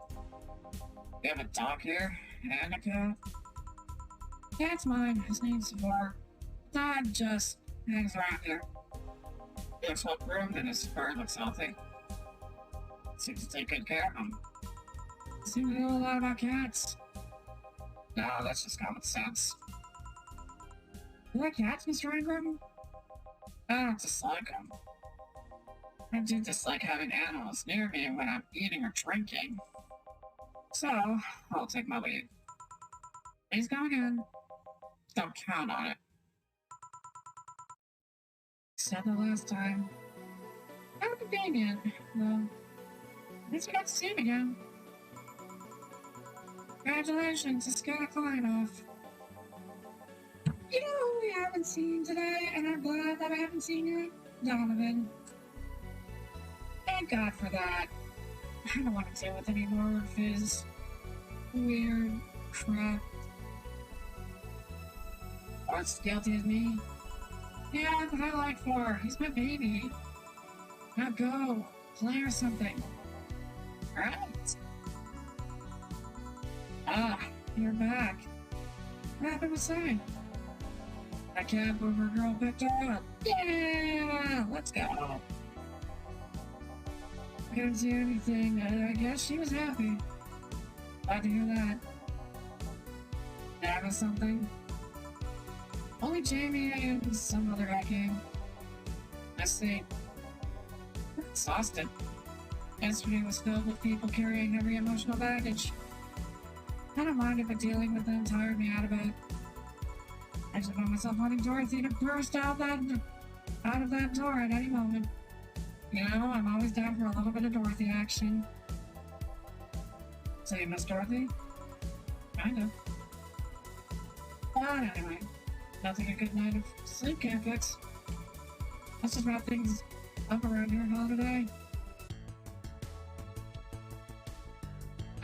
We have a dog here, and a cat. Cat's mine. His name's 4. Dog just hangs around here. He looks well groomed and his fur looks healthy. Seems to take good care of him. Seems to know a lot about cats. No, that's just common sense. You like cats, Mr. Ingram? I don't dislike them. I do dislike having animals near me when I'm eating or drinking. So, I'll take my lead. He's going in. Don't count on it. Said the last time. How convenient. Well, at least we got to see him again. Congratulations, it's got a flying off. You know who we haven't seen today, and I'm glad that I haven't seen you? Donovan. Thank God for that. I don't want to deal with any more of his weird crap. Art's guilty as me. Yeah, but I like 4. He's my baby. Now go. Play or something. Alright. Ah, you're back. What happened with Simon? A cab over a girl picked her up. Yeah! Let's go. I couldn't see anything. I guess she was happy. Glad to hear that. That was something. Only Jamie and some other guy came. I see. We're exhausted. Yesterday was filled with people carrying heavy emotional baggage. I don't mind if dealing with them tired me out of it. I just found myself wanting Dorothy to burst out of that door at any moment. You know, I'm always down for a little bit of Dorothy action. So you miss Dorothy? Kind of. But anyway, nothing a good night of sleep can't fix. Let's just wrap things up around here and call it a day.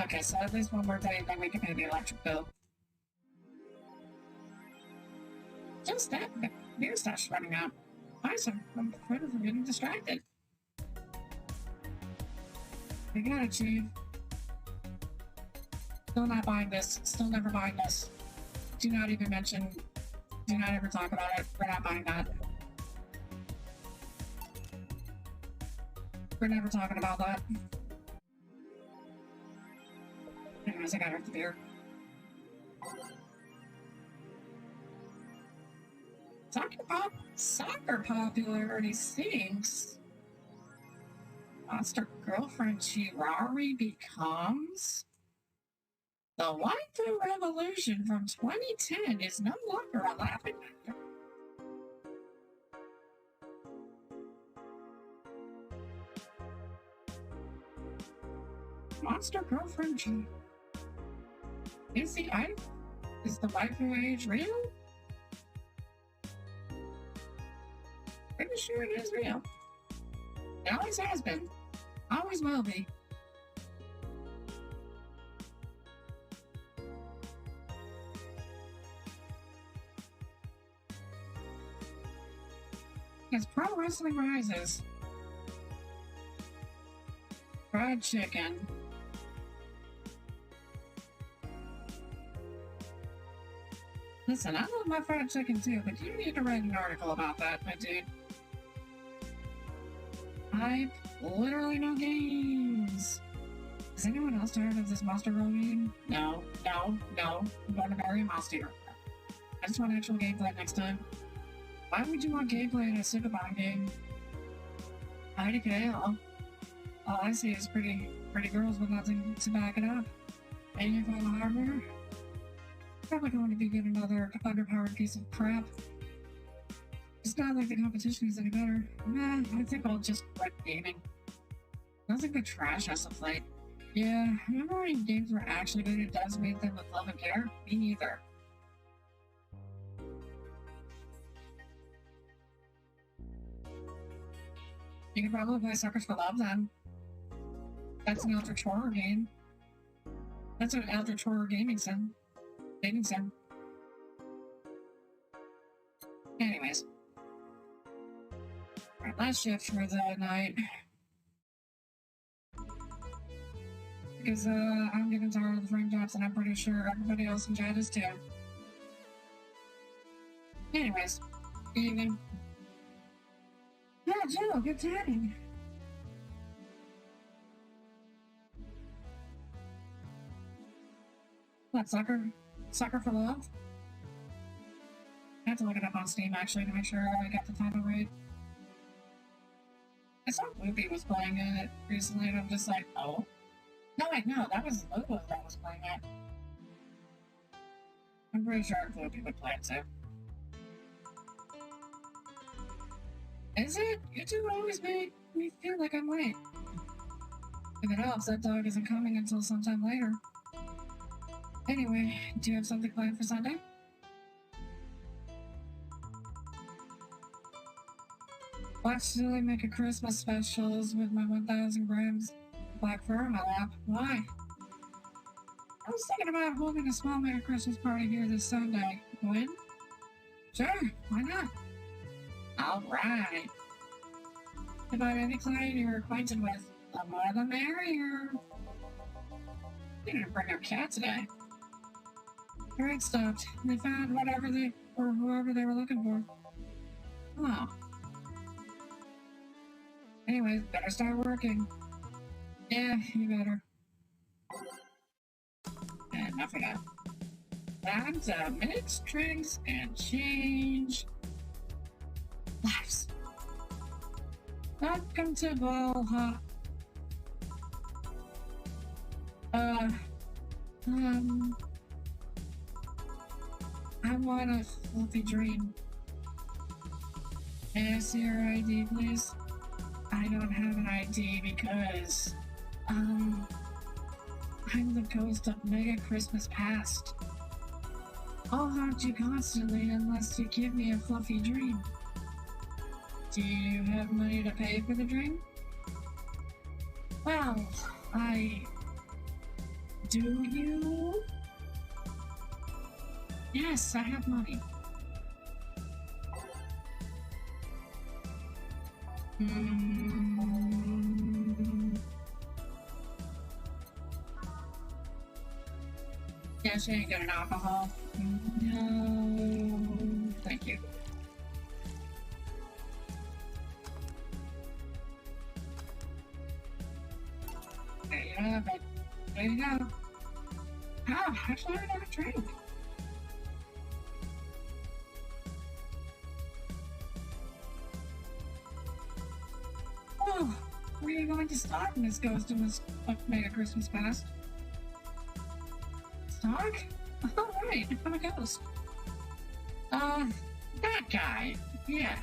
Okay, so at least one more day, then we can pay the electric bill. Just that, beer stash running out. I'm afraid of getting distracted. I got it, Chief. Still not buying this. Still never buying this. Do not even mention. Do not ever talk about it. We're not buying that. We're never talking about that. Anyways, I got her the beer. Soccer popularity sinks. Monster girlfriend Chirari becomes. The waifu revolution from 2010 is no longer a laughing matter. Monster girlfriend G. Is the waifu age real? Pretty sure it is real. It always has been. Always will be. As pro wrestling rises. Fried chicken. Listen, I love my fried chicken too, but you need to write an article about that, my dude. I literally know games. Is anyone else tired of this Monster Girl game? No. I'm going to marry a monster. I just want actual gameplay next time. Why would you want gameplay in a Superbond game? IDK, all I see is pretty girls with nothing to back it up. And you find the hardware? Probably going to be get another underpowered piece of crap. It's not like the competition is any better. Nah, I think I'll just quit gaming. Nothing but trash as of late. Yeah, remember when games were actually good and does made them with love and care? Me neither. You can probably play Suckers for Love then. That's an Eldritch Horror game. That's an Eldritch Horror gaming sim. Dating sim. Anyways. Alright, last shift for the night. Because I'm getting tired of the frame drops and I'm pretty sure everybody else in chat is too. Anyways, evening. Yeah, Jill, good chatting. What, Sucker for Love? I have to look it up on Steam actually to make sure I got the title right. I saw Loopy was playing it recently and I'm just like, oh. No, wait, no, that was Loopy that was playing it. I'm pretty sure Loopy would play it too. Is it? You two always make me feel like I'm late. If it helps, that dog isn't coming until sometime later. Anyway, do you have something planned for Sunday? Watch Silly make a Christmas specials with my 1,000 grams black fur in my lap. Why? I was thinking about holding a small Merry Christmas party here this Sunday. When? Sure, why not? Alright. Invite any client you're acquainted with. The more the merrier. You didn't bring your cat today. Alright, stopped. They found whatever they or whoever they were looking for. Oh. Anyways, better start working. Yeah, you better. Enough of that. Time to mix drinks and change lives. Welcome to Valhalla. I want a fluffy dream. May I see your ID, please? I don't have an ID because, I'm the ghost of Mega Christmas Past. I'll haunt you constantly unless you give me a fluffy dream. Do you have money to pay for the dream? Well, do you? Yes, I have money. Yeah, she ain't got an alcohol. No, thank you. There you have it. There you go. Oh, actually, I don't have a drink. Oh, where are you going to start in this ghost of this Mega Christmas Past? Stock? Oh, right, I'm a ghost. That guy. Yeah.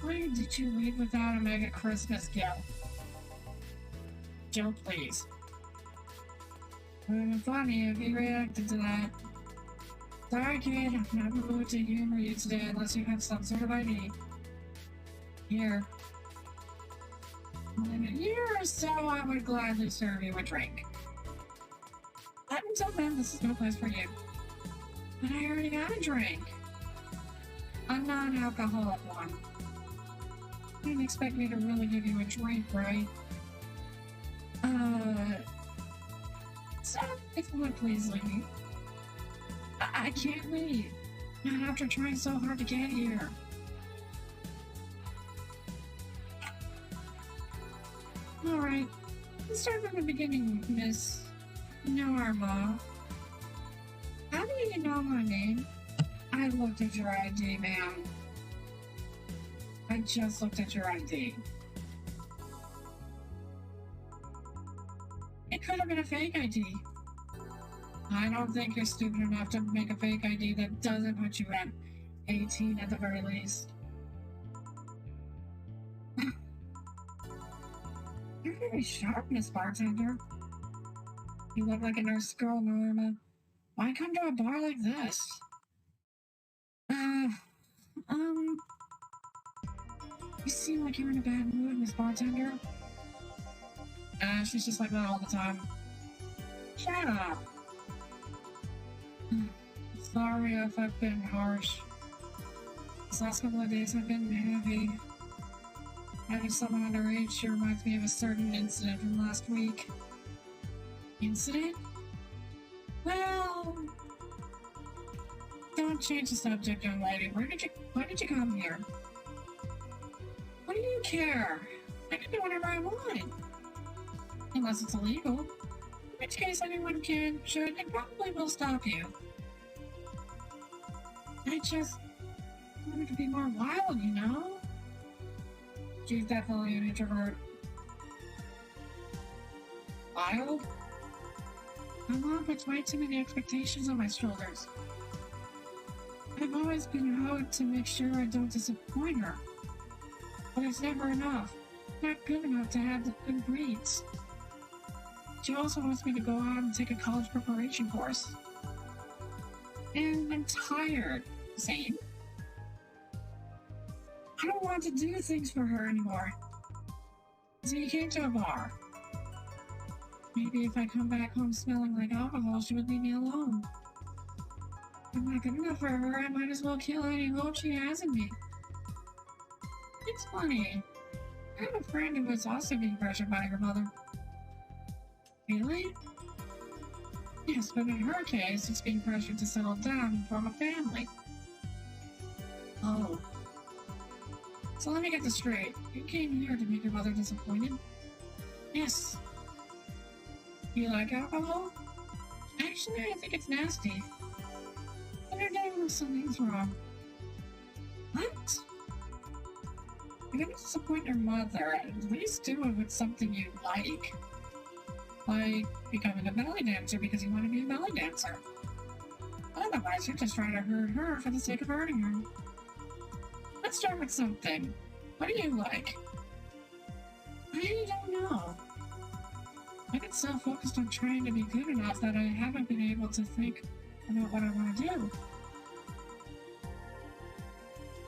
Why did you leave without a Mega Christmas gift? Joe, please. It would have been funny if you reacted to that. Sorry, kid, I'm not in the mood to humor you today unless you have some sort of ID. Here. In a year or so, I would gladly serve you a drink. But until then, this is no place for you. But I already got a drink. A non-alcoholic one. You didn't expect me to really give you a drink, right? So, if you would please leave. I can't leave. Not after trying so hard to get here. Alright, let's start from the beginning, Miss Norma. How do you know my name? I looked at your ID, ma'am. I just looked at your ID. It could have been a fake ID. I don't think you're stupid enough to make a fake ID that doesn't put you at 18 at the very least. You're very sharp, Miss Bartender. You look like a nurse girl, Norma. Why come to a bar like this? You seem like you're in a bad mood, Miss Bartender. She's just like that all the time. Shut up. Sorry if I've been harsh. These last couple of days have been heavy. Having someone underage sure reminds me of a certain incident from last week. Incident? Well, don't change the subject, young lady. Why did you come here? What do you care? I can do whatever I want. Unless it's illegal. In which case anyone can, should, and probably will stop you. I just wanted to be more wild, you know? She's definitely an introvert. Wild? My mom puts way too many expectations on my shoulders. I've always been out to make sure I don't disappoint her. But it's never enough. Not good enough to have the good grades. She also wants me to go out and take a college preparation course. And I'm tired. Same. I don't want to do things for her anymore. So you came to a bar. Maybe if I come back home smelling like alcohol, she would leave me alone. I'm not good enough for her, I might as well kill any hope she has in me. It's funny. I have a friend who was also being pressured by her mother. Really? Yes, but in her case, it's being pressured to settle down and form a family. Oh. So let me get this straight. You came here to make your mother disappointed? Yes. You like alcohol? Actually, I think it's nasty. But you're doing something's wrong. What? You're gonna disappoint your mother. At least do it with something you like. Like becoming a belly dancer because you want to be a belly dancer. Otherwise, you're just trying to hurt her for the sake of hurting her. Let's start with something. What do you like? I don't know. I get so focused on trying to be good enough that I haven't been able to think about what I want to do.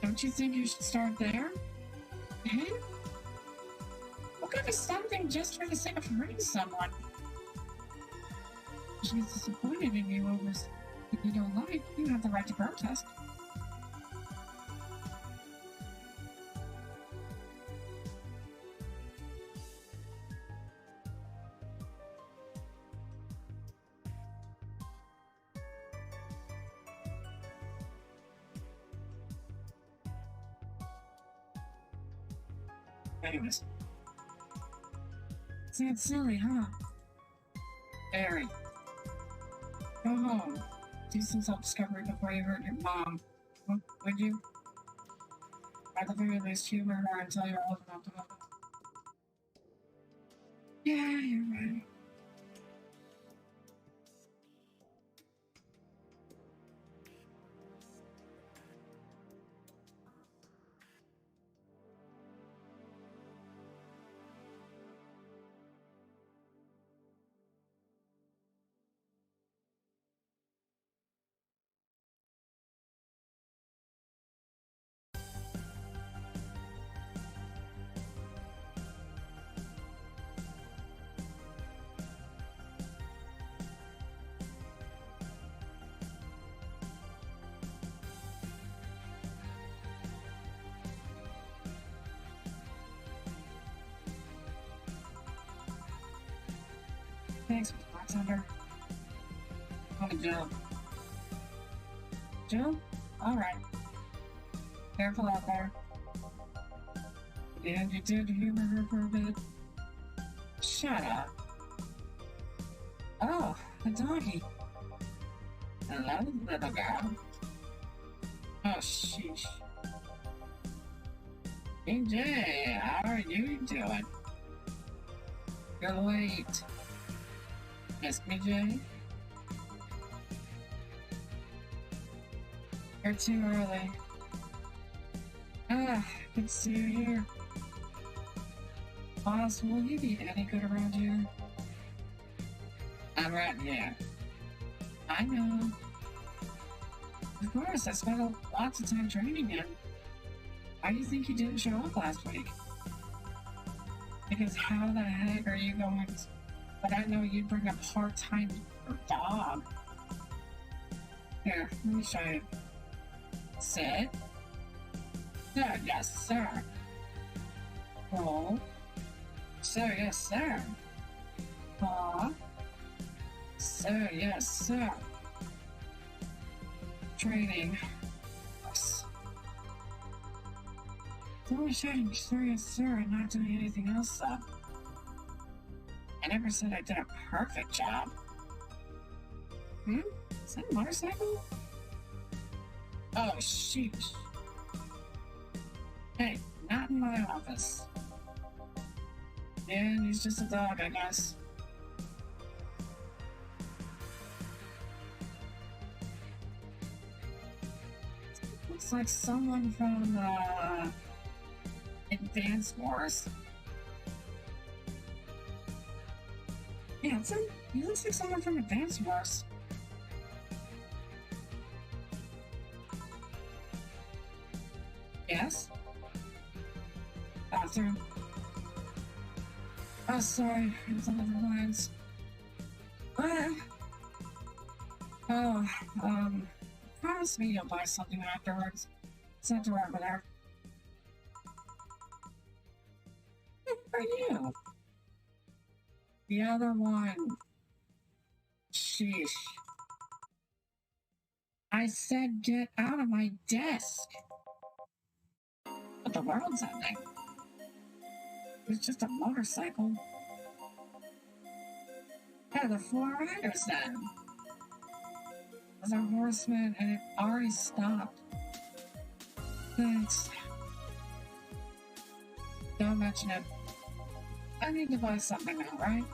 Don't you think you should start there? Eh? What kind of something just for the sake of hurting someone? If she's disappointed in you over something you don't like, you have the right to protest. Anyways. Sounds silly, huh? Very. Go home. Do some self-discovery before you hurt your mom. Would you? At the very least, humor her until you're old enough to help her. Yeah, you're right. Thanks, bartender. Oh, Jill. Jill? Alright. Careful out there. And you did humor her for a bit? Shut up. Oh, a doggy. Hello, little girl. Oh, sheesh. BJ, how are you doing? You're late. Miss me, Jay? You're too early. Ah, good to see you here. Boss, will you be any good around here? I'm right here. I know. Of course, I spent lots of time training him. Why do you think he didn't show up last week? Because how the heck are you going to... But I know you'd bring a part-time dog. Here, let me show you. Sit. Sir, yes, sir. Roll. Sir, yes, sir. Paw. Sir, yes, sir. Training. Yes. It's always saying sir, yes, sir, and not doing anything else, though. I never said I did a perfect job. Hmm? Is that a motorcycle? Oh, sheesh. Hey, not in my office. Yeah, he's just a dog, I guess. Looks like someone from, Advance Wars. Yeah, he looks like someone from Advance Wars. Yes? Bathroom. Oh, sorry, it's on the lines. What? Oh, promise me you'll buy something afterwards. It's not over there. For you. The other one. Sheesh. I said get out of my desk. But the world's ending. It's just a motorcycle. Yeah, the four riders then. There's a horseman and it already stopped. Thanks. Don't mention it. I need to buy something now, right?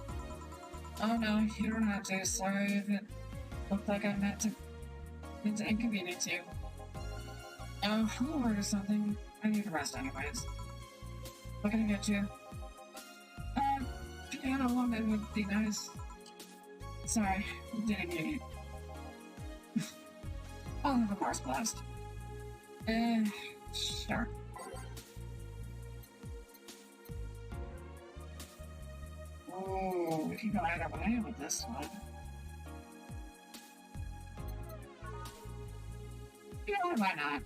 Oh no, you don't have to. Sorry if it looked like I meant to inconvenience you. Oh, I'll order something. I need to rest anyways. What can I get you? Piano woman would be nice. Sorry, didn't get it. I'll have a Mars blast. Sure. Oh, we can go either way with this one. Yeah, why not?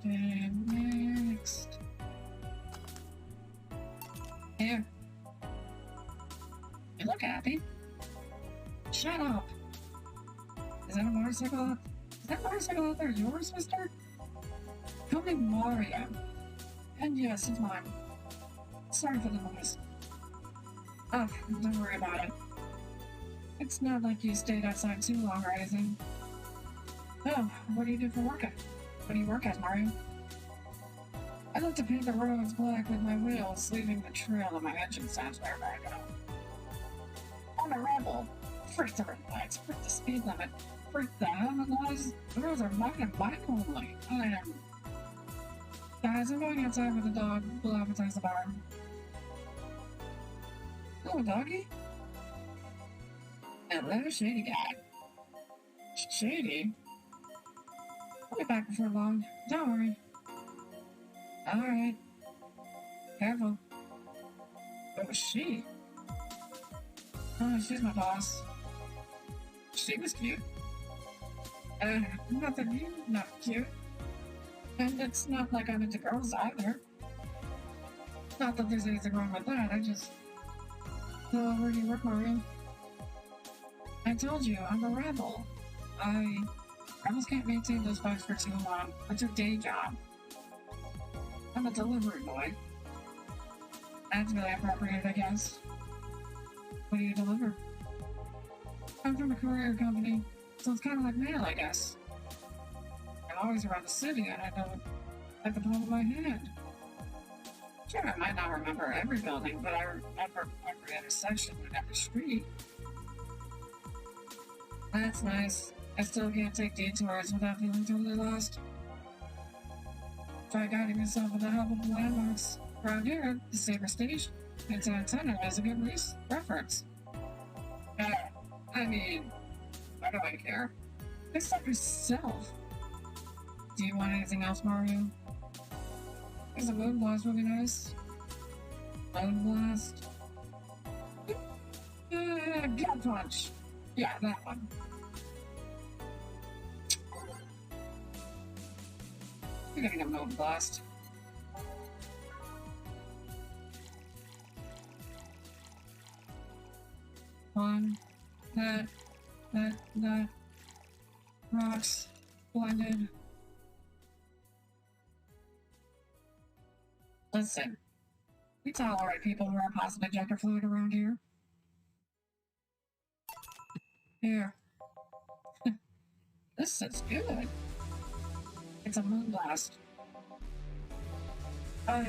Next. Here. You look happy. Shut up. Is that a motorcycle? Is that motorcycle out there yours, mister? Call me Mario. And yes, it's mine. Sorry for the noise. Oh, don't worry about it. It's not like you stayed outside too long or anything. Oh, what do you do for work? What do you work as, Mario? I like to paint the roads black with my wheels, leaving the trail of my engine sounds wherever I go. I'm a rebel. Frick the red lights, frick the speed limit, frick the helmet laws. The roads are mine and mine only. I am. Guys, I'm going outside with the dog. We'll advertise the bar. Hello, doggy. Hello, shady guy. Shady? I'll be back before long. Don't worry. Alright. Careful. What was she? Oh, she's my boss. She was cute. Not that you're not cute. And it's not like I'm into girls either. Not that there's anything wrong with that, I just... So, where do you work, Mario? I told you, I'm a rebel. Rebels can't maintain those bikes for too long. It's a day job. I'm a delivery boy. That's really appropriate, I guess. What do you deliver? I'm from a courier company, so it's kind of like mail, I guess. I'm always around the city, and I know it at the palm of my hand. Sure, I might not remember every building, but I remember every intersection and every street. That's nice. I still can't take detours without feeling totally lost. Try guiding yourself with the help of the landmarks. Around here, the Saber Station, its antenna is a good reference. I mean, why do I care? Except yourself. Do you want anything else, Mario? There's a moon blast would be nice. Moon blast? Gut punch. Yeah, that one. You're getting a moon blast. One. That. Rocks. Blended. Listen. We tolerate people who are positive ejector fluid around here. Here. This is good. It's a moon blast. No,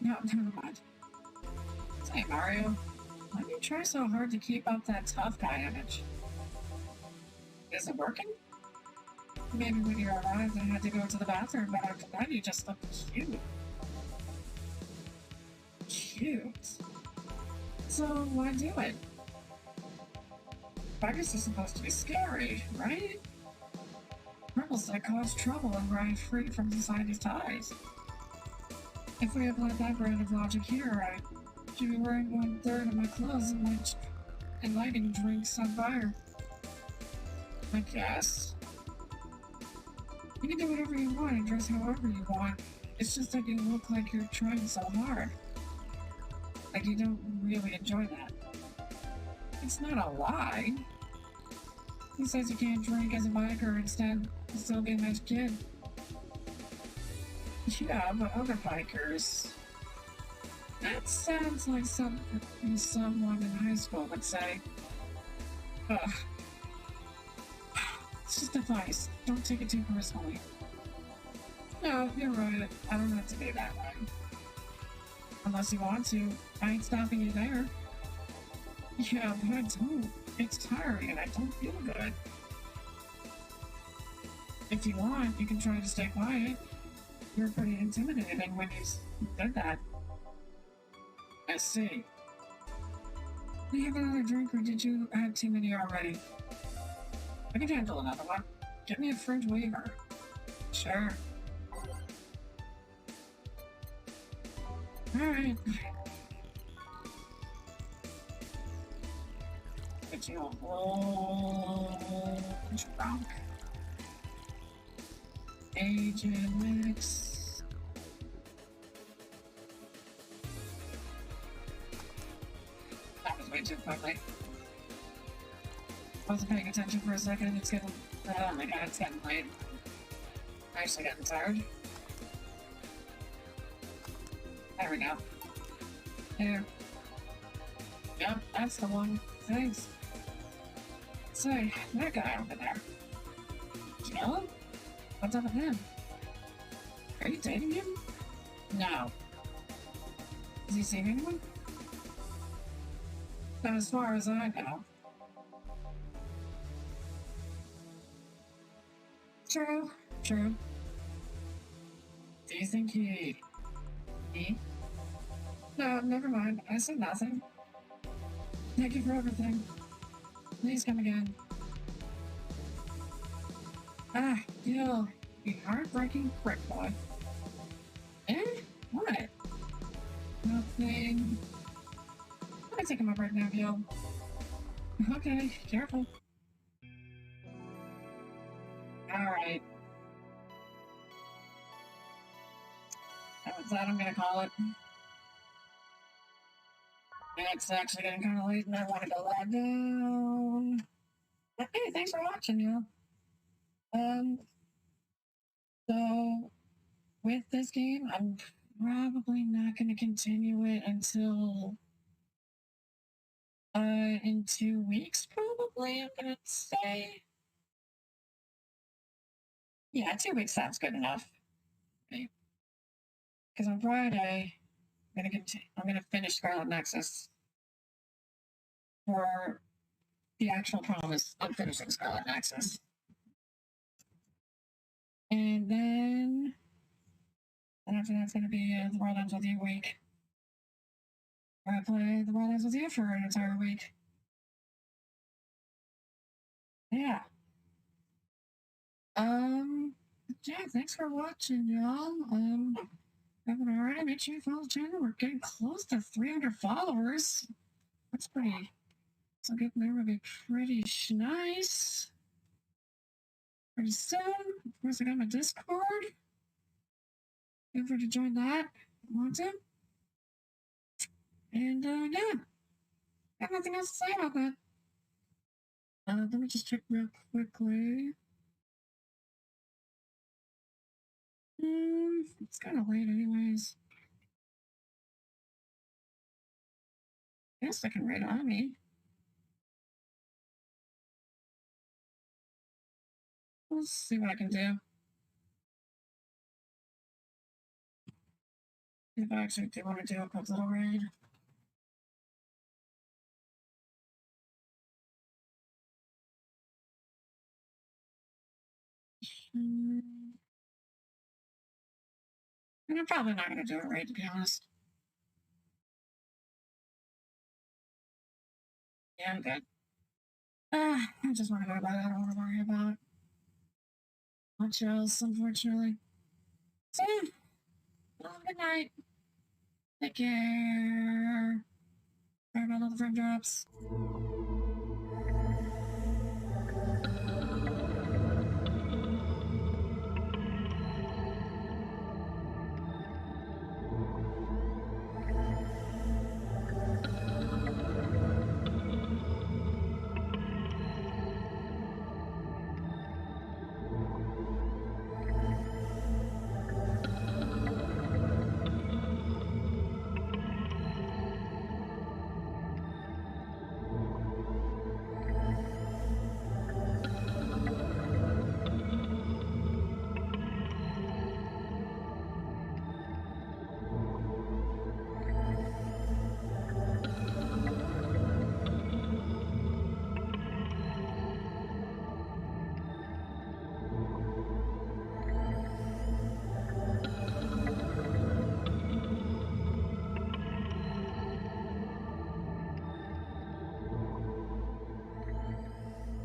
never mind. Say, Mario, why do you try so hard to keep up that tough guy image? Is it working? Maybe when you arrived and had to go to the bathroom, but after that you just looked cute. Cute? So why do it? Fighters are supposed to be scary, right? Rebels that cause trouble and ride free from society's ties. If we applied that brand of logic here, I should be wearing 1/3 of my clothes and lighting drinks on fire. I guess. You can do whatever you want and dress however you want. It's just that you look like you're trying so hard. Like you don't really enjoy that. It's not a lie. He says you can't drink as a biker, instead you still be a nice kid. Yeah, but other bikers... That sounds like something someone in high school would say. Ugh. It's just advice. Don't take it too personally. No, you're right. I don't have to be that way. Unless you want to. I ain't stopping you there. Yeah, but I don't. It's tiring and I don't feel good. If you want, you can try to stay quiet. You're pretty intimidating when you said that. I see. Do you have another drink or did you have too many already? I can handle another one. Get me a fridge waiver. Sure. Alright. Get you a whole drunk. Agent mix. That was way too quickly. I wasn't paying attention for a second. It's getting... Oh my god, it's getting late. I'm actually getting tired. There we go. Here. Yep, that's the one. Thanks. Say, that guy over there. Jill? What's up with him? Are you dating him? No. Is he seeing anyone? Not as far as I know. True, true. Do you think he... No, never mind. I said nothing. Thank you for everything. Please come again. Ah, Gil, you heartbreaking prick boy. Eh? What? Nothing. I'm taking my break now, Gil. Okay, careful. Alright. That's that I'm gonna call it. It's actually getting kind of late and I want to go lie down. But hey, thanks for watching, y'all. So with this game, I'm probably not going to continue it until in 2 weeks, probably, I'm going to say. Yeah, 2 weeks sounds good enough. Okay. Because on Friday, I'm gonna finish Scarlet Nexus for the actual promise of finishing Scarlet Nexus. And then after that's gonna be the World Ends With You week. Where I play the World Ends With You for an entire week. Yeah. Yeah, thanks for watching, y'all. Haven't already, make sure you follow the channel. We're getting close to 300 followers. That's pretty... So getting there will be pretty nice. Pretty soon. Of course, I got my Discord. Feel free to join that if you want to. And, yeah. I have nothing else to say about that. Let me just check real quickly. It's kind of late anyways. Guess I can raid Ami. We'll see what I can do. If I actually do want to do a quick little raid. And I'm probably not going to do a raid, to be honest. Yeah, I'm good. I just want to go to bed. I don't want to worry about much else, unfortunately. So, yeah. Well, good night. Take care. Sorry about all the frame drops.